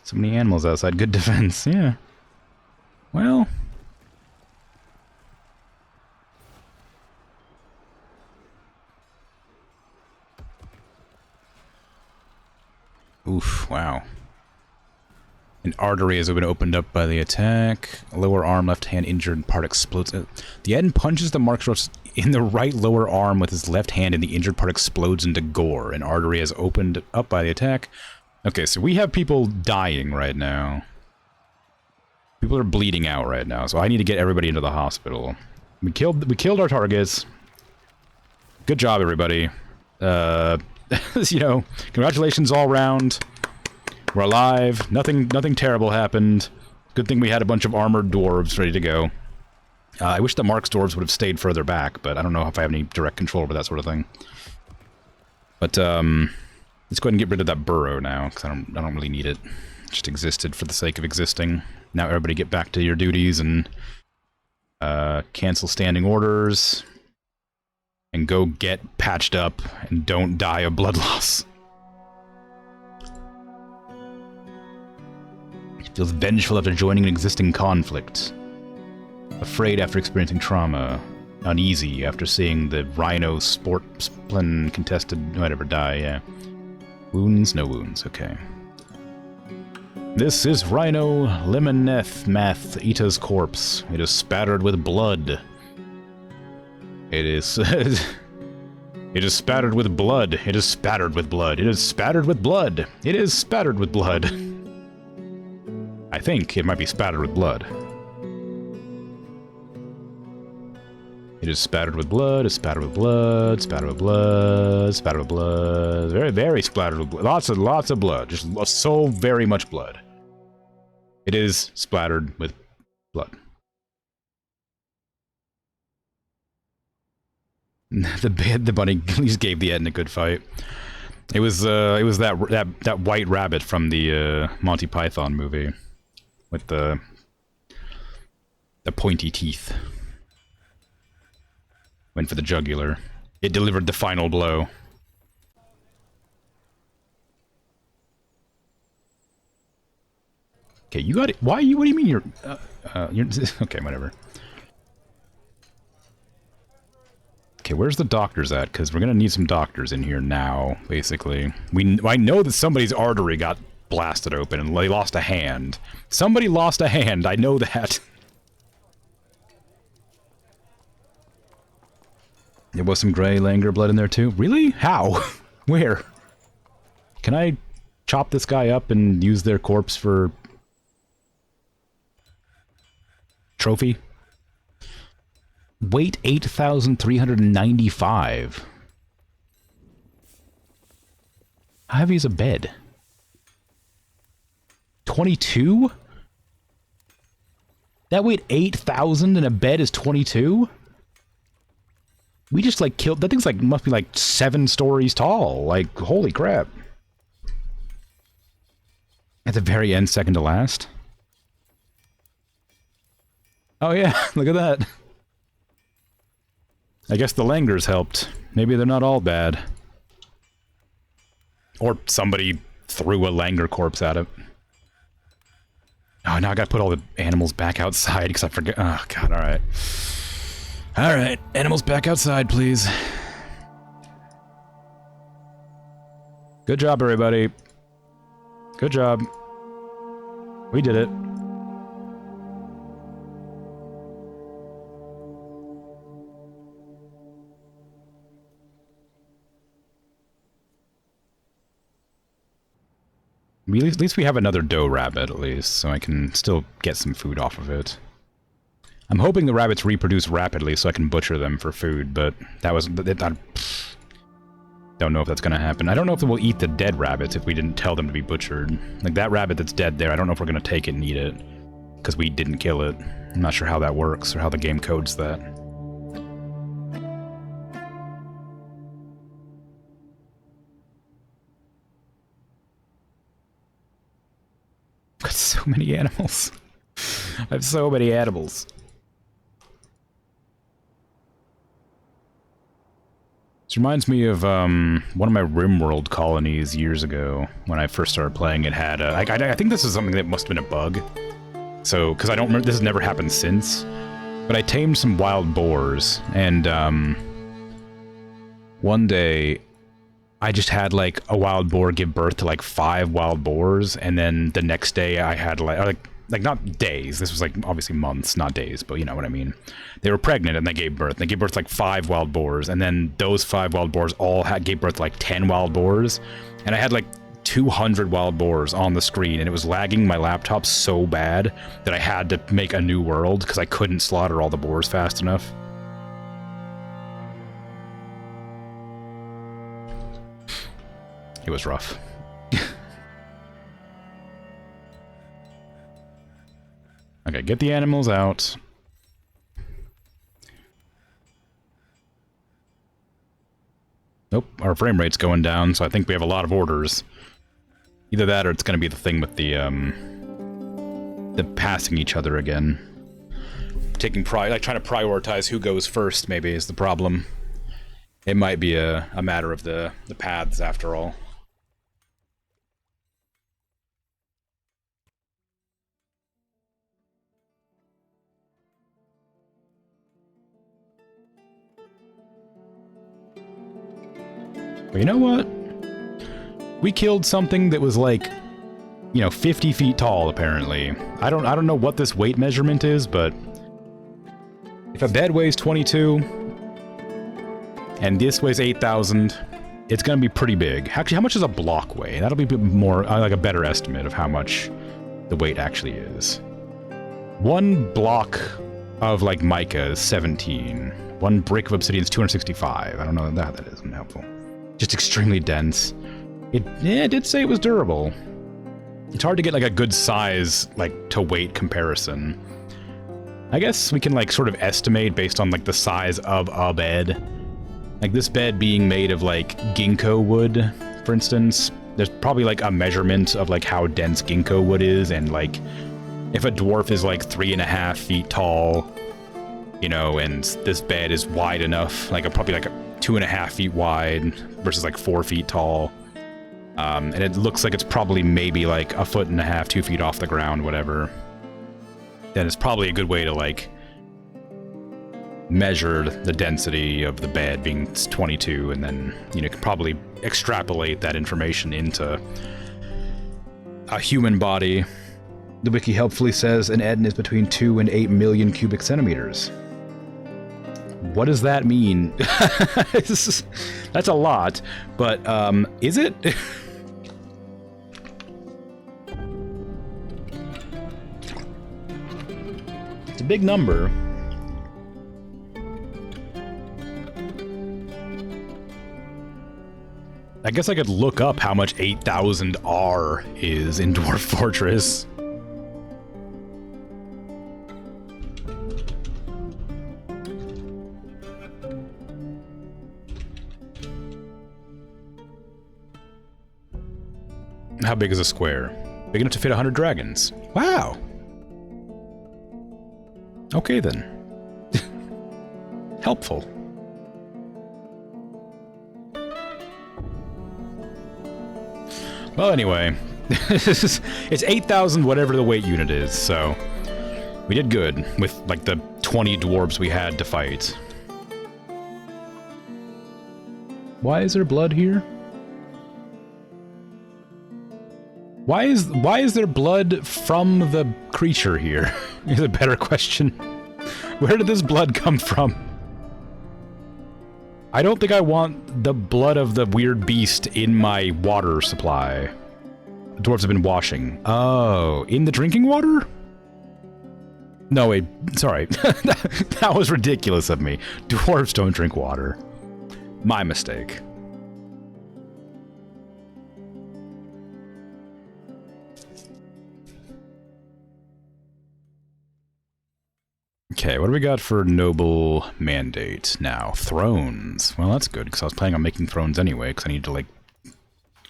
So many animals outside. Good defense, yeah. Well... oof, wow. An artery has been opened up by the attack. Lower arm, left hand injured, part explodes. The Eden punches the marksman in the right lower arm with his left hand and the injured part explodes into gore. An artery has opened up by the attack. Okay, so we have people dying right now. People are bleeding out right now, so I need to get everybody into the hospital. We killed our targets. Good job, everybody. You know, congratulations all round. We're alive. Nothing terrible happened. Good thing we had a bunch of armored dwarves ready to go. I wish the Marks dwarves would have stayed further back, but I don't know if I have any direct control over that sort of thing. But let's go ahead and get rid of that burrow now, because I don't really need it. It just existed for the sake of existing. Now everybody get back to your duties and cancel standing orders. And go get patched up and don't die of blood loss. He feels vengeful after joining an existing conflict. Afraid after experiencing trauma. Uneasy after seeing the rhino sportsman contested whatever die, yeah. Wounds? No wounds, okay. This is Rhino Limoneth Math Ita's corpse. It is spattered with blood. It is... It is spattered with blood. It is spattered with blood. It is spattered with blood. It is spattered with blood. I think it might be spattered with blood. It is spattered with blood. It's spattered with blood. Spattered with blood. Spattered with blood. Very, very splattered with blood. Lots of blood. Just so very much blood. It is splattered with blood. The bunny at least gave the Ed a good fight. It was that white rabbit from the Monty Python movie with the pointy teeth. Went for the jugular. It delivered the final blow. Okay, you got it. Why you? What do you mean you're okay, whatever. Okay, where's the doctors at? Because we're gonna need some doctors in here now, basically. I know that somebody's artery got blasted open and they lost a hand. Somebody lost a hand, I know that. There was some gray Langer blood in there too? Really? How? Where? Can I chop this guy up and use their corpse for... trophy? Weight 8,395. How heavy is a bed? 22? That weighed 8,000 and a bed is 22? We just like killed... That thing's like, must be like 7 stories tall. Like, holy crap. At the very end, second to last. Oh yeah, look at that. I guess the Langers helped. Maybe they're not all bad. Or somebody threw a Langer corpse at it. Oh, now I gotta put all the animals back outside because I forget. Oh, God, alright. Alright, animals back outside, please. Good job, everybody. Good job. We did it. At least we have another doe rabbit, at least, so I can still get some food off of it. I'm hoping the rabbits reproduce rapidly so I can butcher them for food, but that was... I don't know if that's going to happen. I don't know if we'll eat the dead rabbits if we didn't tell them to be butchered. Like, that rabbit that's dead there, I don't know if we're going to take it and eat it, because we didn't kill it. I'm not sure how that works, or how the game codes that. I've got so many animals. I have so many animals. This reminds me of one of my RimWorld colonies years ago when I first started playing. It had I think this is something that must have been a bug. So, because I don't remember, this has never happened since. But I tamed some wild boars, and one day I just had like a wild boar give birth to like 5 wild boars, and then the next day I had like not days, this was like obviously months, not days, but you know what I mean. They were pregnant and they gave birth. They gave birth to like 5 wild boars, and then those 5 wild boars all gave birth to like 10 wild boars, and I had like 200 wild boars on the screen, and it was lagging my laptop so bad that I had to make a new world because I couldn't slaughter all the boars fast enough. It was rough. Okay, get the animals out. Nope, our frame rate's going down, so I think we have a lot of orders. Either that or it's gonna be the thing with the passing each other again. Taking like trying to prioritize who goes first, maybe, is the problem. It might be a matter of the paths, after all. But you know what? We killed something that was like, you know, 50 feet tall, apparently. I don't know what this weight measurement is, but if a bed weighs 22, And this weighs 8,000. It's going to be pretty big. Actually, how much does a block weigh? That'll be a bit more, like a better estimate of how much the weight actually is. One block of, like, mica is 17. One brick of obsidian is 265. I don't know how that is helpful. Just extremely dense. It did say it was durable. It's hard to get, like, a good size, like, to weight comparison. I guess we can, like, sort of estimate based on, like, the size of a bed. Like, this bed being made of, like, ginkgo wood, for instance. There's probably, like, a measurement of, like, how dense ginkgo wood is, and, like, if a dwarf is, like, 3.5 feet tall, you know, and this bed is wide enough, like, probably, like, 2.5 feet wide versus, like, 4 feet tall. And it looks like it's probably maybe, like, 1.5 feet, 2 feet off the ground, whatever. Then it's probably a good way to, like, measure the density of the bed being 22, and then, you know, can probably extrapolate that information into a human body. The wiki helpfully says an Eden is between 2 and 8 million cubic centimeters. What does that mean? That's a lot, but, is it? It's a big number. I guess I could look up how much 8,000 R is in Dwarf Fortress. How big is a square? Big enough to fit 100 dragons. Wow! Okay then. Helpful. Well, anyway, it's 8,000 whatever the weight unit is, so we did good with, like, the 20 dwarves we had to fight. Why is there blood here? Why is there blood from the creature here? Is a better question. Where did this blood come from? I don't think I want the blood of the weird beast in my water supply. The dwarves have been washing. Oh, in the drinking water? No, wait, sorry. That was ridiculous of me. Dwarves don't drink water. My mistake. Okay, what do we got for noble mandate now? Thrones. Well, that's good, because I was planning on making thrones anyway, because I need to, like,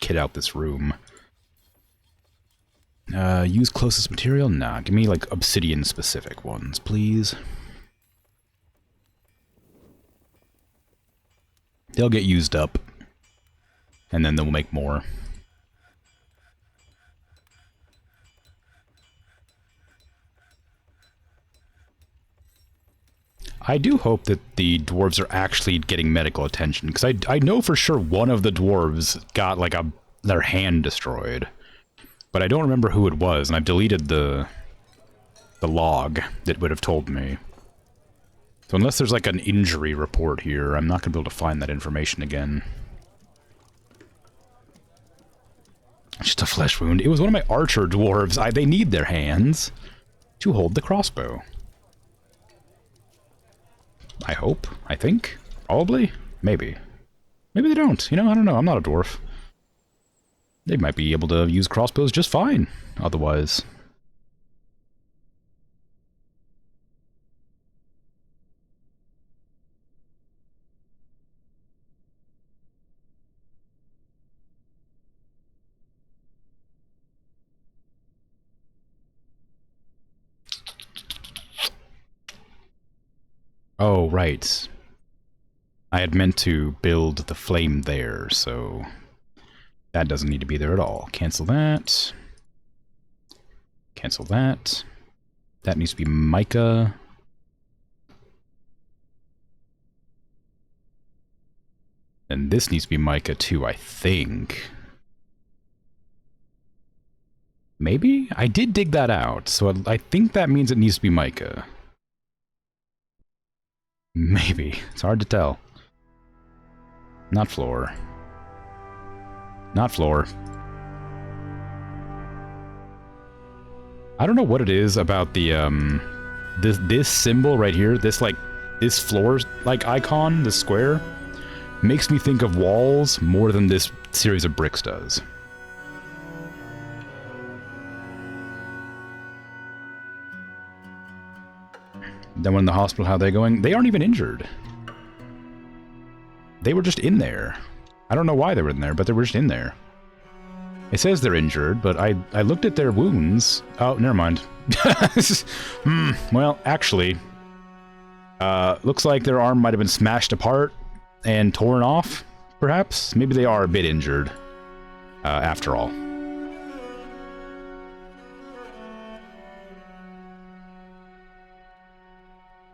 kit out this room. Use closest material? Nah, give me, like, obsidian-specific ones, please. They'll get used up, and then they'll make more. I do hope that the dwarves are actually getting medical attention, because I know for sure one of the dwarves got, like, their hand destroyed. But I don't remember who it was, and I've deleted the log that would have told me. So unless there's, like, an injury report here, I'm not going to be able to find that information again. Just a flesh wound. It was one of my archer dwarves. They need their hands to hold the crossbow. I hope. I think. Probably. Maybe. Maybe they don't. You know, I don't know. I'm not a dwarf. They might be able to use crossbows just fine, otherwise. Oh, right. I had meant to build the flame there, so that doesn't need to be there at all. Cancel that. Cancel that. That needs to be mica. And this needs to be mica too, I think. Maybe? I did dig that out, so I think that means it needs to be mica. Maybe. It's hard to tell. Not floor. Not floor. I don't know what it is about the, this symbol right here, this floor, like, icon, this square, makes me think of walls more than this series of bricks does. Then when in the hospital, how are they going? They aren't even injured. They were just in there. I don't know why they were in there, but they were just in there. It says they're injured, but I looked at their wounds. Oh, never mind. Well, actually, looks like their arm might have been smashed apart and torn off, perhaps? Maybe they are a bit injured, after all.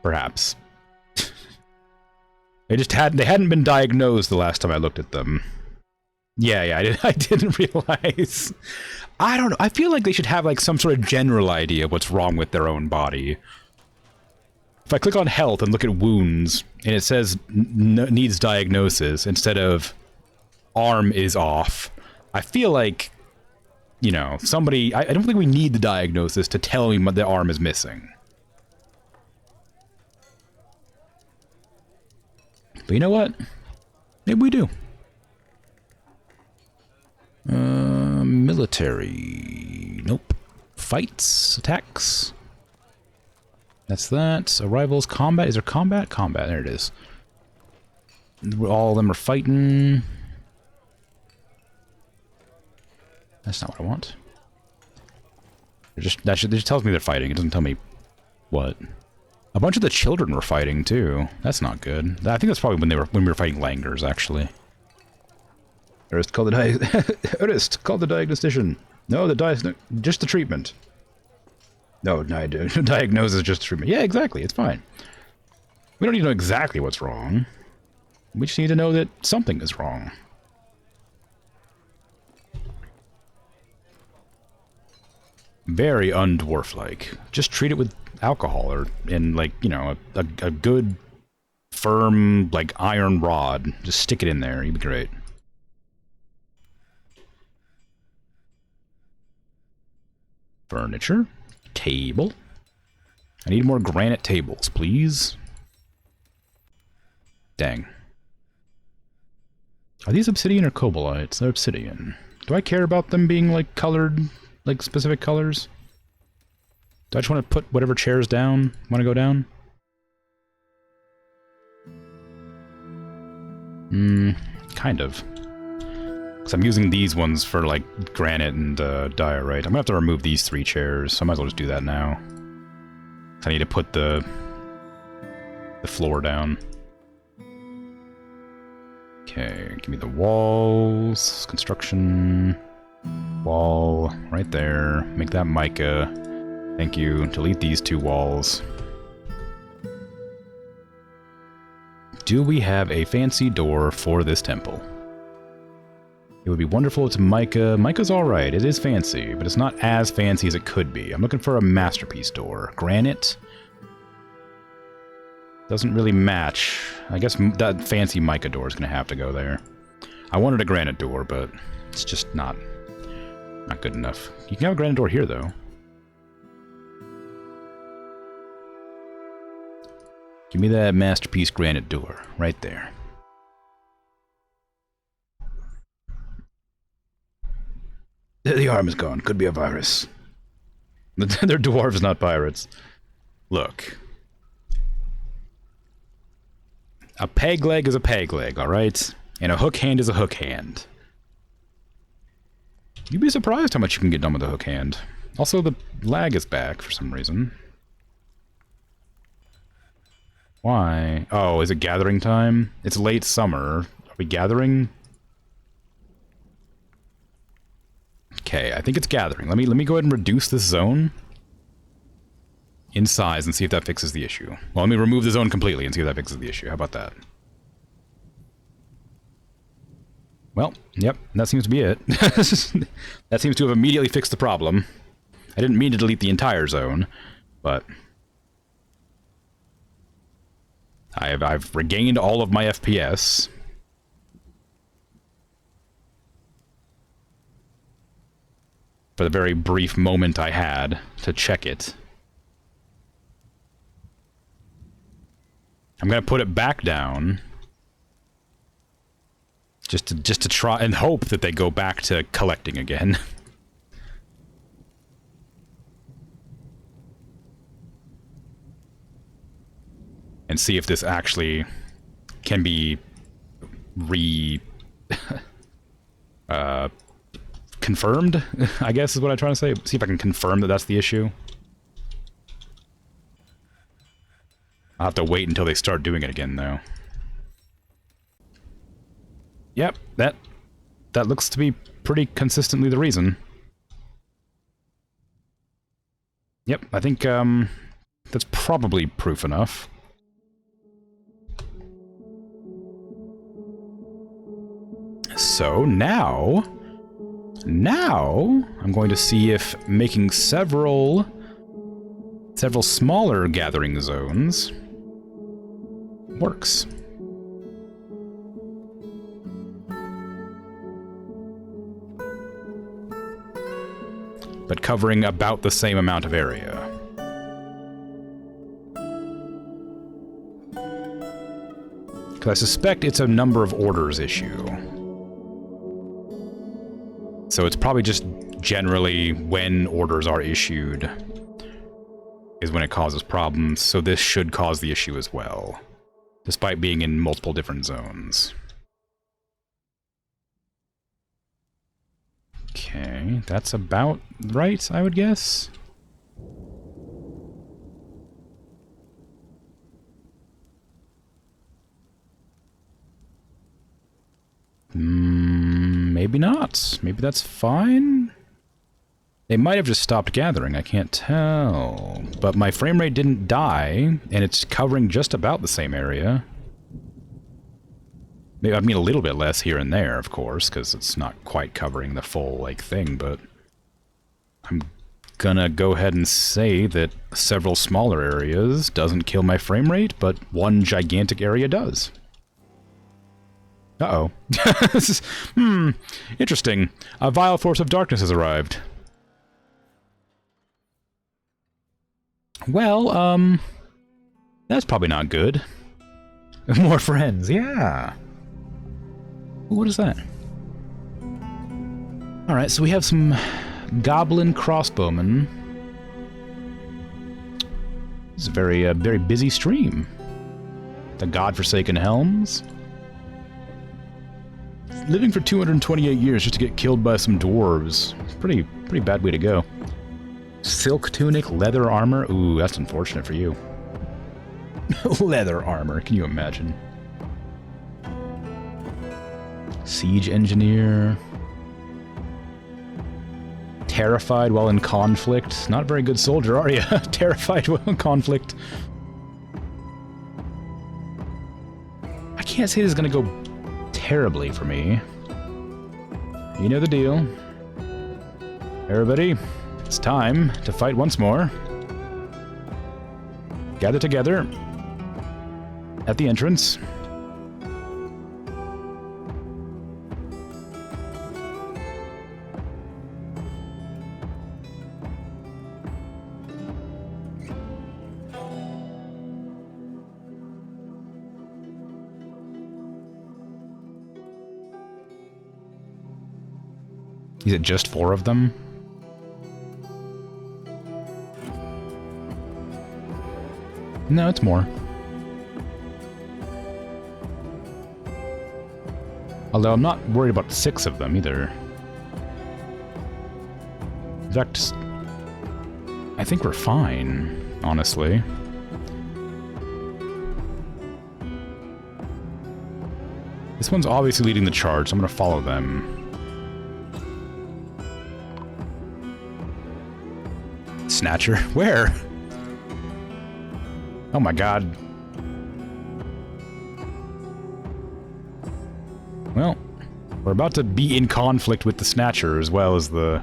Perhaps. They hadn't been diagnosed the last time I looked at them. Yeah, I didn't realize. I don't know. I feel like they should have like some sort of general idea of what's wrong with their own body. If I click on health and look at wounds, and it says needs diagnosis instead of arm is off, I feel like, you know, somebody... I don't think we need the diagnosis to tell me the arm is missing. But you know what? Maybe we do. Military. Nope. Fights. Attacks. That's that. Arrivals. Combat. Is there combat? Combat. There it is. All of them are fighting. That's not what I want. That just tells me they're fighting. It doesn't tell me what. A bunch of the children were fighting too. That's not good. I think that's probably when we were fighting Langers, actually. Ernest, call the Ernest, call the diagnostician. No, just the treatment. No, diagnosis, just treatment. Yeah, exactly. It's fine. We don't need to know exactly what's wrong. We just need to know that something is wrong. Very undwarf-like. Just treat it with alcohol or like, you know, a good, firm, like, iron rod. Just stick it in there. You'd be great. Furniture. Table. I need more granite tables, please. Dang. Are these obsidian or cobalites? They're obsidian. Do I care about them being, like, colored, like, specific colors? Do I just want to put whatever chairs down? Want to go down? Kind of. Because I'm using these ones for, like, granite and diorite. I'm going to have to remove these 3 chairs, so I might as well just do that now. I need to put the floor down. Okay, give me the walls. Construction. Wall. Right there. Make that mica. Thank you. Delete these 2 walls. Do we have a fancy door for this temple? It would be wonderful. It's mica. Mica's alright. It is fancy, but it's not as fancy as it could be. I'm looking for a masterpiece door. Granite? Doesn't really match. I guess that fancy mica door is going to have to go there. I wanted a granite door, but it's just not good enough. You can have a granite door here, though. Give me that masterpiece granite door right there. The arm is gone. Could be a virus. They're dwarves, not pirates. Look. A peg leg is a peg leg, alright? And a hook hand is a hook hand. You'd be surprised how much you can get done with a hook hand. Also, the lag is back for some reason. Why? Oh, is it gathering time? It's late summer. Are we gathering? Okay, I think it's gathering. Let me go ahead and reduce this zone in size and see if that fixes the issue. Well, let me remove the zone completely and see if that fixes the issue. How about that? Well, yep, that seems to be it. That seems to have immediately fixed the problem. I didn't mean to delete the entire zone, but I've regained all of my FPS. For the very brief moment I had to check it. I'm gonna put it back down. Just to try and hope that they go back to collecting again. And see if this actually can be confirmed, I guess is what I'm trying to say. See if I can confirm that that's the issue. I'll have to wait until they start doing it again, though. Yep, that looks to be pretty consistently the reason. Yep, I think that's probably proof enough. So now I'm going to see if making several smaller gathering zones works. But covering about the same amount of area. Because I suspect it's a number of orders issue. So it's probably just generally when orders are issued is when it causes problems, so this should cause the issue as well, despite being in multiple different zones. Okay, that's about right, I would guess. Maybe not. Maybe that's fine. They might have just stopped gathering, I can't tell. But my frame rate didn't die, and it's covering just about the same area. Maybe, I mean, a little bit less here and there, of course, because it's not quite covering the full, like, thing, but I'm gonna go ahead and say that several smaller areas doesn't kill my frame rate, but one gigantic area does. Uh-oh. This is, interesting. A vile force of darkness has arrived. Well, that's probably not good. More friends, yeah. What is that? Alright, so we have some goblin crossbowmen. It's a very, very busy stream. The godforsaken helms. Living for 228 years just to get killed by some dwarves. Pretty bad way to go. Silk tunic, leather armor. Ooh, that's unfortunate for you. Leather armor, can you imagine? Siege engineer. Terrified while in conflict. Not a very good soldier, are you? Terrified while in conflict. I can't say this is gonna go terribly for me. You know the deal. Everybody, it's time to fight once more. Gather together at the entrance. Is it just 4 of them? No, it's more. Although I'm not worried about 6 of them either. In fact, I think we're fine, honestly. This one's obviously leading the charge, so I'm gonna follow them. Snatcher? Where? Oh my god. Well, we're about to be in conflict with the Snatcher as well as the...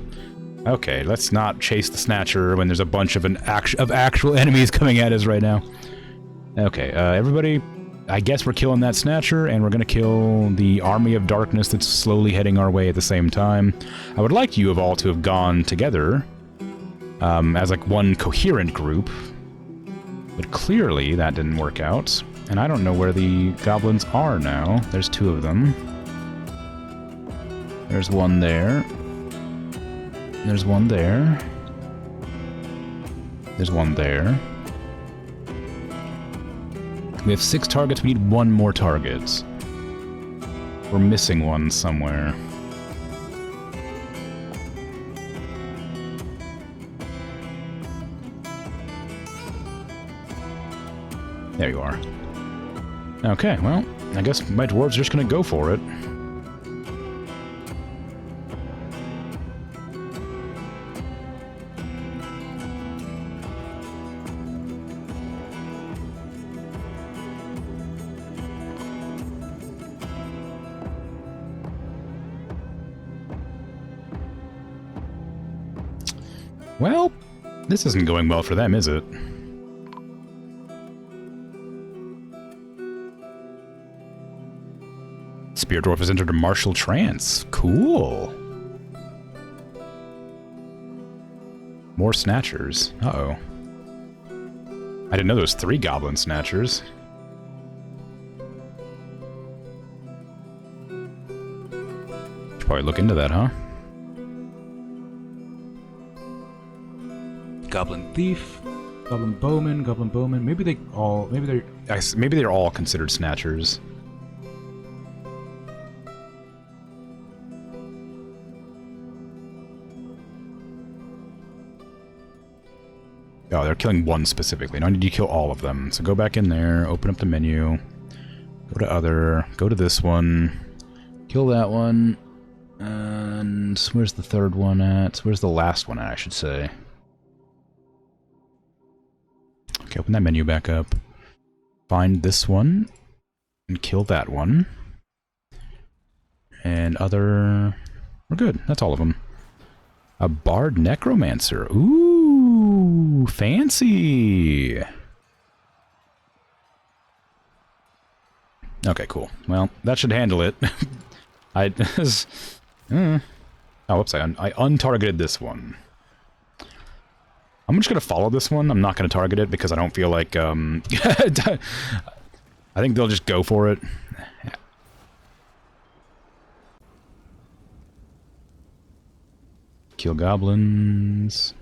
Okay, let's not chase the Snatcher when there's a bunch of actual enemies coming at us right now. Okay, everybody I guess we're killing that Snatcher, and we're gonna kill the Army of Darkness that's slowly heading our way at the same time. I would like you of all to have gone together as like one coherent group, but clearly that didn't work out. And I don't know where the goblins are now. There's 2 of them. There's one there. There's one there. There's one there. We have 6 targets. We need 1 more target. We're missing one somewhere. There you are. Okay, well, I guess my dwarves are just gonna go for it. Well, this isn't going well for them, is it? Spear Dwarf has entered a martial trance. Cool. More Snatchers. Uh-oh. I didn't know there was 3 Goblin Snatchers. Should probably look into that, huh? Goblin Thief, Goblin Bowman. Maybe they're all considered Snatchers. Oh, they're killing one specifically. Now I need you to kill all of them. So go back in there, open up the menu, go to other, go to this one, kill that one, and where's the 3rd one at? Where's the last one at, I should say? Okay, open that menu back up. Find this one, and kill that one. And other... We're good. That's all of them. A Bard Necromancer. Ooh, fancy! Okay, cool. Well, that should handle it. Oh, whoops, I untargeted this one. I'm just gonna follow this one. I'm not gonna target it because I don't feel like, I think they'll just go for it. Kill goblins.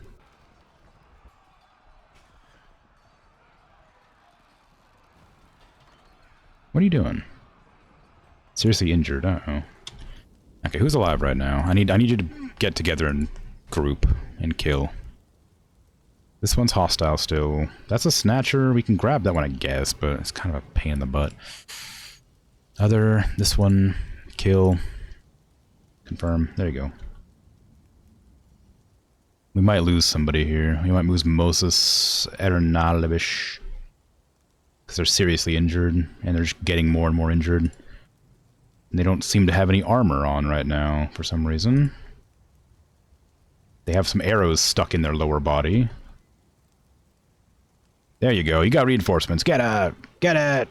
What are you doing? Seriously injured, uh-oh. Okay, who's alive right now? I need you to get together and group and kill. This one's hostile still. That's a Snatcher. We can grab that one, I guess, but it's kind of a pain in the butt. This one, kill. Confirm. There you go. We might lose somebody here. We might lose Moses Ernalevish. Because they're seriously injured, and they're just getting more and more injured. And they don't seem to have any armor on right now, for some reason. They have some arrows stuck in their lower body. There you go. You got reinforcements. Get it! Get it!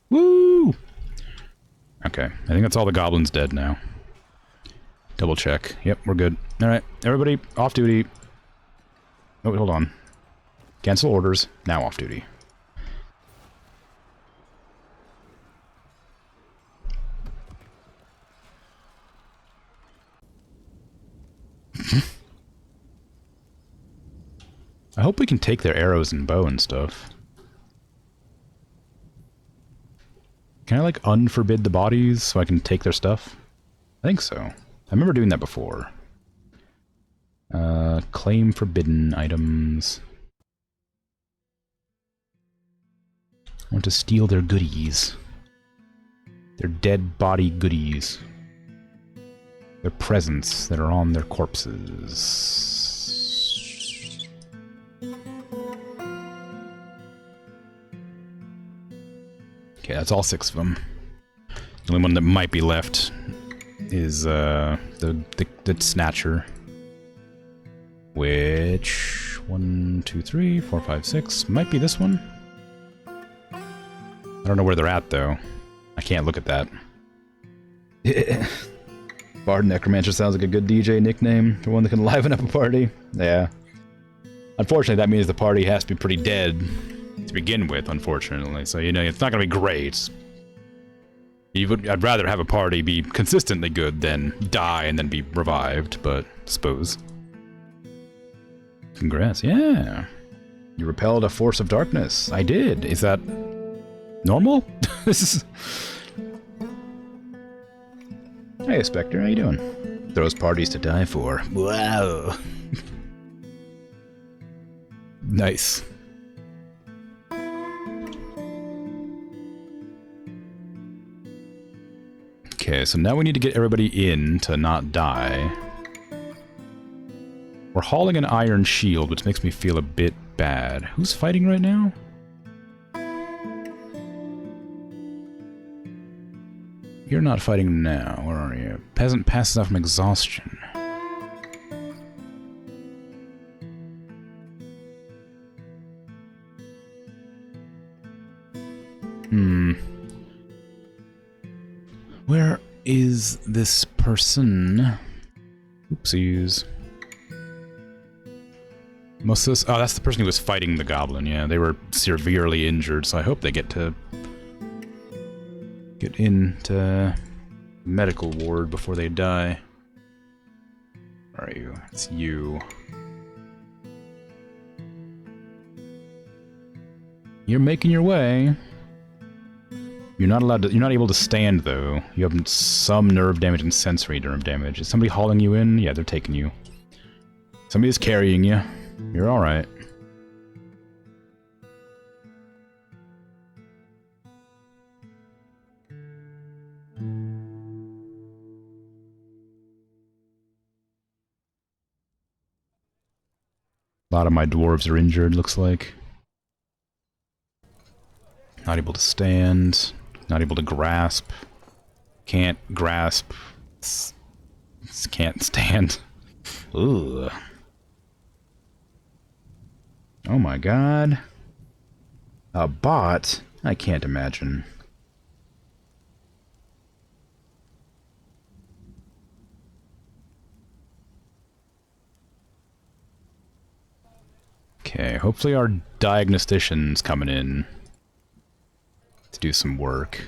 Woo! Okay. I think that's all the goblins dead now. Double check. Yep, we're good. Alright. Everybody, off duty. Oh, wait, hold on. Cancel orders. Now off duty. I hope we can take their arrows and bow and stuff. Can I, like, unforbid the bodies so I can take their stuff? I think so. I remember doing that before. Claim forbidden items. I want to steal their goodies. Their dead body goodies. Their presents that are on their corpses. Okay, that's all 6 of them. The only one that might be left is the Snatcher. Which 1, 2, 3, 4, 5, 6 might be this one. I don't don't know where they're at, though. I can't look at that. Bard Necromancer sounds like a good DJ nickname for one that can liven up a party. Yeah. Unfortunately, that means the party has to be pretty dead to begin with, unfortunately. So, you know, it's not going to be great. I'd rather have a party be consistently good than die and then be revived, but I suppose. Congrats, yeah. You repelled a force of darkness. I did. Is that normal? This is... Hey, Spectre, how you doing? Throws parties to die for. Wow. Nice. Okay, so now we need to get everybody in to not die. We're hauling an iron shield, which makes me feel a bit bad. Who's fighting right now? You're not fighting now, where are you? Peasant passes out from exhaustion. Where is this person? Oopsies. Most of this... Oh, that's the person who was fighting the goblin, yeah. They were severely injured, so I hope they get into medical ward before they die. Where are you? It's you. You're making your way. You're not allowed to... You're not able to stand, though. You have some nerve damage and sensory nerve damage. Is somebody hauling you in? Yeah, they're taking you. Somebody's carrying you. You're alright. A lot of my dwarves are injured, looks like. Not able to stand. Not able to grasp. Can't grasp. Can't stand. Ugh. Oh my god. A bot? I can't imagine. Okay, hopefully our diagnostician's coming in to do some work.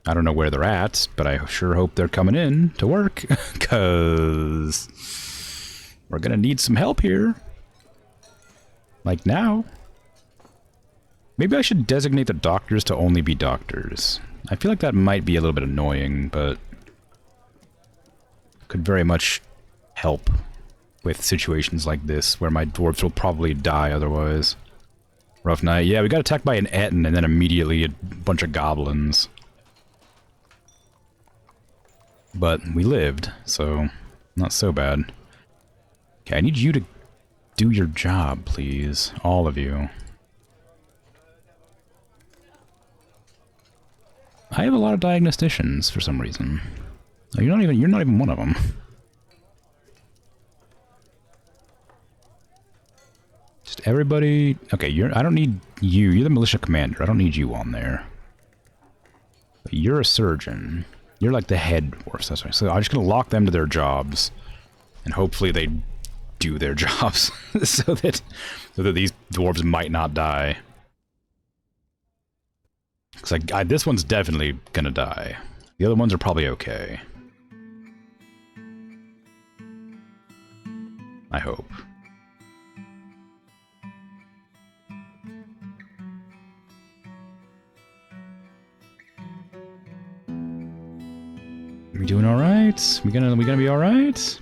I don't know where they're at, but I sure hope they're coming in to work, because we're gonna need some help here. Like now. Maybe I should designate the doctors to only be doctors. I feel like that might be a little bit annoying, but could very much help with situations like this, where my dwarves will probably die otherwise. Rough night. Yeah, we got attacked by an Etten and then immediately a bunch of goblins. But we lived, so not so bad. Okay, I need you to do your job, please. All of you. I have a lot of diagnosticians for some reason. Oh, you're not even one of them. Just everybody... Okay, I don't need you. You're the militia commander. I don't need you on there. But you're a surgeon. You're like the head dwarf. That's right. So I'm just gonna lock them to their jobs, and hopefully they do their jobs so that these dwarves might not die. Because this one's definitely gonna die. The other ones are probably okay. I hope. We doing all right? We gonna be all right?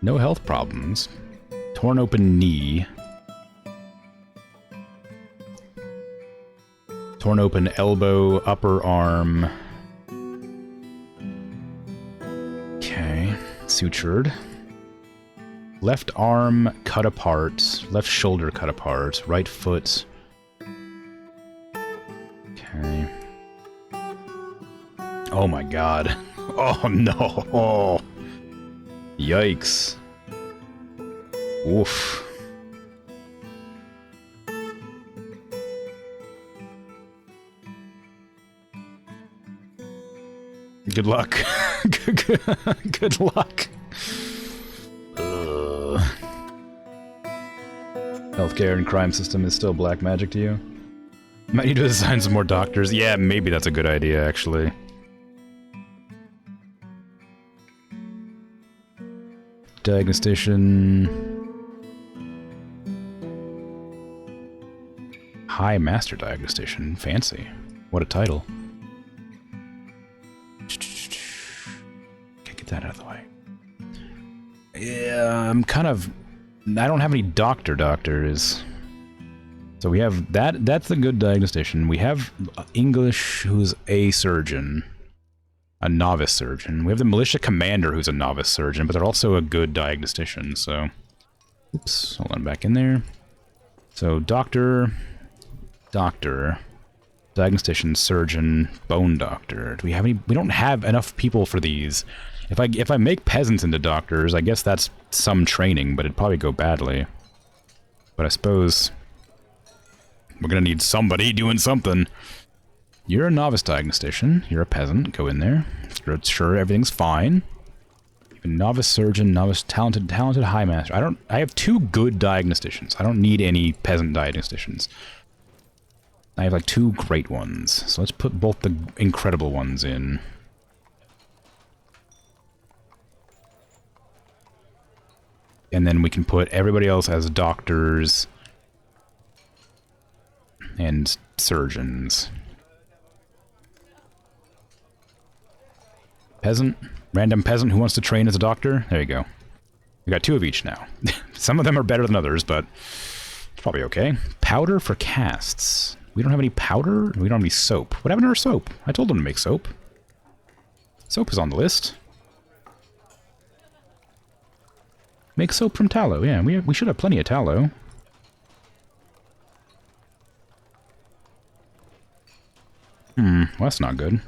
No health problems. Torn open knee. Torn open elbow, upper arm. Okay, sutured. Left arm cut apart. Left shoulder cut apart. Right foot. Okay. Oh my god. Oh no. Yikes. Oof. Good luck. Good luck. Healthcare and crime system is still black magic to you? Might need to assign some more doctors. Yeah, maybe that's a good idea, actually. Diagnostician. High Master Diagnostician. Fancy. What a title. Can't get that out of the way. Yeah, I'm kind of... I don't have any doctors. So we have that. That's a good diagnostician. We have English, who's a surgeon. A novice surgeon. We have the militia commander, who's a novice surgeon, but they're also a good diagnostician, so... Oops, hold on, back in there. So, doctor, diagnostician, surgeon, bone doctor. Do we have any... We don't have enough people for these. If I make peasants into doctors, I guess that's some training, but it'd probably go badly. But I suppose we're gonna need somebody doing something. You're a novice diagnostician. You're a peasant. Go in there. Sure, everything's fine. Even novice surgeon, novice talented high master. I have 2 good diagnosticians. I don't need any peasant diagnosticians. I have like 2 great ones. So let's put both the incredible ones in. And then we can put everybody else as doctors and surgeons. Peasant. Random peasant who wants to train as a doctor. There you go. We got 2 of each now. Some of them are better than others, but it's probably okay. Powder for casts. We don't have any powder. We don't have any soap. What happened to our soap? I told them to make soap. Soap is on the list. Make soap from tallow. Yeah, we should have plenty of tallow. Well, that's not good.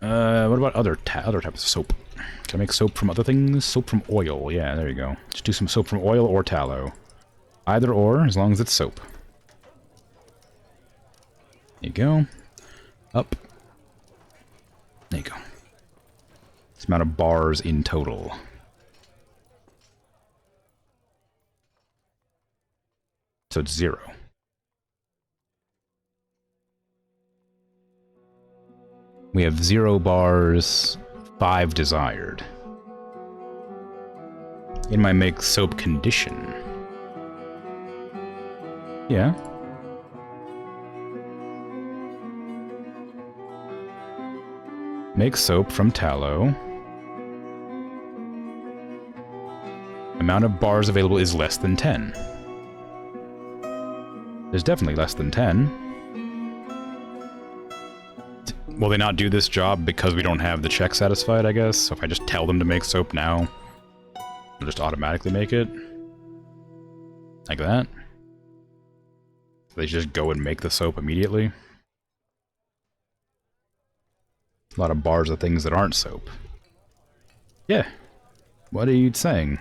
What about other types of soap? Can I make soap from other things? Soap from oil. Yeah, there you go. Just do some soap from oil or tallow. Either or, as long as it's soap. There you go. Up. There you go. This amount of bars in total. So it's 0. We have 0 bars, 5 desired. In my make soap condition. Yeah. Make soap from tallow. Amount of bars available is less than 10. There's definitely less than 10. Will they not do this job because we don't have the check satisfied, I guess? So if I just tell them to make soap now, they'll just automatically make it? Like that? They just go and make the soap immediately? A lot of bars of things that aren't soap. Yeah. What are you saying?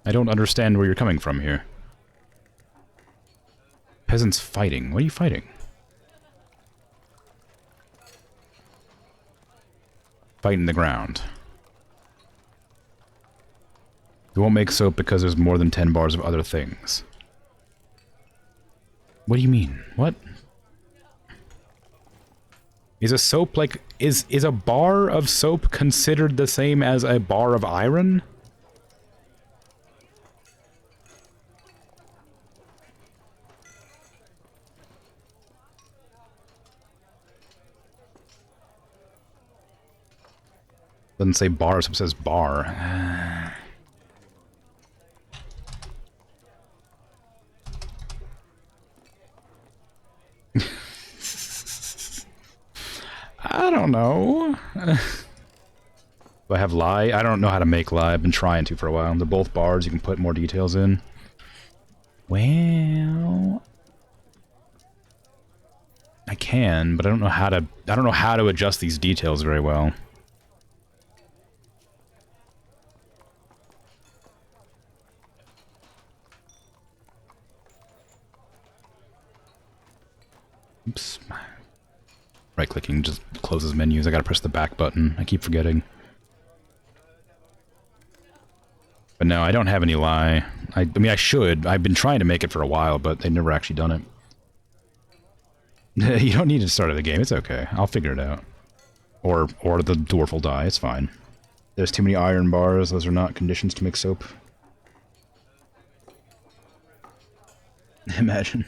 I don't understand where you're coming from here. Peasants fighting. What are you fighting? Fighting the ground. We won't make soap because there's more than 10 bars of other things. What do you mean? What? Is a soap like... Is a bar of soap considered the same as a bar of iron? Doesn't say bar, it says bar. I don't know. Do I have lye? I don't know how to make lye. I've been trying to for a while. They're both bars. You can put more details in. Well, I can, but I don't know how to. I don't know how to adjust these details very well. Oops. Right-clicking just closes menus. I gotta press the back button. I keep forgetting. But no, I don't have any lye. I mean, I should. I've been trying to make it for a while, but they've never actually done it. You don't need to start at the game. It's okay. I'll figure it out. Or the dwarf will die. It's fine. There's too many iron bars. Those are not conditions to make soap. Imagine.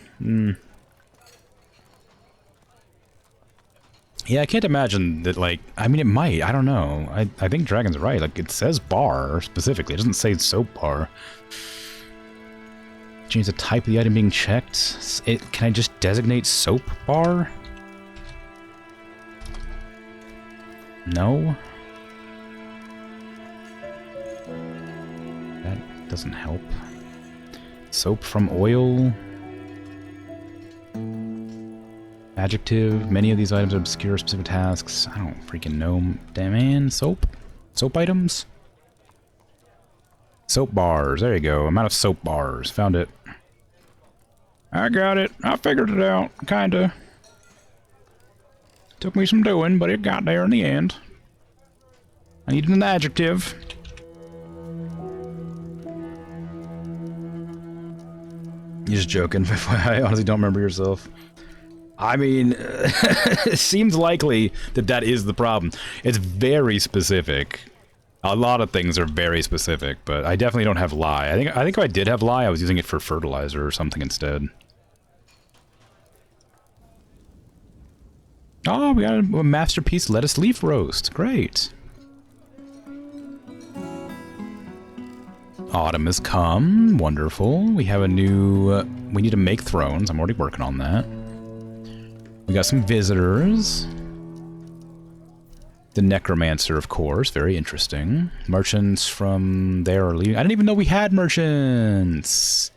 Yeah, I can't imagine that, like... I mean, it might. I don't know. I think Dragon's right. Like, it says bar, specifically. It doesn't say soap bar. Change the type of the item being checked. Can I just designate soap bar? No? That doesn't help. Soap from oil... Adjective. Many of these items are obscure specific tasks. I don't freaking know. Damn man. Soap? Soap items? Soap bars. There you go. Amount of soap bars. Found it. I got it. I figured it out. Kinda. Took me some doing, but it got there in the end. I needed an adjective. You're just joking. I honestly don't remember yourself. I mean, it seems likely that that is the problem. It's very specific. A lot of things are very specific, but I definitely don't have lye. I think if I did have lye, I was using it for fertilizer or something instead. Oh, we got a masterpiece lettuce leaf roast. Great. Autumn has come. Wonderful. We have a new... we need to make thrones. I'm already working on that. We got some visitors. The necromancer, of course. Very interesting. Merchants from there are leaving. I didn't even know we had merchants.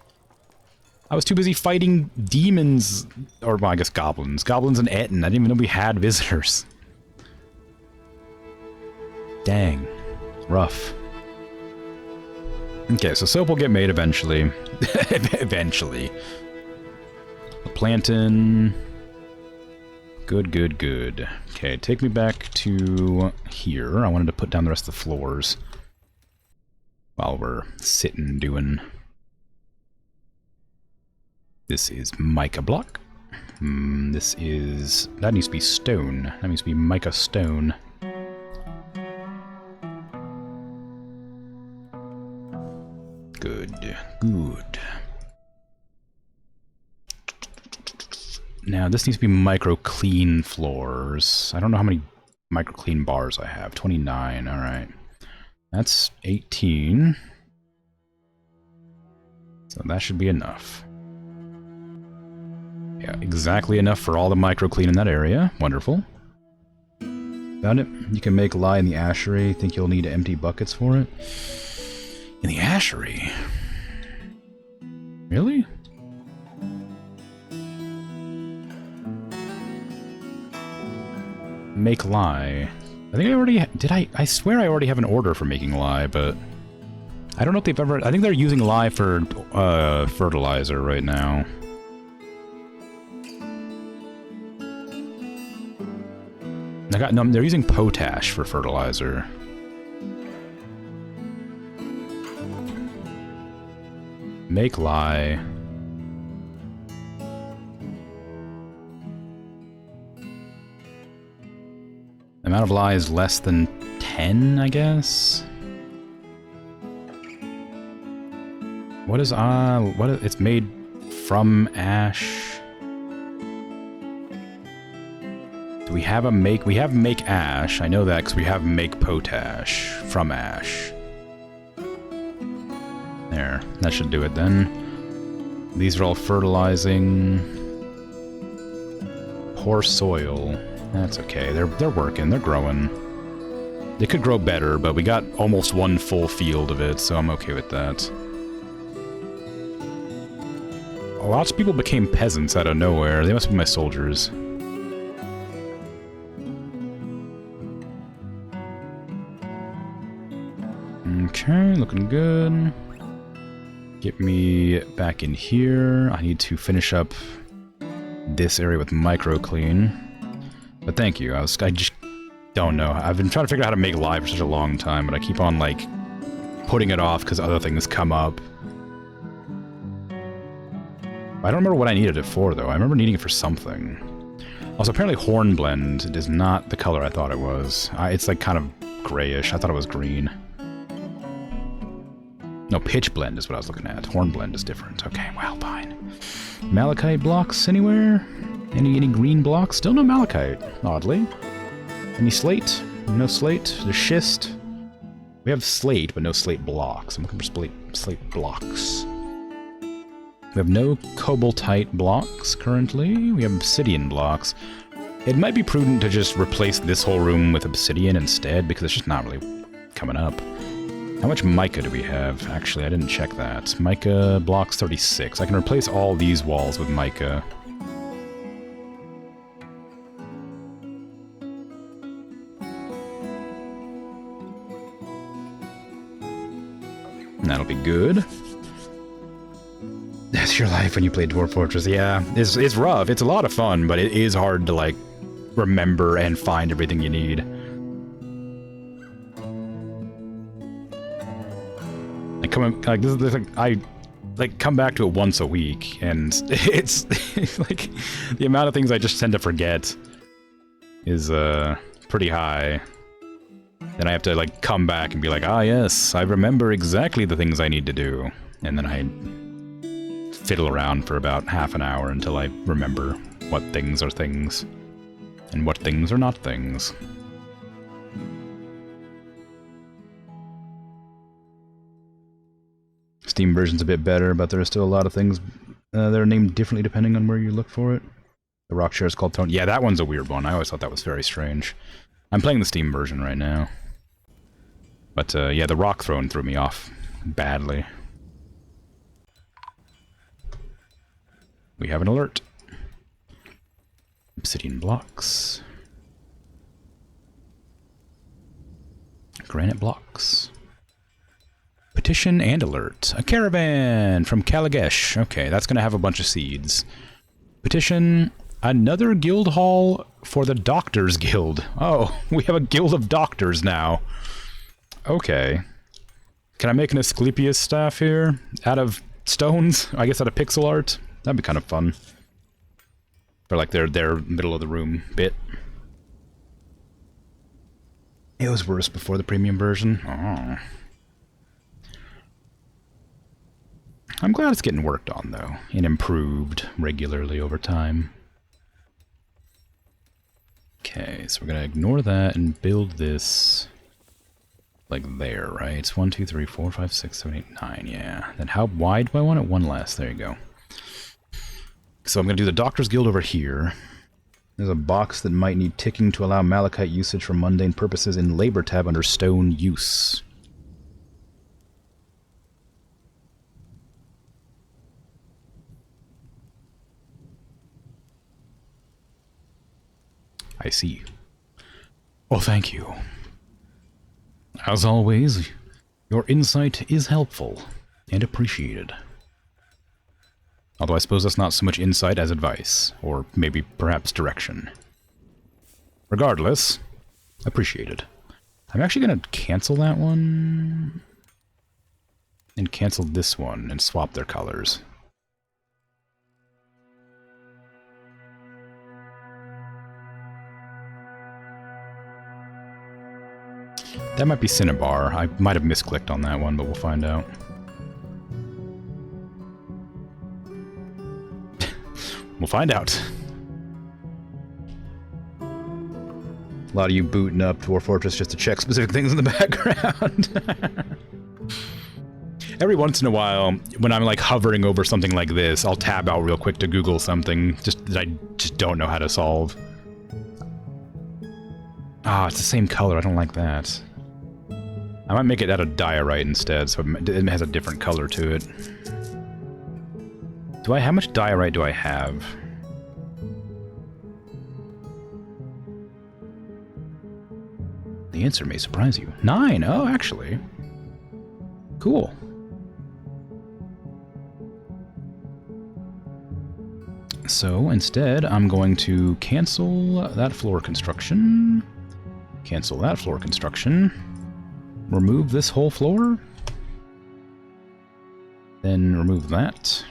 I was too busy fighting demons. Or, well, I guess goblins. Goblins and Etten. I didn't even know we had visitors. Dang. Rough. Okay, so soap will get made eventually. Eventually. The plantain... Good, good, good. Okay, take me back to here. I wanted to put down the rest of the floors while we're sitting doing... This is mica block. This is... That needs to be stone. That needs to be mica stone. Good, good. Now, this needs to be micro-clean floors. I don't know how many micro-clean bars I have. 29, alright. That's 18. So that should be enough. Yeah, exactly enough for all the micro-clean in that area. Wonderful. Found it. You can make lye in the ashery. Think you'll need empty buckets for it? In the ashery? Really? Make lye. I think I already... Did I swear I already have an order for making lye, but... I don't know if they've ever... I think they're using lye for fertilizer right now. No, they're using potash for fertilizer. Make lye. The amount of lye is less than 10, I guess? What is, it's made from ash. Do we have a make, we have make ash, I know that because we have make potash from ash. There, that should do it then. These are all fertilizing. Poor soil. That's okay. They're working. They're growing. They could grow better, but we got almost one full field of it, so I'm okay with that. Lots of people became peasants out of nowhere. They must be my soldiers. Okay, looking good. Get me back in here. I need to finish up this area with micro clean. But thank you. I just don't know. I've been trying to figure out how to make live for such a long time, but I keep on, like, putting it off because other things come up. I don't remember what I needed it for, though. I remember needing it for something. Also, apparently Hornblende is not the color I thought it was. It's, like, kind of grayish. I thought it was green. No, Pitch Blend is what I was looking at. Hornblende is different. Okay, well, fine. Malachite blocks anywhere? Any green blocks? Still no malachite, oddly. Any slate? No slate. There's schist. We have slate, but no slate blocks. I'm looking for slate blocks. We have no cobaltite blocks currently. We have obsidian blocks. It might be prudent to just replace this whole room with obsidian instead, because it's just not really coming up. How much mica do we have? Actually, I didn't check that. Mica blocks 36. I can replace all these walls with mica. That'll be good. That's your life when you play Dwarf Fortress. Yeah, it's rough. It's a lot of fun, but it is hard to, like, remember and find everything you need. I come back to it once a week, and it's like the amount of things I just tend to forget is pretty high. Then I have to, like, come back and be like, ah, yes, I remember exactly the things I need to do. And then I fiddle around for about half an hour until I remember what things are things and what things are not things. Steam version's a bit better, but there are still a lot of things that are named differently depending on where you look for it. The rock chair is called Tone. Yeah, that one's a weird one. I always thought that was very strange. I'm playing the Steam version right now. But, yeah, the rock throne threw me off badly. We have an alert. Obsidian blocks. Granite blocks. Petition and alert. A caravan from Kalagesh. Okay, that's going to have a bunch of seeds. Petition. Another guild hall for the Doctors Guild. Oh, we have a guild of doctors now. Okay. Can I make an Asclepius staff here? Out of stones? I guess out of pixel art? That'd be kind of fun. For, like, their middle of the room bit. It was worse before the premium version. Oh. I'm glad it's getting worked on, though, and improved regularly over time. Okay, so we're gonna ignore that and build this, like, there, right? It's 1, 2, 3, 4, 5, 6, 7, 8, 9, yeah. Then how wide do I want it? One less, there you go. So I'm gonna do the Doctor's Guild over here. There's a box that might need ticking to allow malachite usage for mundane purposes in Labor tab under Stone Use. I see. Well, thank you. As always, your insight is helpful and appreciated. Although I suppose that's not so much insight as advice, or maybe perhaps direction. Regardless, appreciated. I'm actually going to cancel that one and cancel this one and swap their colors. That might be Cinnabar. I might have misclicked on that one, but we'll find out. We'll find out. A lot of you booting up Dwarf Fortress just to check specific things in the background. Every once in a while, when I'm, like, hovering over something like this, I'll tab out real quick to Google something just that I just don't know how to solve. Ah, it's the same color. I don't like that. I might make it out of diorite instead, so it has a different color to it. How much diorite do I have? The answer may surprise you. 9! Oh, actually. Cool. So instead, I'm going to cancel that floor construction. Cancel that floor construction. Remove this whole floor. Then remove that.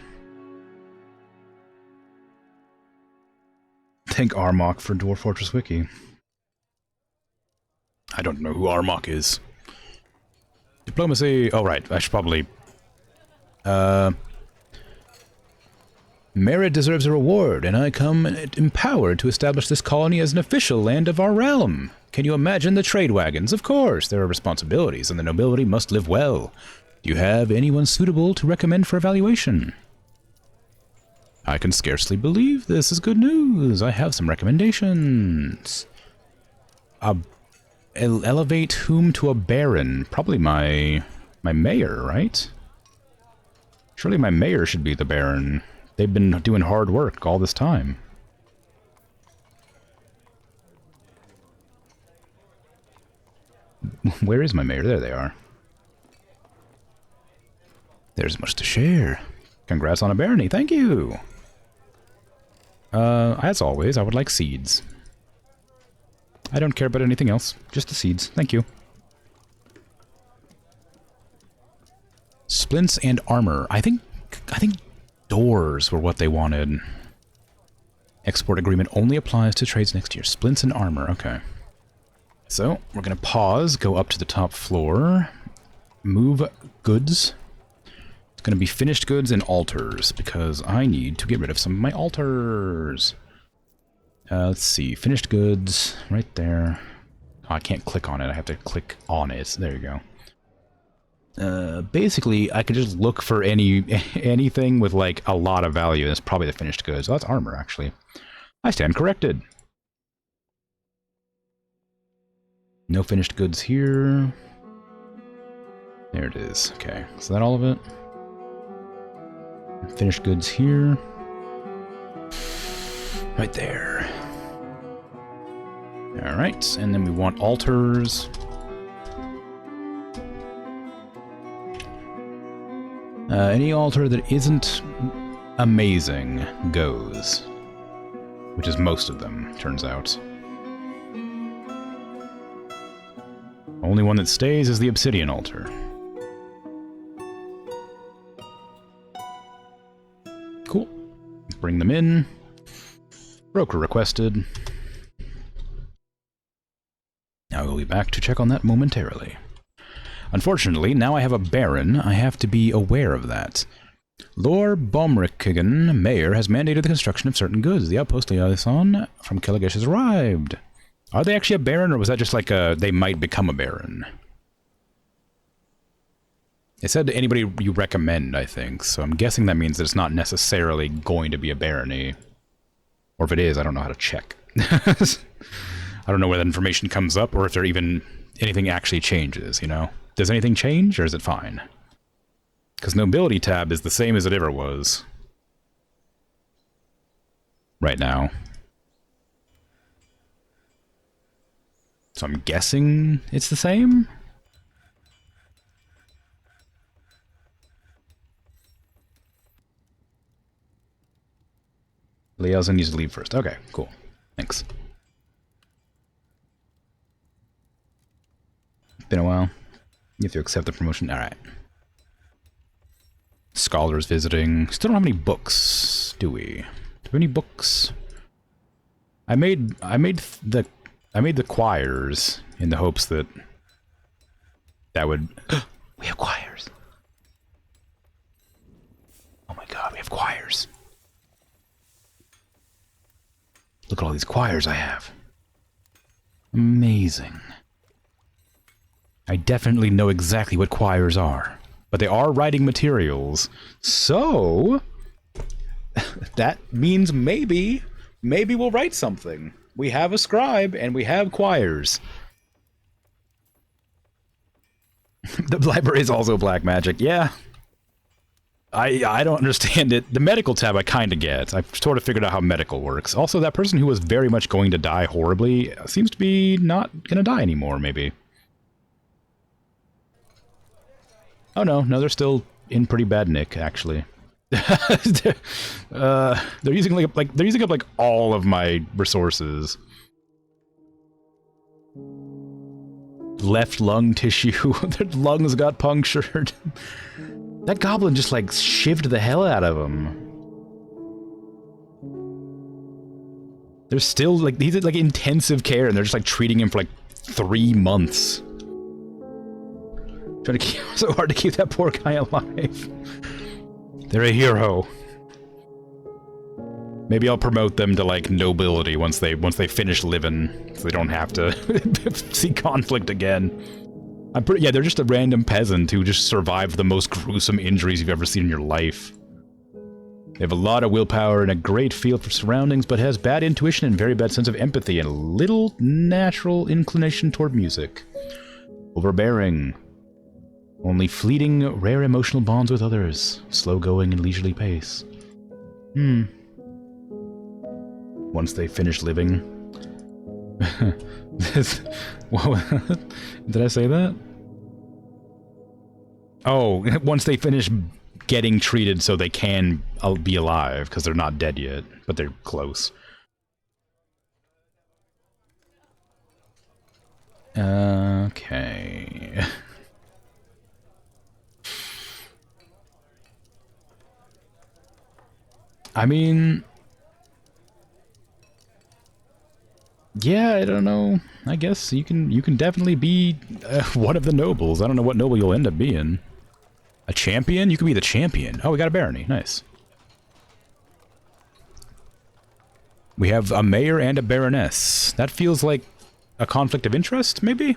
Thank Armok for Dwarf Fortress Wiki. I don't know who Armok is. Diplomacy. Oh, right. I should probably... Merit deserves a reward, and I come empowered to establish this colony as an official land of our realm. Can you imagine the trade wagons? Of course, there are responsibilities, and the nobility must live well. Do you have anyone suitable to recommend for evaluation? I can scarcely believe this is good news. I have some recommendations. Elevate whom to a baron? Probably my mayor, right? Surely my mayor should be the baron. They've been doing hard work all this time. Where is my mayor? There they are. There's much to share. Congrats on a barony. Thank you. As always, I would like seeds. I don't care about anything else. Just the seeds. Thank you. Splints and armor. I think doors were what they wanted. Export agreement only applies to trades next year. Splints and armor. Okay. So, we're going to pause, go up to the top floor, move goods. It's going to be finished goods and altars, because I need to get rid of some of my altars. Let's see. Finished goods, right there. Oh, I can't click on it. I have to click on it. There you go. Basically, I could just look for anything with, like, a lot of value. That's probably the finished goods. Oh, that's armor, actually. I stand corrected. No finished goods here. There it is. Okay, is that all of it? Finished goods here. Right there. Alright, and then we want altars. Any altar that isn't amazing goes. Which is most of them, turns out. Only one that stays is the obsidian altar. Cool. Bring them in. Broker requested. Now we'll be back to check on that momentarily. Unfortunately, now I have a baron. I have to be aware of that. Lord Bomrickigan, mayor, has mandated the construction of certain goods. The outpost liaison from Killegesh has arrived. Are they actually a baron, or was that just like a, they might become a baron? It said anybody you recommend, I think, so I'm guessing that means that it's not necessarily going to be a barony. Or if it is, I don't know how to check. I don't know where that information comes up, or if there even anything actually changes, you know? Does anything change, or is it fine? Because nobility tab is the same as it ever was. Right now. So I'm guessing it's the same? Liaison needs to leave first. Okay, cool. Thanks. Been a while. You have to accept the promotion. Alright. Scholars visiting. Still don't have any books, do we? Do we have any books? I made the choirs in the hopes that would... We have choirs! Oh my god, we have choirs. Look at all these choirs I have. Amazing. I definitely know exactly what choirs are. But they are writing materials. So... that means maybe we'll write something. We have a scribe, and we have choirs. The library is also black magic. Yeah. I don't understand it. The medical tab I kind of get. I've sort of figured out how medical works. Also, that person who was very much going to die horribly seems to be not going to die anymore, maybe. Oh no, they're still in pretty bad nick, actually. They're using they're using up like all of my resources. Left lung tissue. Their lungs got punctured. That goblin just like shivved the hell out of him. They're still like, he's at like intensive care and they're just like treating him for like 3 months. Trying to keep so hard to keep that poor guy alive. They're a hero. Maybe I'll promote them to like nobility once they finish living, so they don't have to see conflict again. Yeah, they're just a random peasant who just survived the most gruesome injuries you've ever seen in your life. They have a lot of willpower and a great feel for surroundings, but has bad intuition and very bad sense of empathy and a little natural inclination toward music. Overbearing. Only fleeting, rare emotional bonds with others. Slow going and leisurely pace. Once they finish living. Did I say that? Oh, once they finish getting treated so they can be alive, because they're not dead yet, but they're close. Okay. I mean... yeah, I don't know. I guess you can definitely be one of the nobles. I don't know what noble you'll end up being. A champion? You can be the champion. Oh, we got a barony. Nice. We have a mayor and a baroness. That feels like a conflict of interest, maybe?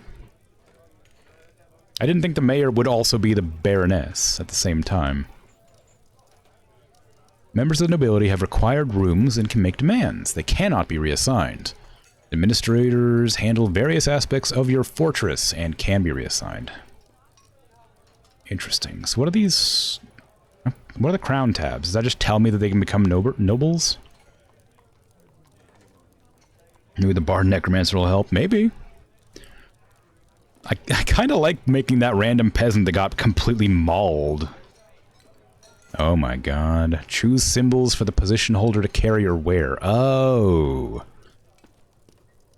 I didn't think the mayor would also be the baroness at the same time. Members of the nobility have required rooms and can make demands. They cannot be reassigned. Administrators handle various aspects of your fortress and can be reassigned. Interesting. So what are these... what are the crown tabs? Does that just tell me that they can become nobles? Maybe the Bard Necromancer will help? Maybe. I kind of like making that random peasant that got completely mauled. Oh my god. Choose symbols for the position holder to carry or wear. Oh.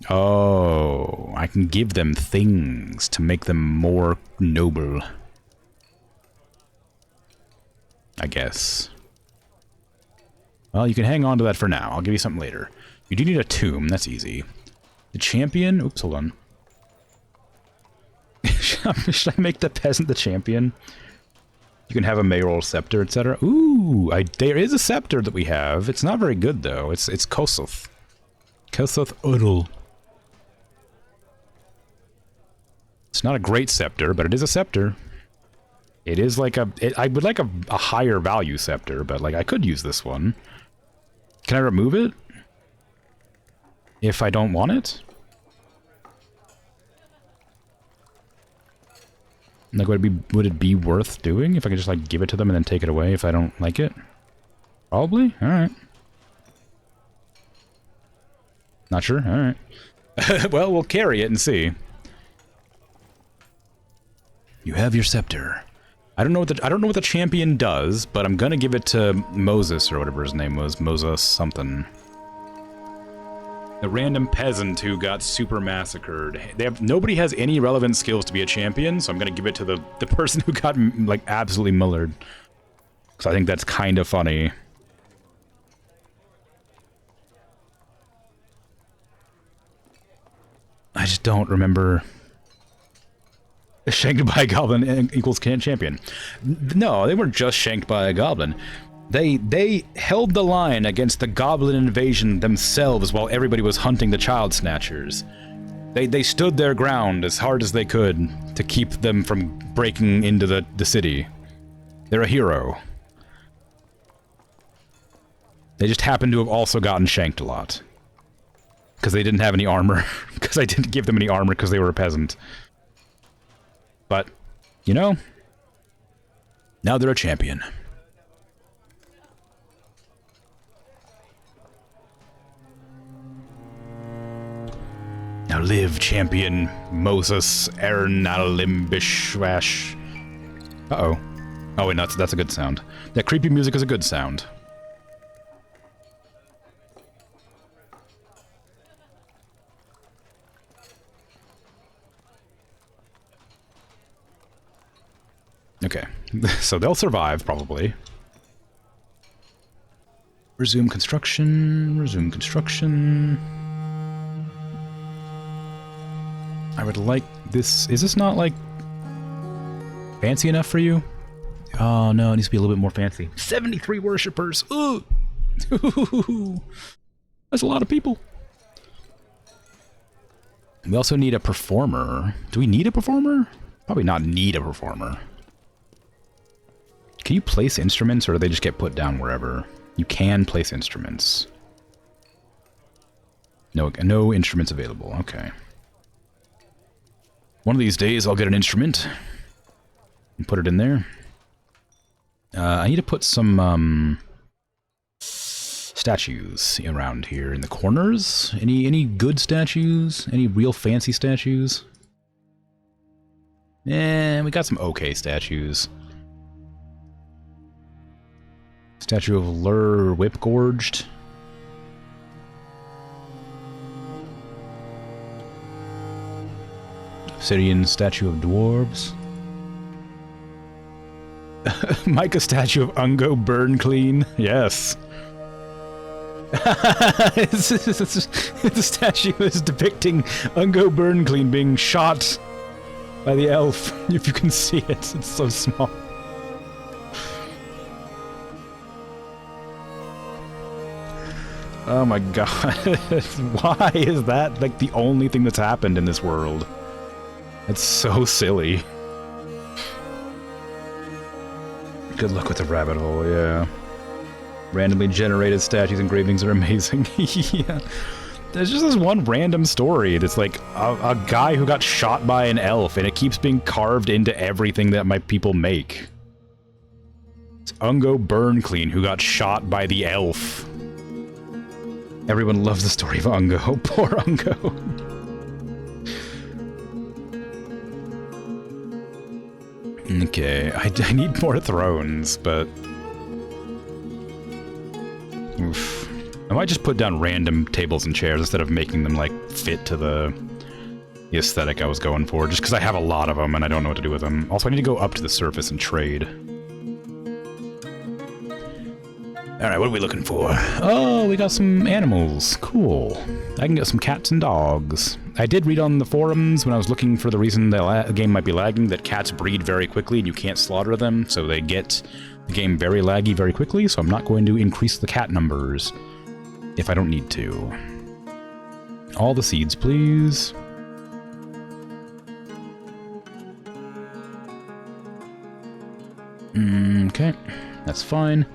Oh. I can give them things to make them more noble. I guess. Well, you can hang on to that for now. I'll give you something later. You do need a tomb. That's easy. The champion... oops, hold on. Should I make the peasant the champion? You can have a mayoral scepter, etc. Ooh, there is a scepter that we have. It's not very good, though. It's Kosoth. Kosoth Udal. It's not a great scepter, but it is a scepter. It is like a... I would like a higher value scepter, but like I could use this one. Can I remove it? If I don't want it? Like, would it be worth doing if I could just like give it to them and then take it away if I don't like it? Probably? Alright. Not sure? Alright. Well, we'll carry it and see. You have your scepter. I don't know what the champion does, but I'm gonna give it to Moses or whatever his name was. Moses something. The random peasant who got super massacred. Nobody has any relevant skills to be a champion, so I'm gonna give it to the person who got like absolutely mullered. Because I think that's kind of funny. I just don't remember. Shanked by a goblin equals champion. No, they weren't just shanked by a goblin. They held the line against the goblin invasion themselves while everybody was hunting the child snatchers. They stood their ground as hard as they could to keep them from breaking into the city. They're a hero. They just happened to have also gotten shanked a lot. Because they didn't have any armor. Because I didn't give them any armor because they were a peasant. But, you know, now they're a champion. Now live, champion Moses Aaron Alimbishwash. Uh-oh. Oh, wait, that's a good sound. That creepy music is a good sound. Okay, so they'll survive, probably. Resume construction, resume construction. I would like this. Is this not, like, fancy enough for you? Oh, no, it needs to be a little bit more fancy. 73 worshippers! Ooh! That's a lot of people. We also need a performer. Do we need a performer? Probably not need a performer. Can you place instruments, or do they just get put down wherever? You can place instruments. No instruments available. Okay. One of these days, I'll get an instrument and put it in there. I need to put some statues around here in the corners. Any good statues? Any real fancy statues? Eh, we got some okay statues. Statue of Lur Whip-Gorged. Obsidian statue of dwarves. Micah statue of Ungo Burn Clean. Yes. The statue is depicting Ungo Burn Clean being shot by the elf. If you can see it, it's so small. Oh my god. Why is that like the only thing that's happened in this world? It's so silly. Good luck with the rabbit hole, yeah. Randomly generated statues and engravings are amazing. Yeah. There's just this one random story. It's like a guy who got shot by an elf, and it keeps being carved into everything that my people make. It's Ungo Burn Clean, who got shot by the elf. Everyone loves the story of Ungo. Poor Ungo. Okay, I need more thrones, but... Oof. I might just put down random tables and chairs instead of making them, like, fit to the aesthetic I was going for, just because I have a lot of them and I don't know what to do with them. Also, I need to go up to the surface and trade. Alright, what are we looking for? Oh, we got some animals. Cool. I can get some cats and dogs. I did read on the forums when I was looking for the reason the game might be lagging that cats breed very quickly and you can't slaughter them, so they get the game very laggy very quickly, so I'm not going to increase the cat numbers if I don't need to. All the seeds, please. Okay, that's fine.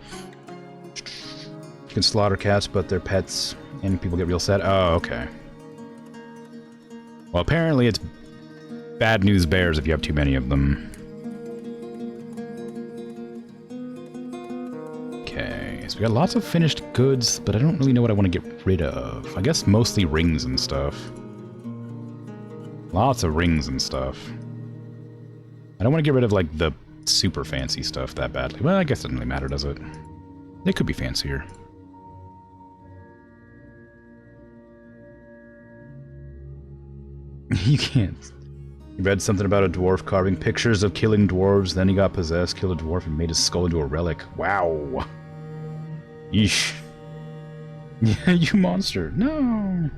You can slaughter cats, but they're pets, and people get real sad. Oh, okay. Well, apparently it's bad news bears if you have too many of them. Okay, so we got lots of finished goods, but I don't really know what I want to get rid of. I guess mostly rings and stuff. Lots of rings and stuff. I don't want to get rid of, like, the super fancy stuff that badly. Well, I guess it doesn't really matter, does it? They could be fancier. You can't. You read something about a dwarf carving pictures of killing dwarves, then he got possessed, killed a dwarf, and made his skull into a relic. Wow. Yeesh. Yeah, you monster. No.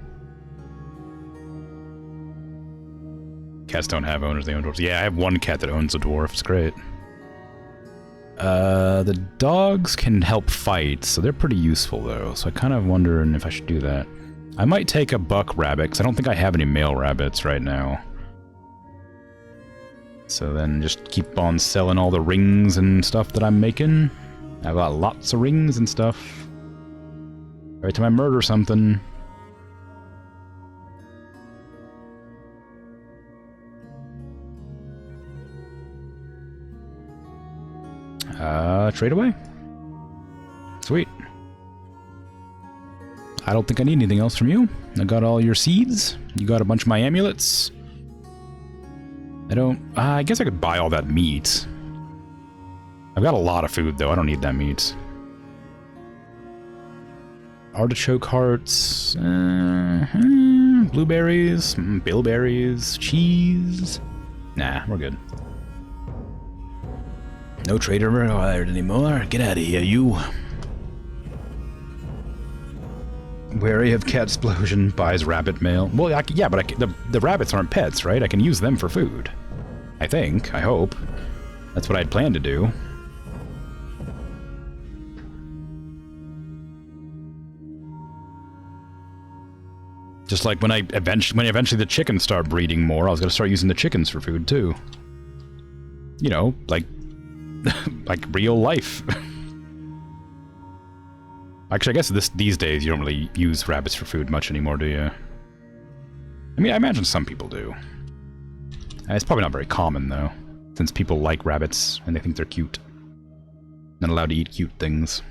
Cats don't have owners, they own dwarves. Yeah, I have one cat that owns a dwarf. It's great. The dogs can help fight, so they're pretty useful, though. So I kind of wondering if I should do that. I might take a buck rabbit, because I don't think I have any male rabbits right now. So then just keep on selling all the rings and stuff that I'm making. I've got lots of rings and stuff. Every time I murder something... trade away. Sweet. I don't think I need anything else from you. I got all your seeds. You got a bunch of my amulets. I don't... I guess I could buy all that meat. I've got a lot of food, though. I don't need that meat. Artichoke hearts, blueberries, bilberries, cheese. Nah, we're good. No trader required anymore. Get out of here, you. Wary of cat explosion. Buys rabbit mail. Well, yeah, but the rabbits aren't pets, right? I can use them for food. I think. I hope. That's what I'd planned to do. Just like when eventually the chickens start breeding more, I was gonna start using the chickens for food too. You know, like like real life. Actually, I guess these days you don't really use rabbits for food much anymore, do you? I mean, I imagine some people do. It's probably not very common though, since people like rabbits and they think they're cute. Not allowed to eat cute things.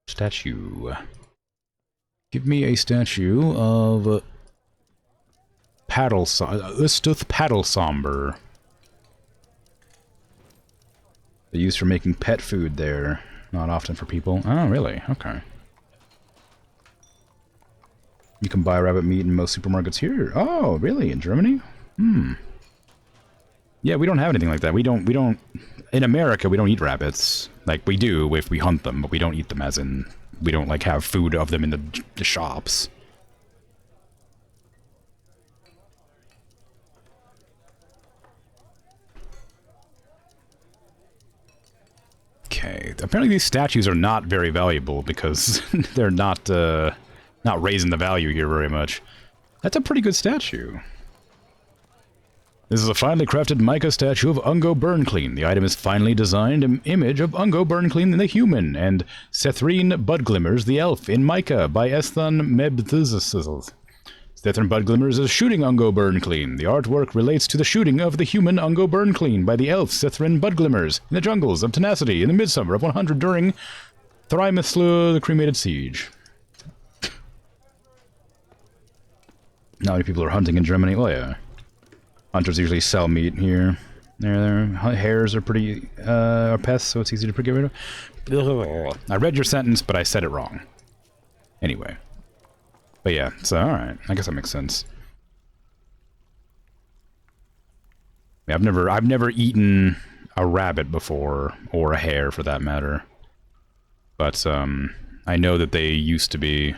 Statue. Give me a statue of Ustuth Paddle Somber. They're used for making pet food there, not often for people. Oh, really? Okay. You can buy rabbit meat in most supermarkets here. Oh, really? In Germany? Hmm. Yeah, we don't have anything like that. We don't, in America, we don't eat rabbits. Like, we do if we hunt them, but we don't eat them as in, we don't, like, have food of them in the shops. Okay, apparently these statues are not very valuable because they're not raising the value here very much. That's a pretty good statue. This is a finely crafted mica statue of Ungo Burnclean. The item is finely designed an image of Ungo Burnclean the human, and Sethrine Budglimmers the elf in mica by Esthan Mebthuzazil. Sethrine Budglimmers is shooting Ungo Burnclean. The artwork relates to the shooting of the human Ungo Burnclean by the elf Sethrine Budglimmers in the jungles of Tenacity in the midsummer of 100 during Thrymislu, the Cremated Siege. Not many people are hunting in Germany. Well, yeah. Hunters usually sell meat here. There. Hares are pretty are pests, so it's easy to get rid of. I read your sentence, but I said it wrong. Anyway. But yeah, so alright. I guess that makes sense. Yeah, I've never eaten a rabbit before, or a hare for that matter. But I know that they used to be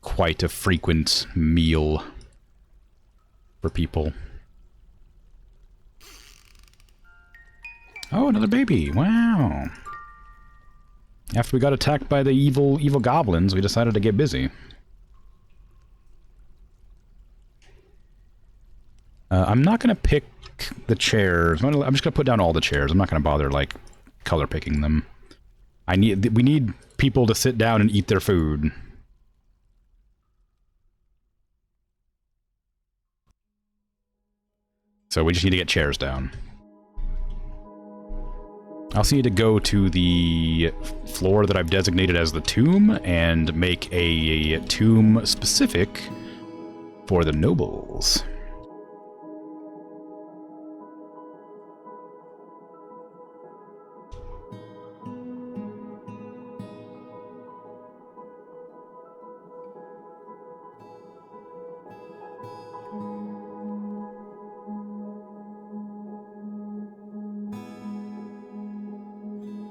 quite a frequent meal for people. Oh, another baby! Wow! After we got attacked by the evil goblins, we decided to get busy. I'm not gonna pick the chairs. I'm just gonna put down all the chairs. I'm not gonna bother, like, color picking them. We need people to sit down and eat their food. So we just need to get chairs down. I also need to go to the floor that I've designated as the tomb and make a tomb specific for the nobles.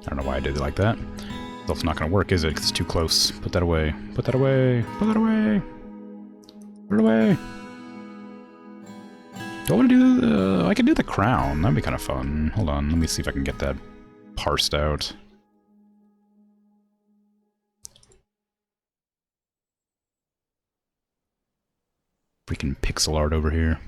I don't know why I did it like that. It's also not going to work, is it? 'Cause it's too close. Put that away. Put that away. Put that away. Put it away. Do I want to do the... I could do the crown. That'd be kind of fun. Hold on. Let me see if I can get that parsed out. Freaking pixel art over here.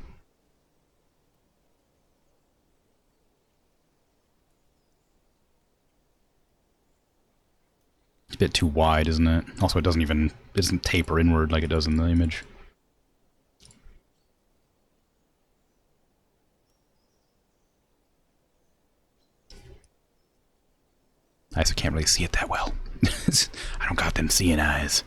It's a bit too wide, isn't it? Also, it doesn't taper inward like it does in the image. I also can't really see it that well. I don't got them seeing eyes.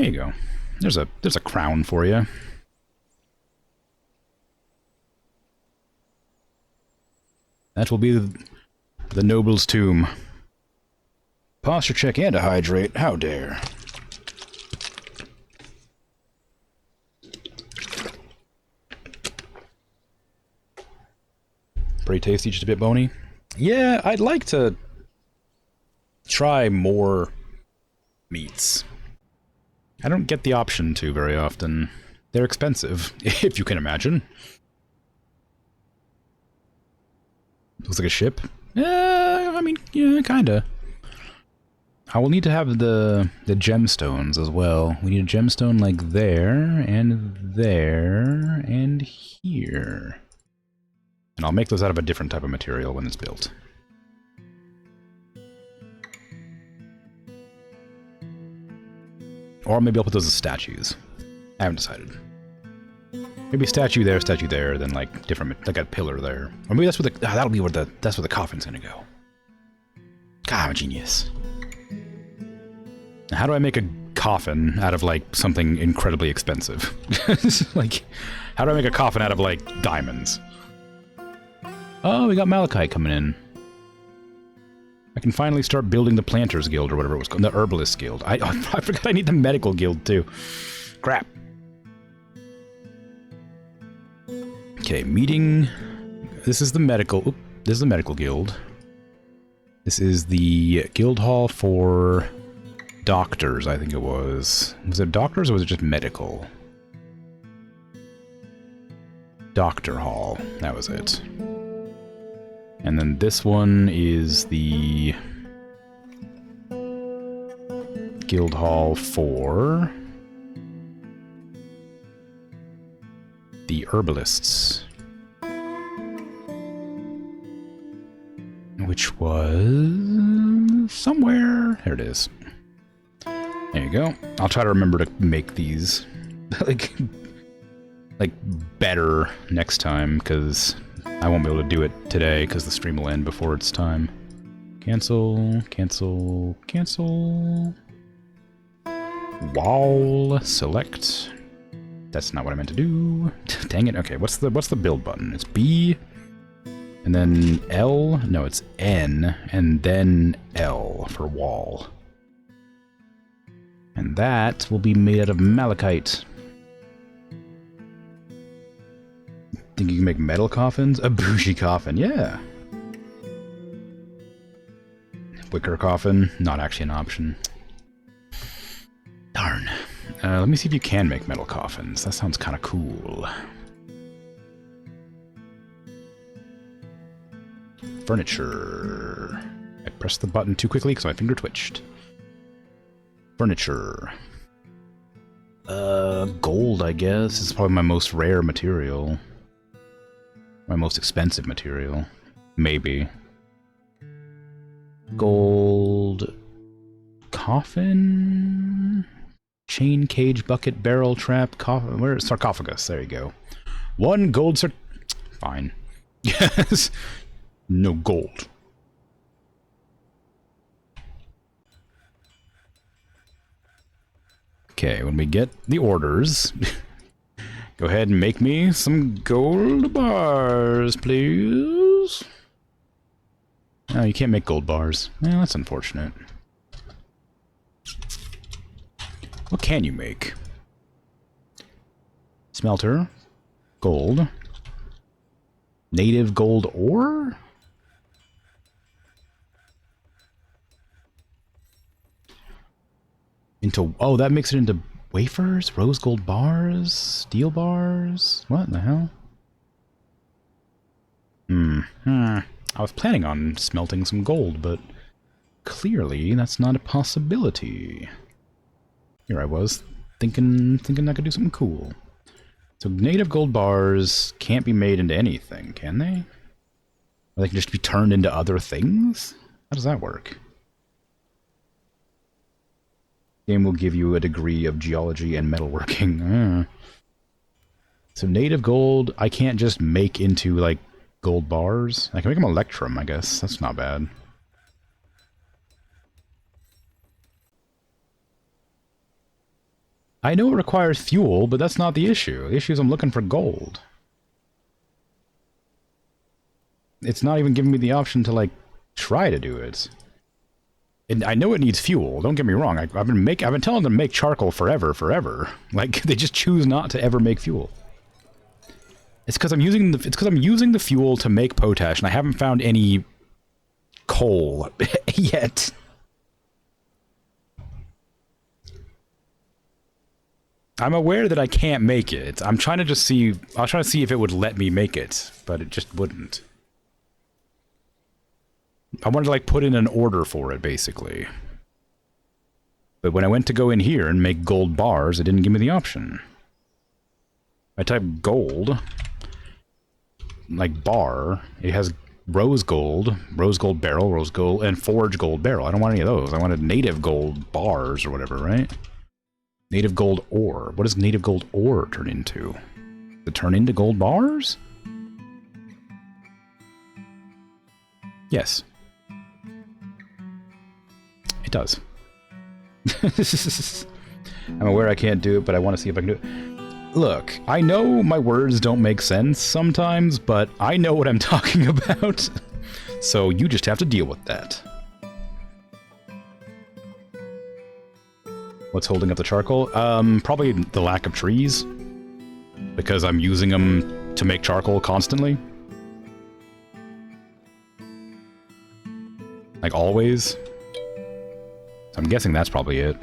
There you go. There's a crown for you. That will be the noble's tomb. Posture check and a hydrate. How dare. Pretty tasty, just a bit bony. Yeah, I'd like to try more meats. I don't get the option to very often. They're expensive, if you can imagine. Looks like a ship. I mean, yeah, kinda. I will need to have the gemstones as well. We need a gemstone like there, and here. And I'll make those out of a different type of material when it's built. Or maybe I'll put those as statues. I haven't decided. Maybe statue there, then like different, like a pillar there. Or maybe that's where that'll be where that's where the coffin's gonna go. God, I'm a genius. Now, how do I make a coffin out of like something incredibly expensive? Like, how do I make a coffin out of like diamonds? Oh, we got malachite coming in. I can finally start building the Planters Guild or whatever it was called. The Herbalist Guild. I forgot I need the Medical Guild too. Crap. Okay, meeting. This is the medical. Oop, this is the Medical Guild. This is the guild hall for doctors, I think it was. Was it doctors or was it just medical? Doctor hall. That was it. And then this one is the guild hall for the herbalists, which was somewhere. There it is. There you go. I'll try to remember to make these like better next time, because I won't be able to do it today because the stream will end before it's time. Cancel, cancel, cancel. Wall select. That's not what I meant to do. Dang it. Okay, what's the build button? It's B and then L. No, it's N and then L for wall. And that will be made out of malachite. Think you can make metal coffins? A bougie coffin, yeah. Wicker coffin, not actually an option. Darn. Let me see if you can make metal coffins. That sounds kind of cool. Furniture. I pressed the button too quickly because my finger twitched. Furniture. Gold, I guess. It's probably my most rare material. My most expensive material. Maybe. Gold. Coffin? Chain, cage, bucket, barrel, trap, coffin. Where's sarcophagus? There you go. One gold Fine. Yes. No gold. Okay, when we get the orders, go ahead and make me some gold bars, please. Oh, you can't make gold bars. Well, that's unfortunate. What can you make? Smelter. Gold. Native gold ore? Into... Oh, that makes it into wafers? Rose gold bars? Steel bars? What the hell? I was planning on smelting some gold, but clearly that's not a possibility. Here I was, thinking I could do something cool. So native gold bars can't be made into anything, can they? Or they can just be turned into other things? How does that work? Game will give you a degree of geology and metalworking. So native gold, I can't just make into, like, gold bars. I can make them electrum, I guess. That's not bad. I know it requires fuel, but that's not the issue. The issue is I'm looking for gold. It's not even giving me the option to, like, try to do it. And I know it needs fuel, don't get me wrong. I've been telling them to make charcoal forever. Like, they just choose not to ever make fuel. It's because I'm using the fuel to make potash, and I haven't found any coal yet. I'm aware that I can't make it. I'm trying to just see... I'll try to see if it would let me make it, but it just wouldn't. I wanted to, like, put in an order for it, basically. But when I went to go in here and make gold bars, it didn't give me the option. I type gold, like bar, it has rose gold barrel, rose gold, and forge gold barrel. I don't want any of those. I wanted native gold bars or whatever, right? Native gold ore. What does native gold ore turn into? Does it turn into gold bars? Yes. It does. I'm aware I can't do it, but I want to see if I can do it. Look, I know my words don't make sense sometimes, but I know what I'm talking about. So you just have to deal with that. What's holding up the charcoal? Probably the lack of trees. Because I'm using them to make charcoal constantly. Like always. So I'm guessing that's probably it.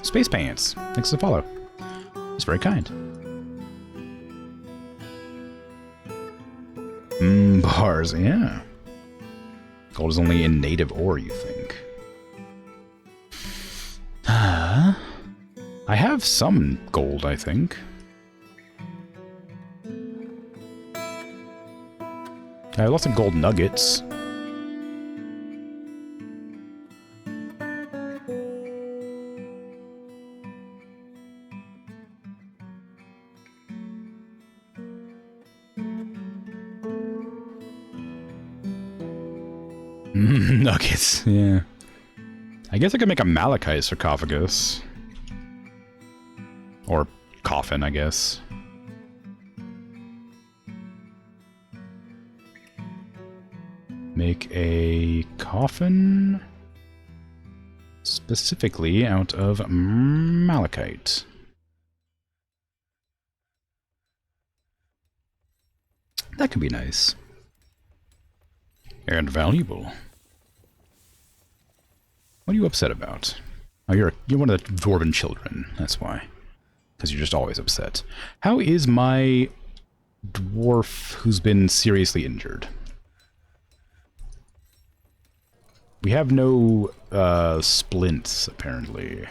Space Pants. Thanks for the follow. It's very kind. Bars, yeah. Gold is only in native ore, you think? I have some gold, I think. I have lots of gold nuggets. Nuggets, yeah. I guess I could make a malachite sarcophagus. Or coffin, I guess. Make a coffin specifically out of malachite. That could be nice. And valuable. What are you upset about? Oh, you're one of the dwarven children, that's why. Because you're just always upset. How is my dwarf who's been seriously injured? We have no splints, apparently.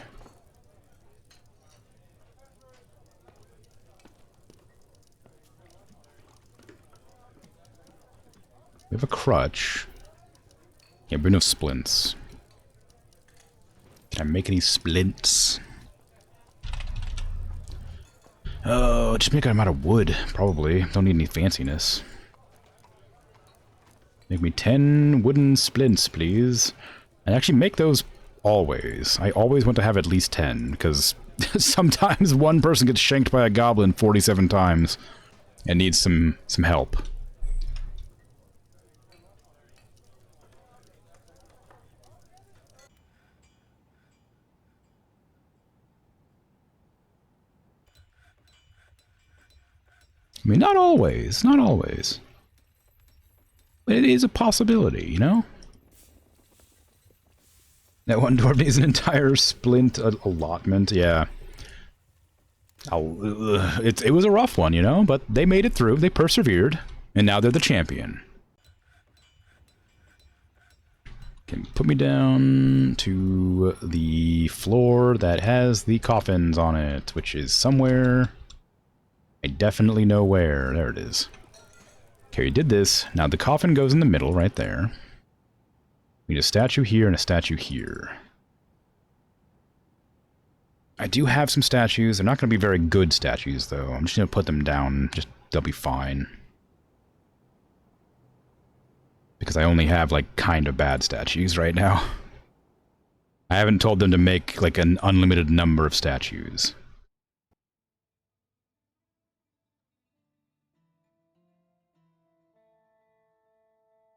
We have a crutch. Yeah, but no splints. Can I make any splints? Oh, just make them out of wood, probably. Don't need any fanciness. Make me 10 wooden splints, please. And actually make those always. I always want to have at least 10, because sometimes one person gets shanked by a goblin 47 times and needs some help. I mean, not always, not always. But it is a possibility, you know? That one dwarf needs an entire splint allotment, yeah. It was a rough one, you know? But they made it through, they persevered, and now they're the champion. Can put me down to the floor that has the coffins on it, which is somewhere... I definitely know where. There it is. Okay, we did this. Now the coffin goes in the middle, right there. We need a statue here and a statue here. I do have some statues. They're not going to be very good statues, though. I'm just going to put them down. Just they'll be fine. Because I only have, like, kind of bad statues right now. I haven't told them to make, like, an unlimited number of statues.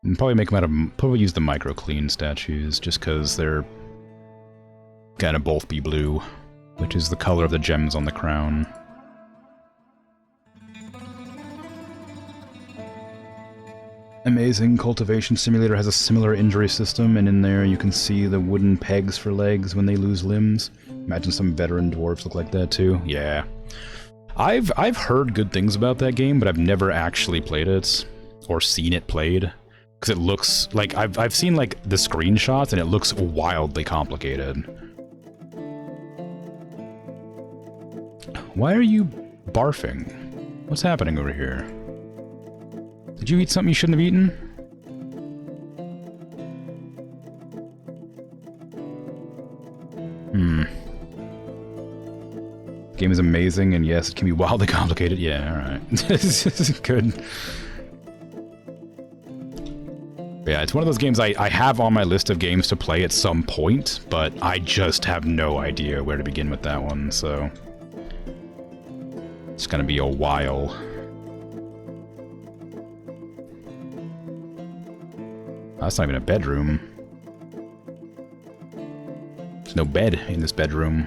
And probably make them out of... Probably use the micro-clean statues, just because they're... gonna both be blue, which is the color of the gems on the crown. Amazing Cultivation Simulator has a similar injury system, and in there you can see the wooden pegs for legs when they lose limbs. Imagine some veteran dwarves look like that too. Yeah. I've heard good things about that game, but I've never actually played it or seen it played. Because it looks like I've seen like the screenshots and it looks wildly complicated. Why are you barfing? What's happening over here? Did you eat something you shouldn't have eaten? Game is amazing, and yes, it can be wildly complicated. Yeah, alright. This is good. Yeah, it's one of those games I have on my list of games to play at some point, but I just have no idea where to begin with that one, so... It's gonna be a while. That's not even a bedroom. There's no bed in this bedroom.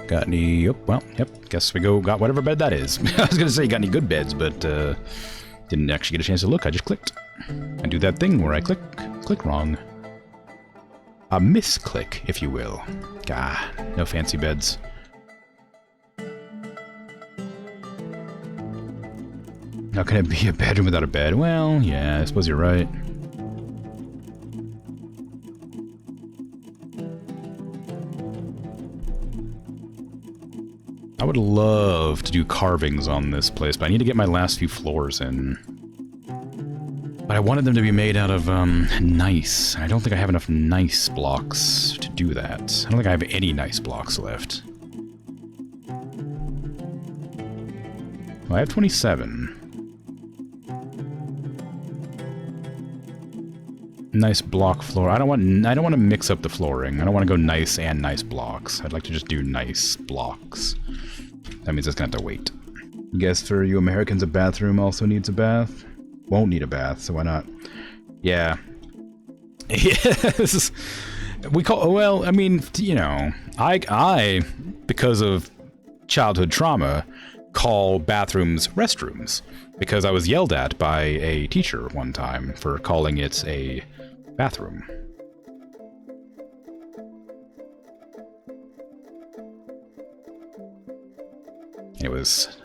Got any... Oh, well, yep. Guess we got whatever bed that is. I was gonna say, got any good beds, but didn't actually get a chance to look. I just clicked. I do that thing where I click wrong. A misclick, if you will. Gah, no fancy beds. How can it be a bedroom without a bed? Well, yeah, I suppose you're right. I would love to do carvings on this place, but I need to get my last few floors in. But I wanted them to be made out of, nice. I don't think I have enough nice blocks to do that. I don't think I have any nice blocks left. Well, I have 27. Nice block floor. I don't want to mix up the flooring. I don't want to go nice and nice blocks. I'd like to just do nice blocks. That means it's gonna have to wait. I guess for you Americans, a bathroom also needs a bath. Won't need a bath, so why not? Yeah. Yes. We call, well, I mean, you know, I because of childhood trauma, call bathrooms restrooms because I was yelled at by a teacher one time for calling it a bathroom. It was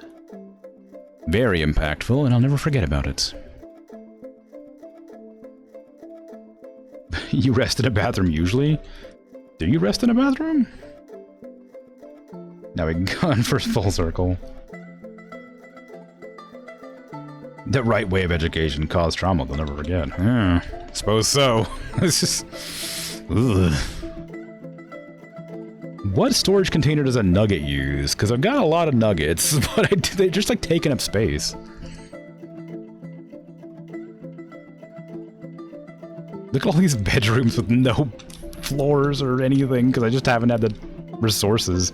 very impactful, and I'll never forget about it. You rest in a bathroom usually? Do you rest in a bathroom? Now we can go on for full circle. The right way of education caused trauma they'll never forget. Yeah, suppose so. It's just... Ugh. What storage container does a nugget use? Because I've got a lot of nuggets, but they're just like taking up space. Look at all these bedrooms with no floors or anything, because I just haven't had the resources.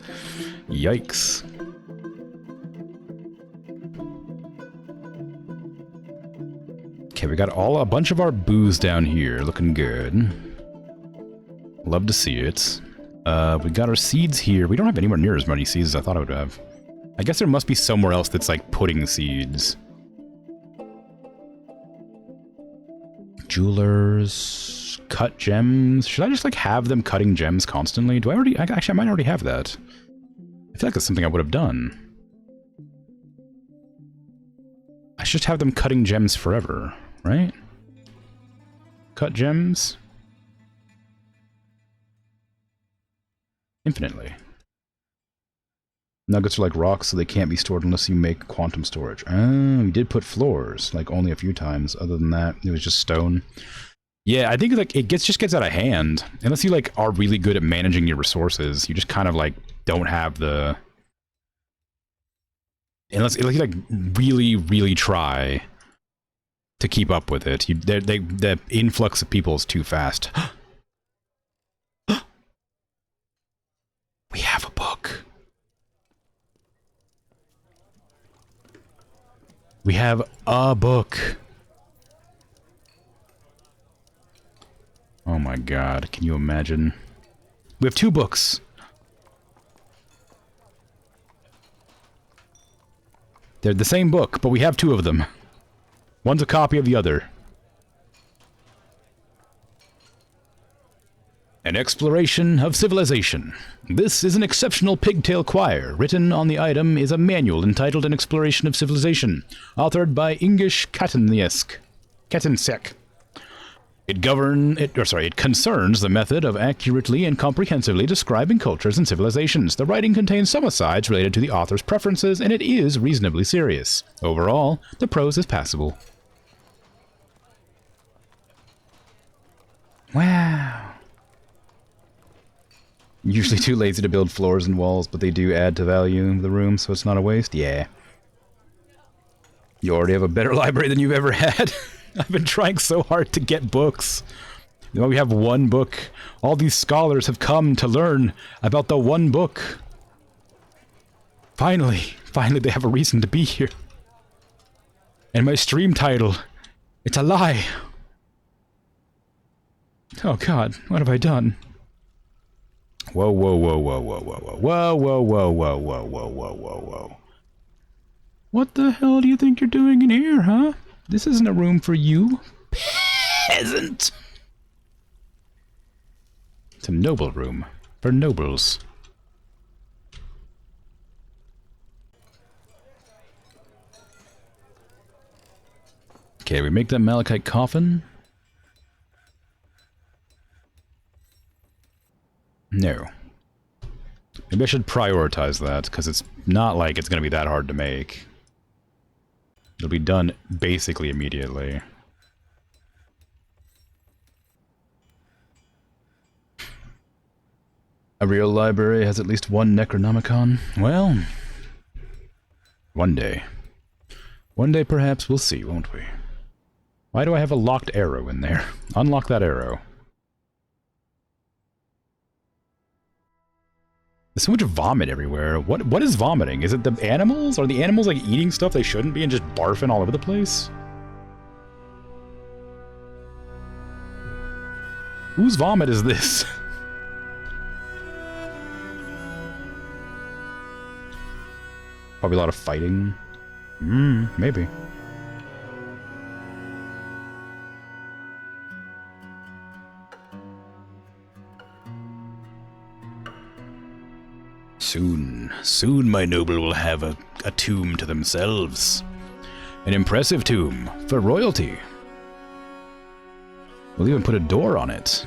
Yikes. Okay, we got a bunch of our booze down here, looking good. Love to see it. We got our seeds here. We don't have anywhere near as many seeds as I thought I would have. I guess there must be somewhere else that's like putting seeds. Jewelers, cut gems. Should I just like have them cutting gems constantly? Do I already? Actually, I might already have that. I feel like that's something I would have done. I should have them cutting gems forever, right? Cut gems. Infinitely. Nuggets are like rocks, so they can't be stored unless you make quantum storage. Oh, we did put floors, like only a few times. Other than that, it was just stone. Yeah, I think like it just gets out of hand. Unless you like are really good at managing your resources, you just kind of like don't have the Unless you like really, really try to keep up with it. The influx of people is too fast. We have a book. We have a book. Oh my god, can you imagine? We have 2 books. They're the same book, but we have 2 of them. One's a copy of the other. An exploration of civilization. This is an exceptional pigtail choir. Written on the item is a manual entitled An Exploration of Civilization, authored by Ingish Katensek. It concerns the method of accurately and comprehensively describing cultures and civilizations. The writing contains some asides related to the author's preferences, and it is reasonably serious. Overall, the prose is passable. Wow. Usually too lazy to build floors and walls, but they do add to value of the room, so it's not a waste. Yeah. You already have a better library than you've ever had. I've been trying so hard to get books. You know, we have 1 book. All these scholars have come to learn about the 1 book. Finally they have a reason to be here. And my stream title, it's a lie. Oh god, what have I done? Whoa, whoa, whoa, whoa, whoa, whoa, whoa, whoa, whoa, whoa, whoa, whoa, whoa, whoa, whoa. What the hell do you think you're doing in here, huh? This isn't a room for you, peasant. It's a noble room for nobles. Okay, we make that malachite coffin. No. Maybe I should prioritize that, because it's not like it's going to be that hard to make. It'll be done basically immediately. A real library has at least 1 Necronomicon? Well, one day. One day perhaps we'll see, won't we? Why do I have a locked arrow in there? Unlock that arrow. There's so much vomit everywhere. What is vomiting? Is it the animals? Are the animals like eating stuff they shouldn't be and just barfing all over the place? Whose vomit is this? Probably a lot of fighting. Maybe. Soon my noble will have a tomb to themselves. An impressive tomb for royalty. We'll even put a door on it.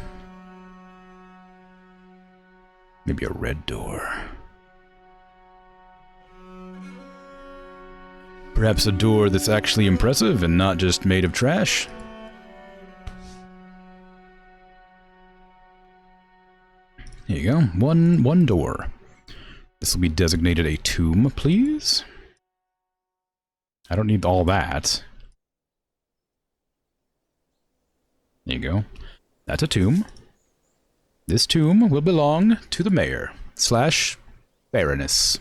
Maybe a red door. Perhaps a door that's actually impressive and not just made of trash. Here you go. One door. This will be designated a tomb, please. I don't need all that. There you go. That's a tomb. This tomb will belong to the mayor / baroness.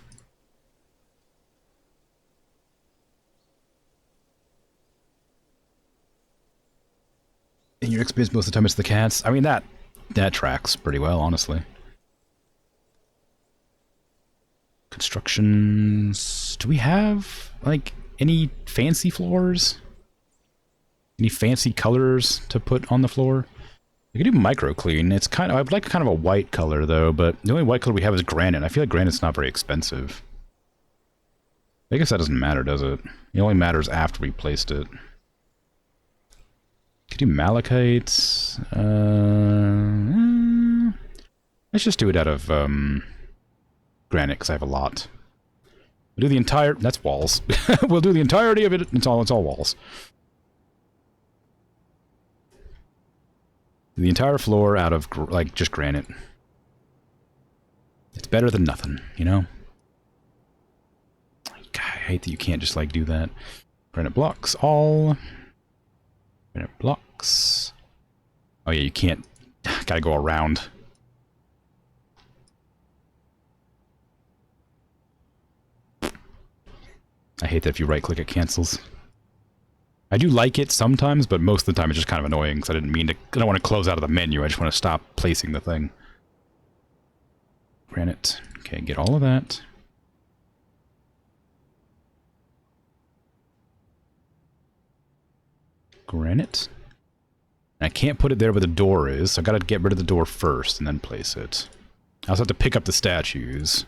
In your experience, most of the time it's the cats. I mean, that tracks pretty well, honestly. Constructions. Do we have, like, any fancy floors? Any fancy colors to put on the floor? We could do micro clean. It's kind of, I'd like kind of a white color though, but the only white color we have is granite. I feel like granite's not very expensive. I guess that doesn't matter, does it? It only matters after we placed it. Could do malachite. Let's just do it out of granite because I have a lot. We'll do the entire. That's walls. We'll do the entirety of it. It's all walls. The entire floor out of like just granite. It's better than nothing, you know. God, hate that you can't just, like, do that. Granite blocks, all. Granite blocks. Oh yeah, you can't. Gotta go around. I hate that if you right-click, it cancels. I do like it sometimes, but most of the time it's just kind of annoying because I didn't mean to. I don't want to close out of the menu. I just want to stop placing the thing. Granite. Okay, get all of that. Granite. And I can't put it there where the door is, so I gotta get rid of the door first and then place it. I also have to pick up the statues.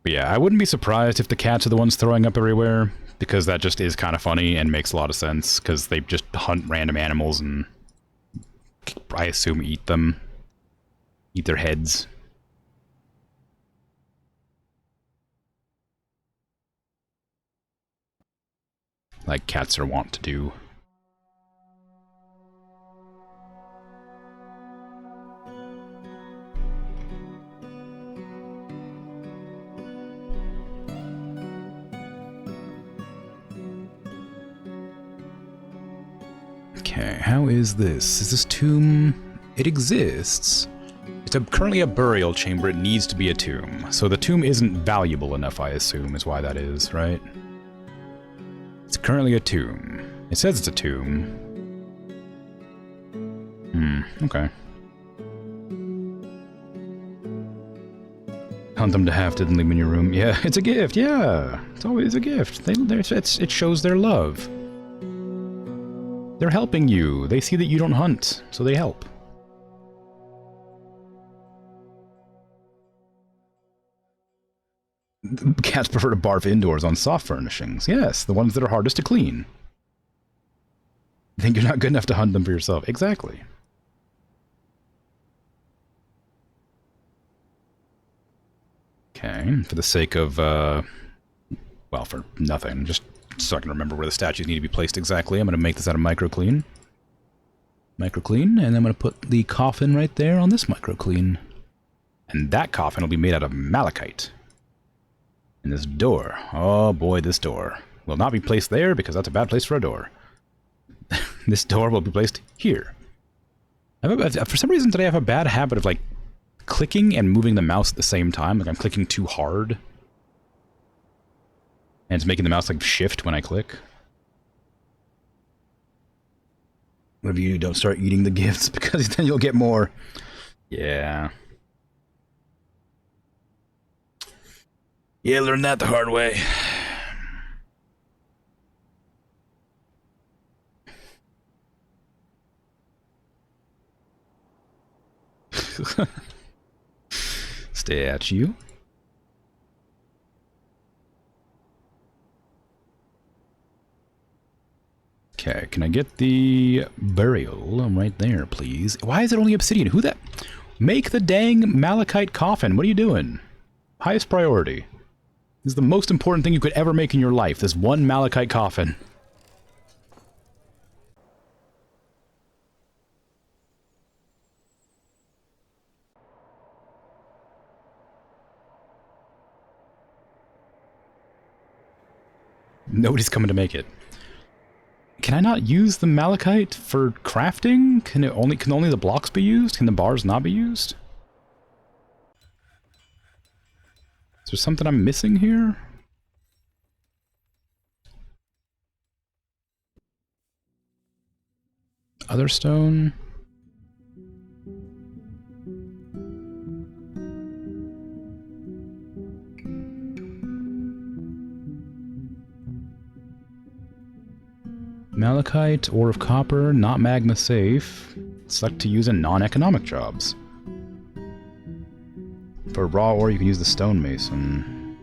But yeah, I wouldn't be surprised if the cats are the ones throwing up everywhere, because that just is kind of funny and makes a lot of sense, because they just hunt random animals and, I assume, eat them. Eat their heads. Like cats are wont to do. Okay, how is this? Is this tomb? It exists. It's currently a burial chamber. It needs to be a tomb. So the tomb isn't valuable enough, I assume, is why that is, right? It's currently a tomb. It says it's a tomb. Okay. Hunt them to half, didn't leave them in your room. Yeah, it's a gift, yeah! It's always a gift. It shows their love. They're helping you. They see that you don't hunt, so they help. Cats prefer to barf indoors on soft furnishings. Yes, the ones that are hardest to clean. Think you're not good enough to hunt them for yourself. Exactly. Okay, for the sake of, well, for nothing, just so I can remember where the statues need to be placed exactly, I'm going to make this out of microclean. Microclean, and I'm going to put the coffin right there on this microclean. And that coffin will be made out of malachite. And this door, oh boy, this door will not be placed there because that's a bad place for a door. This door will be placed here. For some reason today I have a bad habit of, like, clicking and moving the mouse at the same time. Like, I'm clicking too hard. And it's making the mouse, like, shift when I click. What if you don't start eating the gifts, because then you'll get more. Yeah. Yeah, learn that the hard way. Statue. Okay, can I get the burial right there, please? Why is it only obsidian? Who that? Make the dang malachite coffin. What are you doing? Highest priority. This is the most important thing you could ever make in your life. This one malachite coffin. Nobody's coming to make it. Can I not use the malachite for crafting? Can only the blocks be used? Can the bars not be used? Is there something I'm missing here? Other stone? Malachite, ore of copper, not magma safe. Select to use in non-economic jobs. For raw ore, you can use the stonemason.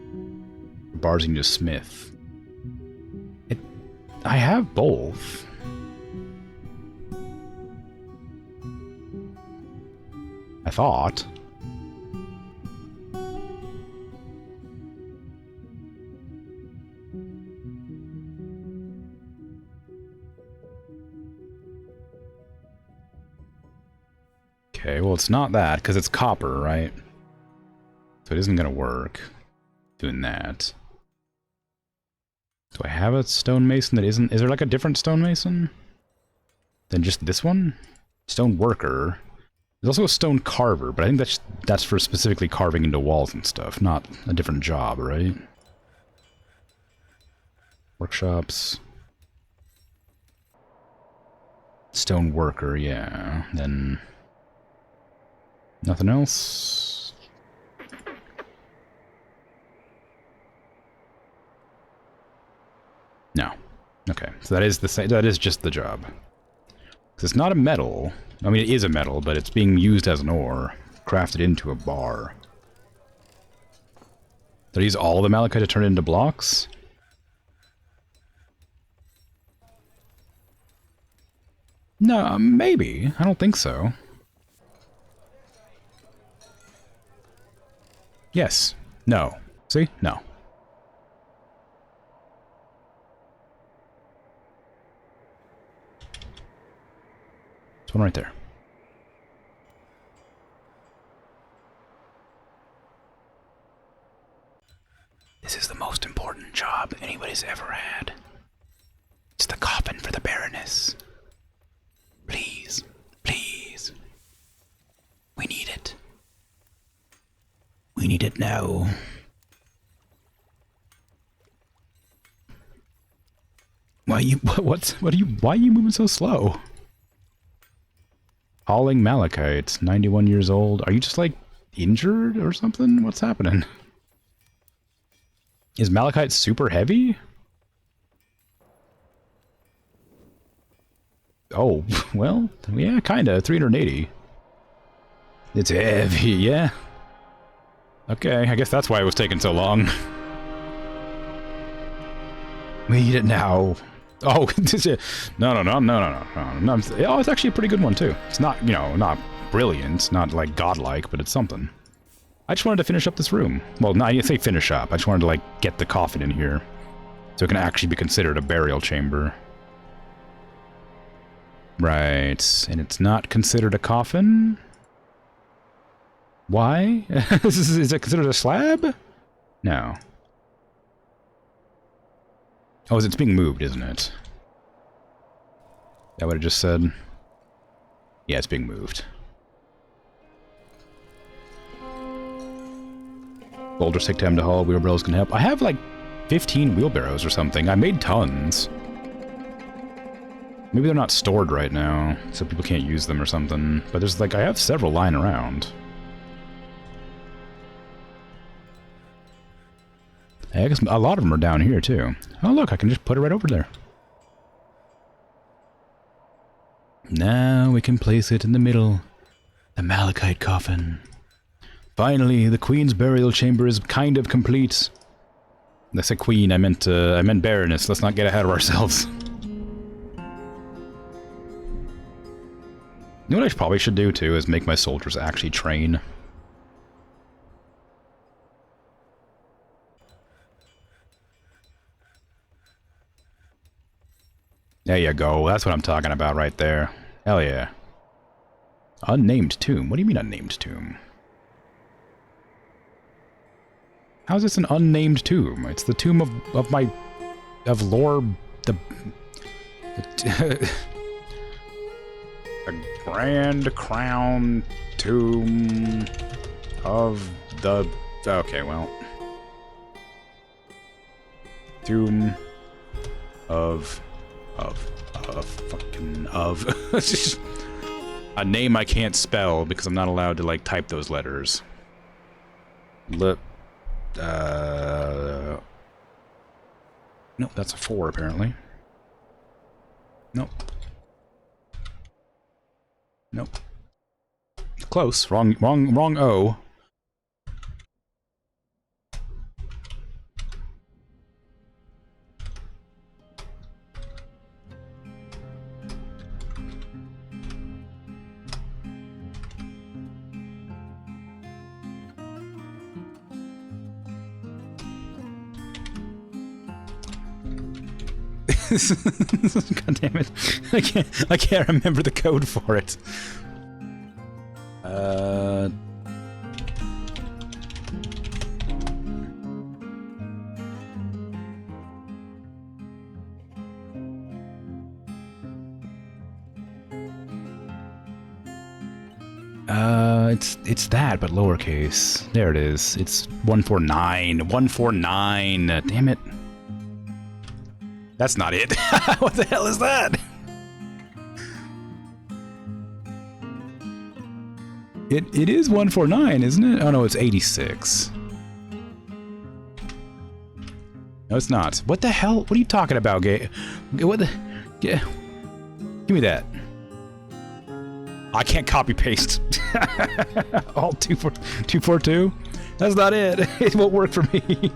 For bars, you can use smith. I have both. I thought. Okay, well it's not that, because it's copper, right? So it isn't gonna work doing that. Do I have a stonemason that isn't... Is there like a different stonemason than just this one? Stone worker. There's also a stone carver, but I think that's for specifically carving into walls and stuff, not a different job, right? Workshops. Stone worker, yeah. Then... Nothing else? No. Okay, so that is the same. That is just the job. 'Cause it's not a metal. I mean, it is a metal, but it's being used as an ore, crafted into a bar. Did I use all the malachite to turn it into blocks? No, maybe. I don't think so. Yes. No. See? No. There's one right there. This is the most important job anybody's ever had. It's the coffin for the Baroness. Please. Please. We need it. We need it now. Why are you moving so slow? Hauling malachite, 91 years old. Are you just like injured or something? What's happening? Is malachite super heavy? Oh, well, yeah, kinda. 380. It's heavy, yeah. Okay, I guess that's why it was taking so long. We need it now. Oh, no. Oh, it's actually a pretty good one, too. It's not, you know, not brilliant, not, like, godlike, but it's something. I just wanted to finish up this room. Well, no, I say finish up. I just wanted to, like, get the coffin in here. So it can actually be considered a burial chamber. Right, and it's not considered a coffin? Why? Is it considered a slab? No. Oh, it's being moved, isn't it? That what it just said? Yeah, it's being moved. Boulders take time to haul, wheelbarrows can help. I have like 15 wheelbarrows or something. I made tons. Maybe they're not stored right now, so people can't use them or something. But there's like, I have several lying around. I guess a lot of them are down here, too. Oh, look, I can just put it right over there. Now we can place it in the middle. The malachite coffin. Finally, the Queen's burial chamber is kind of complete. I said Queen, I meant Baroness. Let's not get ahead of ourselves. You know what I probably should do, too, is make my soldiers actually train. There you go. That's what I'm talking about right there. Hell yeah. Unnamed tomb. What do you mean unnamed tomb? How is this an unnamed tomb? It's the tomb of lore... The Grand Crown Tomb of the... Okay, well... Tomb of a name I can't spell because I'm not allowed to like type those letters. Nope, that's a 4 apparently. Nope. Close. Wrong O. God damn it. I can't remember the code for it. Uh... It's that, but lowercase. There it is. It's 149. 149. Damn it. That's not it. What the hell is that? It is 149, isn't it? Oh no, it's 86. No, it's not. What the hell? What are you talking about, gay? What the? Yeah. Give me that. I can't copy paste. Alt 242. That's not it. It won't work for me.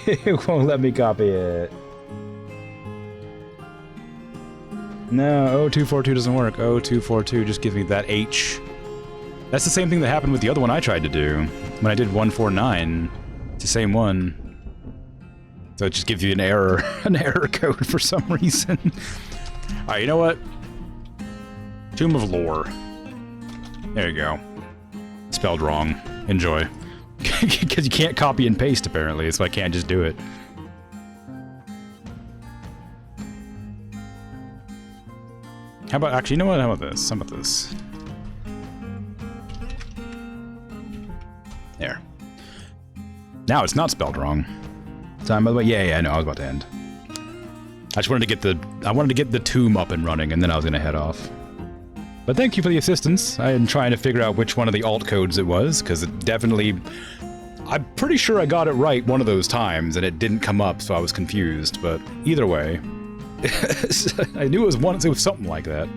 It won't let me copy it. No, 0242 doesn't work. 0242 just gives me that H. That's the same thing that happened with the other one I tried to do. When I did 149, it's the same one. So it just gives you an error code for some reason. Alright, you know what? Tomb of Lore. There you go. Spelled wrong. Enjoy. Because you can't copy and paste, apparently, so I can't just do it. How about, actually, you know what? How about this? How about this? There. Now it's not spelled wrong. Time, by the way. Yeah, I know. I was about to end. I just wanted to get the tomb up and running, and then I was gonna head off. But thank you for the assistance. I am trying to figure out which one of the alt codes it was, because it definitely... I'm pretty sure I got it right one of those times, and it didn't come up, so I was confused. But either way, I knew it was something like that.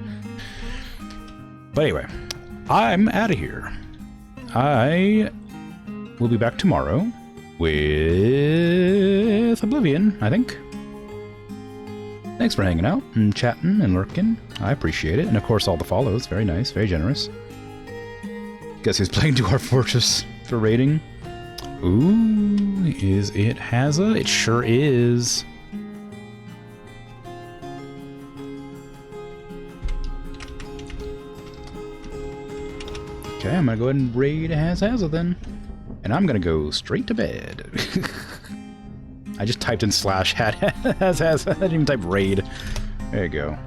But anyway, I'm out of here. I will be back tomorrow with Oblivion, I think. Thanks for hanging out and chatting and lurking. I appreciate it. And of course, all the follows. Very nice, very generous. Guess who's playing Dwarf Fortress for rating? Ooh, is it Hazza? It sure is. Okay, I'm gonna go ahead and raid Hazza then. And I'm gonna go straight to bed. I just typed in /hat Hazza. I didn't even type raid. There you go.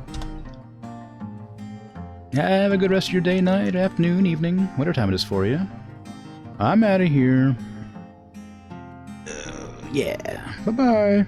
Have a good rest of your day, night, afternoon, evening, whatever time it is for you. I'm out of here. Yeah. Bye-bye.